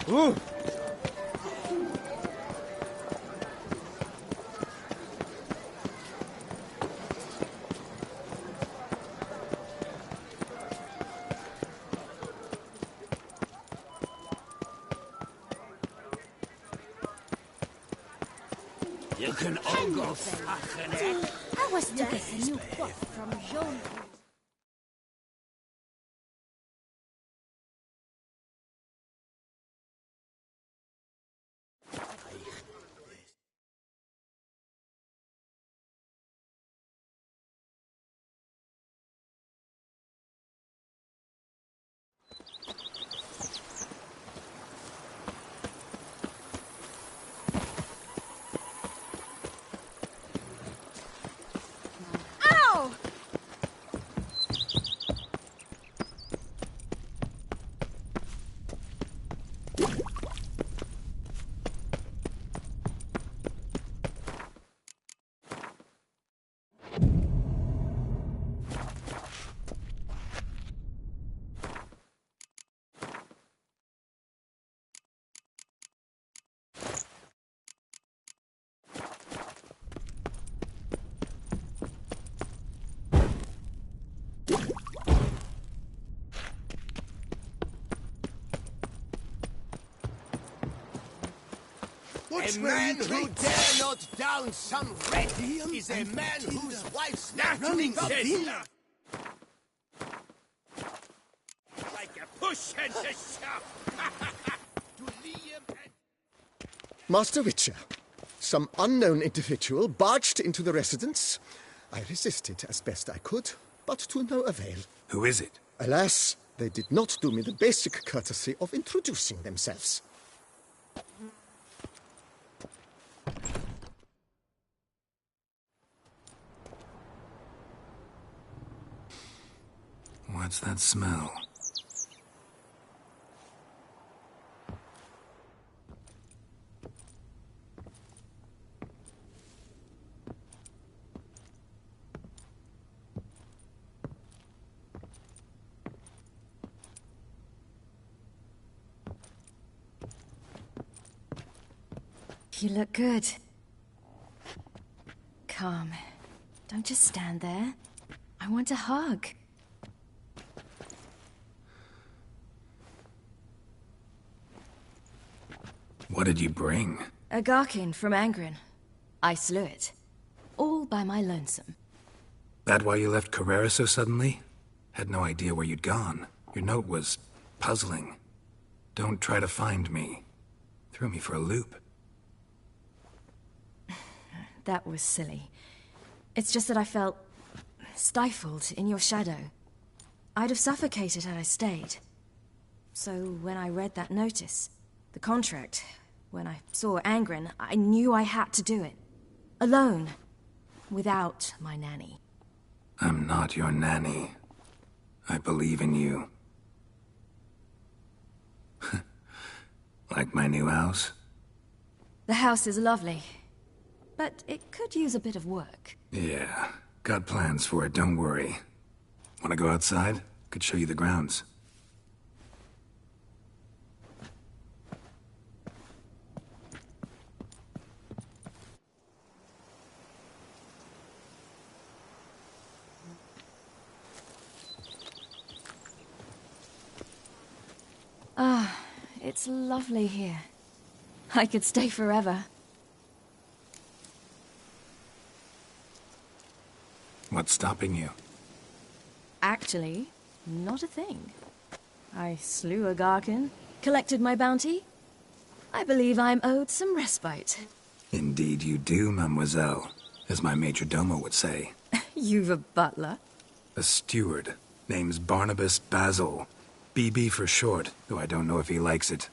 Ooh! You can all go fucking it. I was to get a new book from Jean. Ow! A man who dare not down some red is a man whose wife's running says Like a push and a shove. To Liam and... Master Witcher, some unknown individual barged into the residence. I resisted as best I could, but to no avail. Who is it? Alas, they did not do me the basic courtesy of introducing themselves. What's that smell? You look good. Calm. Don't just stand there. I want a hug. What did you bring? A Garkin from Angren. I slew it. All by my lonesome. That why you left Carrera so suddenly? Had no idea where you'd gone. Your note was puzzling. Don't try to find me. Threw me for a loop. That was silly. It's just that I felt stifled in your shadow. I'd have suffocated had I stayed. So when I read that notice, the contract, when I saw Angren, I knew I had to do it. Alone. Without my nanny. I'm not your nanny. I believe in you. Like my new house? The house is lovely. But it could use a bit of work. Yeah. Got plans for it, don't worry. Wanna go outside? Could show you the grounds. Ah, it's lovely here. I could stay forever. What's stopping you? Actually, not a thing. I slew a Garkin, collected my bounty. I believe I'm owed some respite. Indeed you do, mademoiselle. As my major domo would say. You've a butler? A steward. Name's Barnabas Basil. BB for short, though I don't know if he likes it.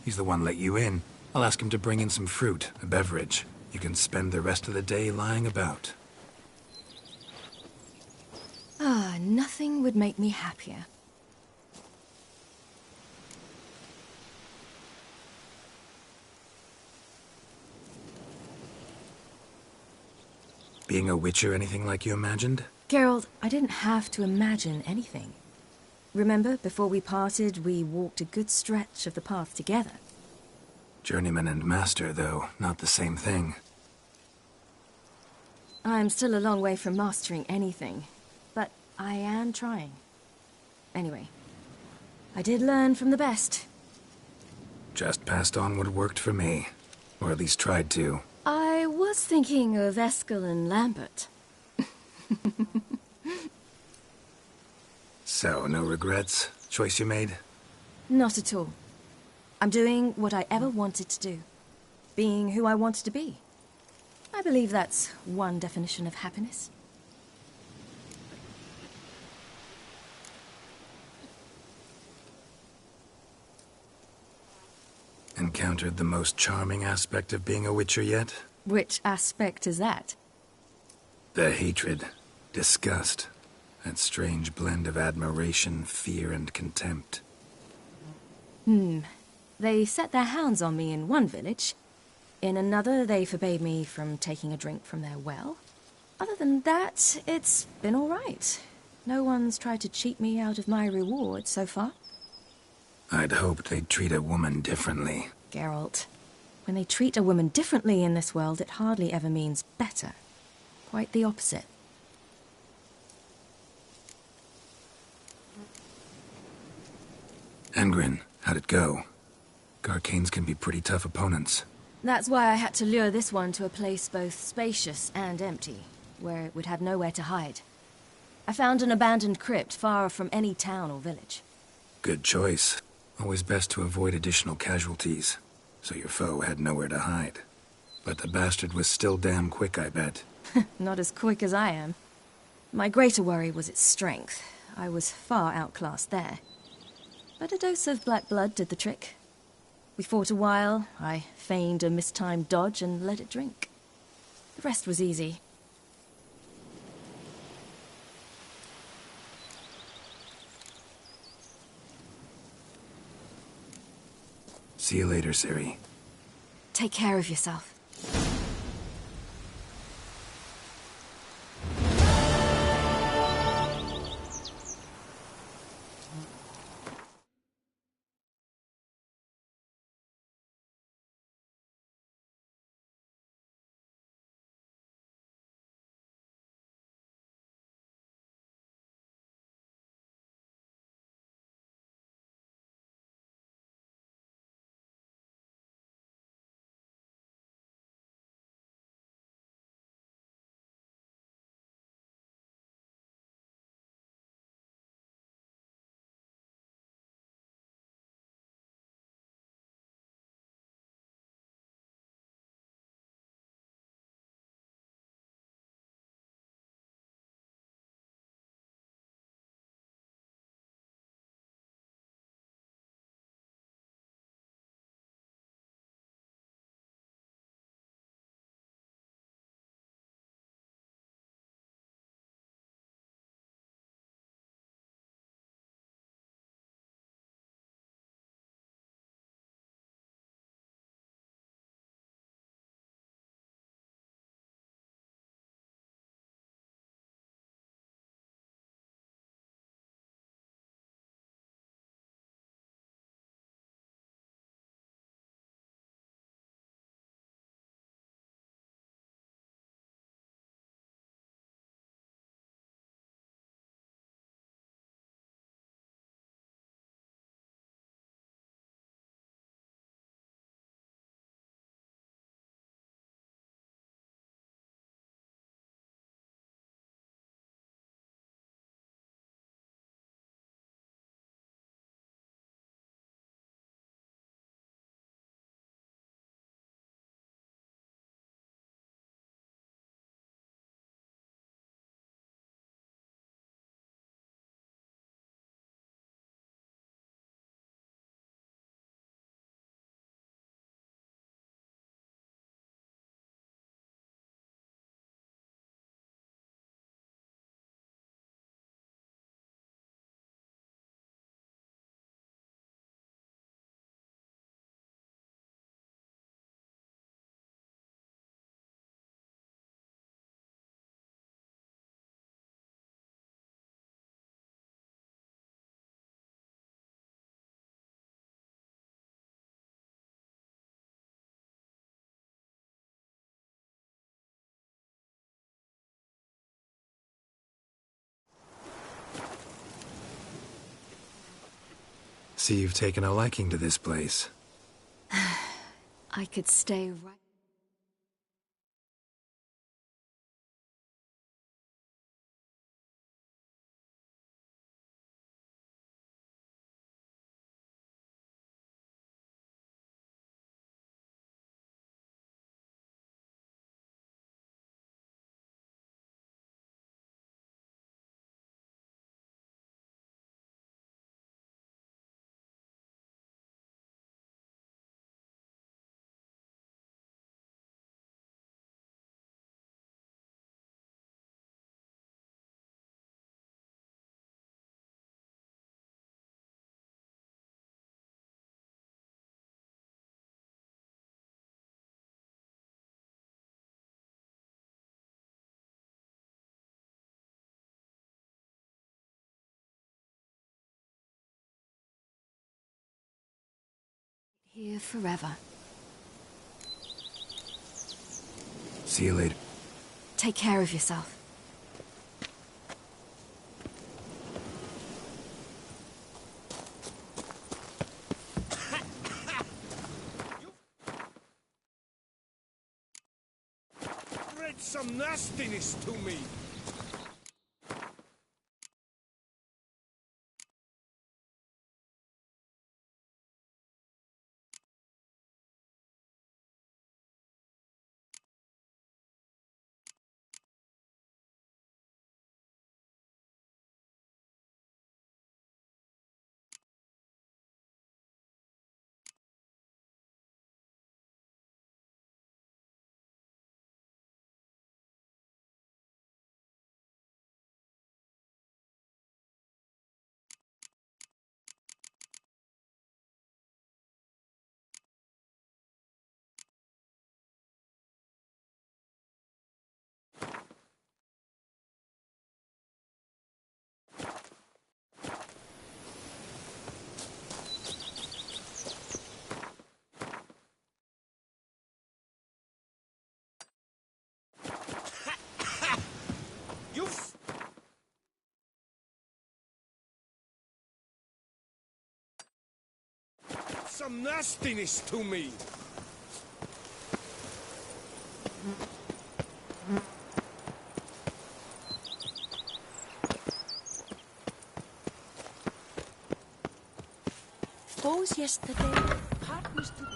He's the one let you in. I'll ask him to bring in some fruit, a beverage. You can spend the rest of the day lying about. Ah, nothing would make me happier. Being a Witcher anything like you imagined? Geralt, I didn't have to imagine anything. Remember, before we parted, we walked a good stretch of the path together. Journeyman and master, though, not the same thing. I'm still a long way from mastering anything, but I am trying. Anyway, I did learn from the best. Just passed on what worked for me. Or at least tried to. I was thinking of Eskel and Lambert. So, no regrets? Choice you made? Not at all. I'm doing what I ever wanted to do. Being who I wanted to be. I believe that's one definition of happiness. Encountered the most charming aspect of being a Witcher yet? Which aspect is that? The hatred, disgust, that strange blend of admiration, fear, and contempt. They set their hounds on me in one village. In another, they forbade me from taking a drink from their well. Other than that, it's been all right. No one's tried to cheat me out of my reward so far. I'd hoped they'd treat a woman differently. Geralt, when they treat a woman differently in this world, it hardly ever means better. Quite the opposite. Engrin, how'd it go? Garcanes can be pretty tough opponents. That's why I had to lure this one to a place both spacious and empty, where it would have nowhere to hide. I found an abandoned crypt far from any town or village. Good choice. Always best to avoid additional casualties, so your foe had nowhere to hide. But the bastard was still damn quick, I bet. Not as quick as I am. My greater worry was its strength. I was far outclassed there. But a dose of black blood did the trick. We fought a while, I feigned a mistimed dodge and let it drink. The rest was easy. See you later, Ciri. Take care of yourself. see you've taken a liking to this place. I could stay right... Here forever. See you later. Take care of yourself. Spread some nastiness to me! Some nastiness to me! Foes yesterday, partners today.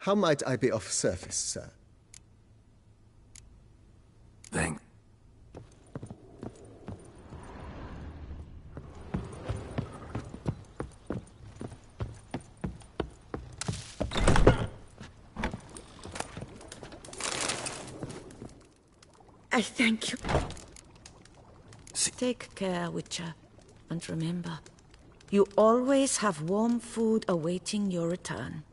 How might I be of service, sir? Thanks. I thank you. Take care, Witcher. And remember, you always have warm food awaiting your return.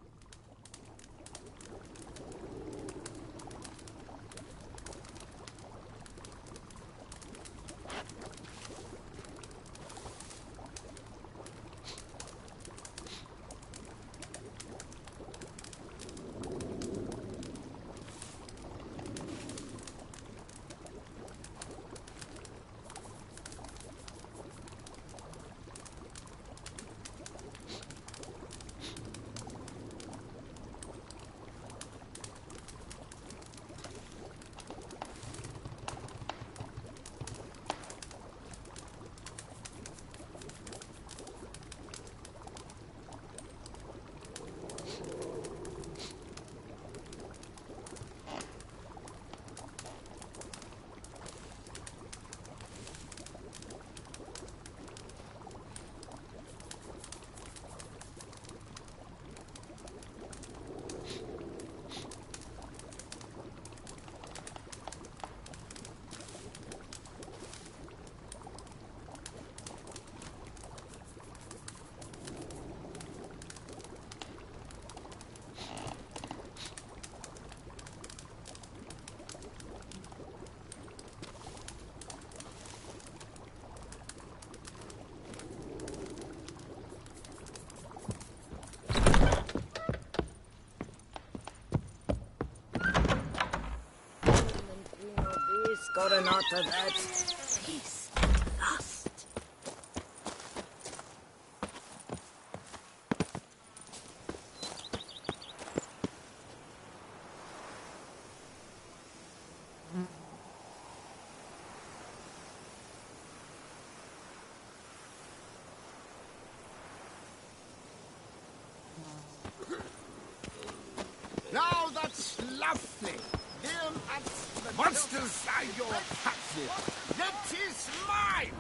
Gotten out of that peace at last. Now that's lovely. Them at the monsters are your captive. That is mine.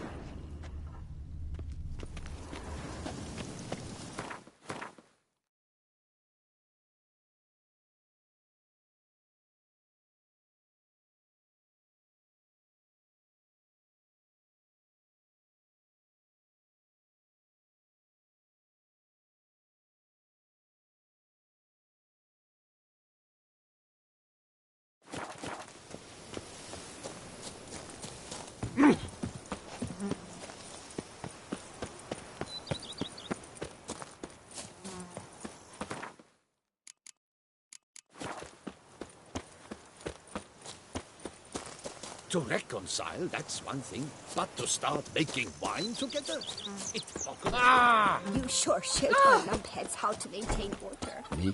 To reconcile, that's one thing. But to start making wine together? You sure showed our lumpheads how to maintain order. Me?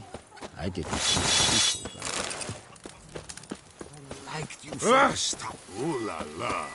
I didn't see people. I liked you first. Ooh la la.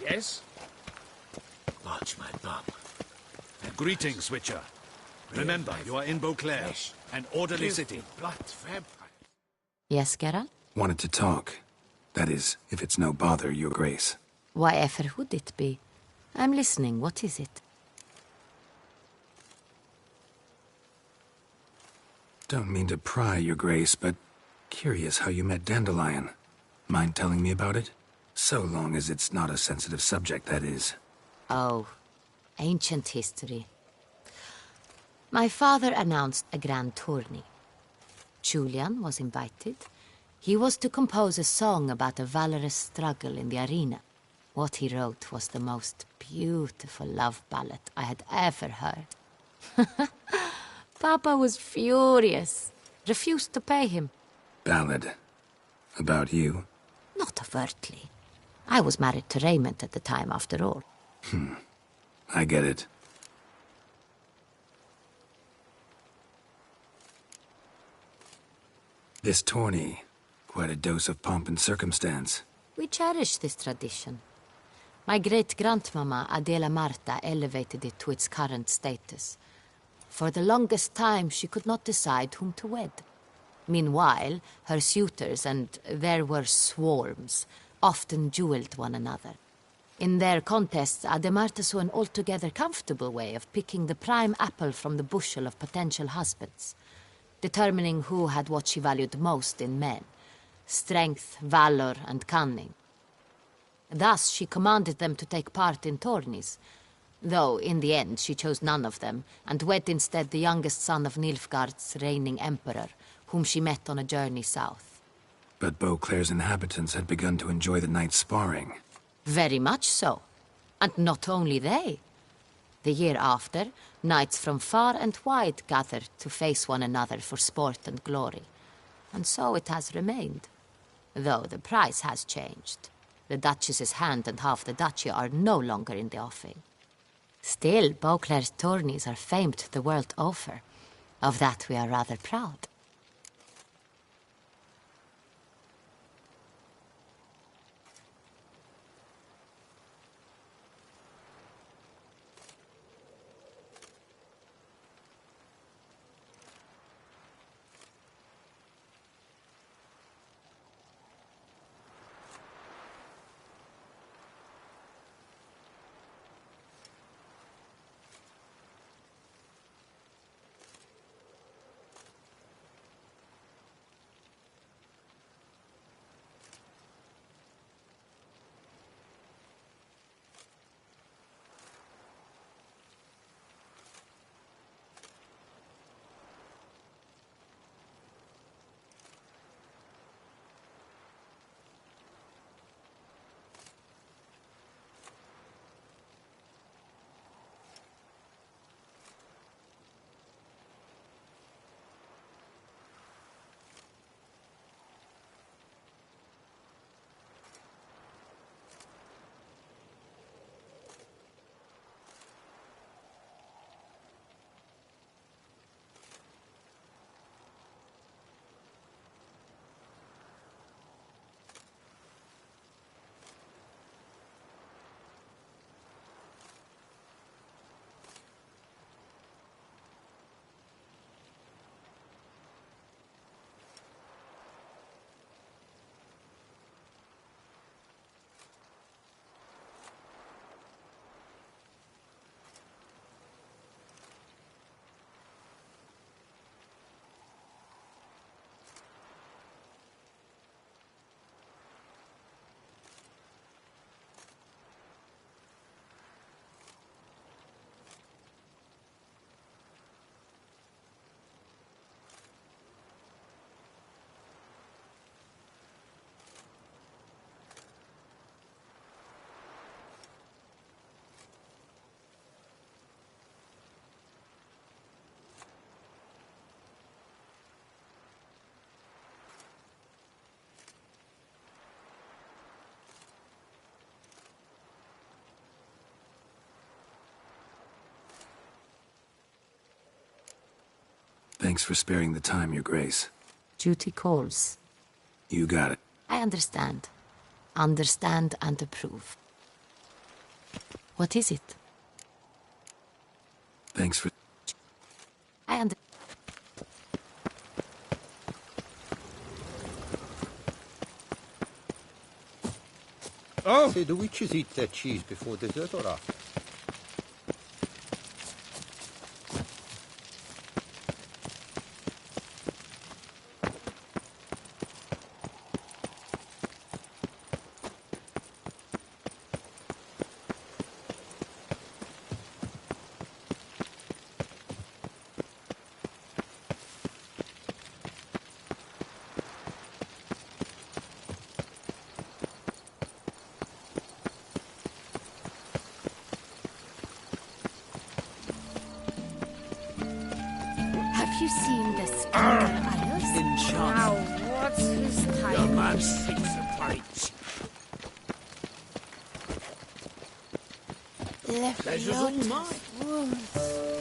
Yes? Watch my bum. Greetings, Witcher. Remember, you are in Beauclair, an orderly city. Yes, Geralt? Wanted to talk. That is, if it's no bother, Your Grace. Why ever would it be? I'm listening. What is it? Don't mean to pry, Your Grace, but curious how you met Dandelion. Mind telling me about it? So long as it's not a sensitive subject, that is. Oh, ancient history. My father announced a grand tourney. Julian was invited. He was to compose a song about a valorous struggle in the arena. What he wrote was the most beautiful love ballad I had ever heard. Papa was furious. Refused to pay him. Ballad. About you? Not overtly. I was married to Raymond at the time, after all. I get it. This tourney, quite a dose of pomp and circumstance. We cherish this tradition. My great-grandmama, Adela Marta, elevated it to its current status. For the longest time, she could not decide whom to wed. Meanwhile, her suitors, and there were swarms, often duelled one another. In their contests, Ademarta saw an altogether comfortable way of picking the prime apple from the bushel of potential husbands, determining who had what she valued most in men: strength, valor, and cunning. Thus, she commanded them to take part in tourneys, though in the end she chose none of them, and wed instead the youngest son of Nilfgaard's reigning emperor, whom she met on a journey south. But Beauclair's inhabitants had begun to enjoy the night's sparring. Very much so. And not only they. The year after, knights from far and wide gathered to face one another for sport and glory. And so it has remained. Though the price has changed. The Duchess's hand and half the duchy are no longer in the offing. Still, Beauclair's tourneys are famed the world over. Of that we are rather proud. Thanks for sparing the time, Your Grace. Duty calls. You got it. I understand. Understand and approve. What is it? Thanks for... I understand. Oh! Say, do witches eat their cheese before dessert or after? Have you seen the Splendor Isles? Now, what's his time? Your man seeks a fight. The Pleasure's all mine. floater's wounds.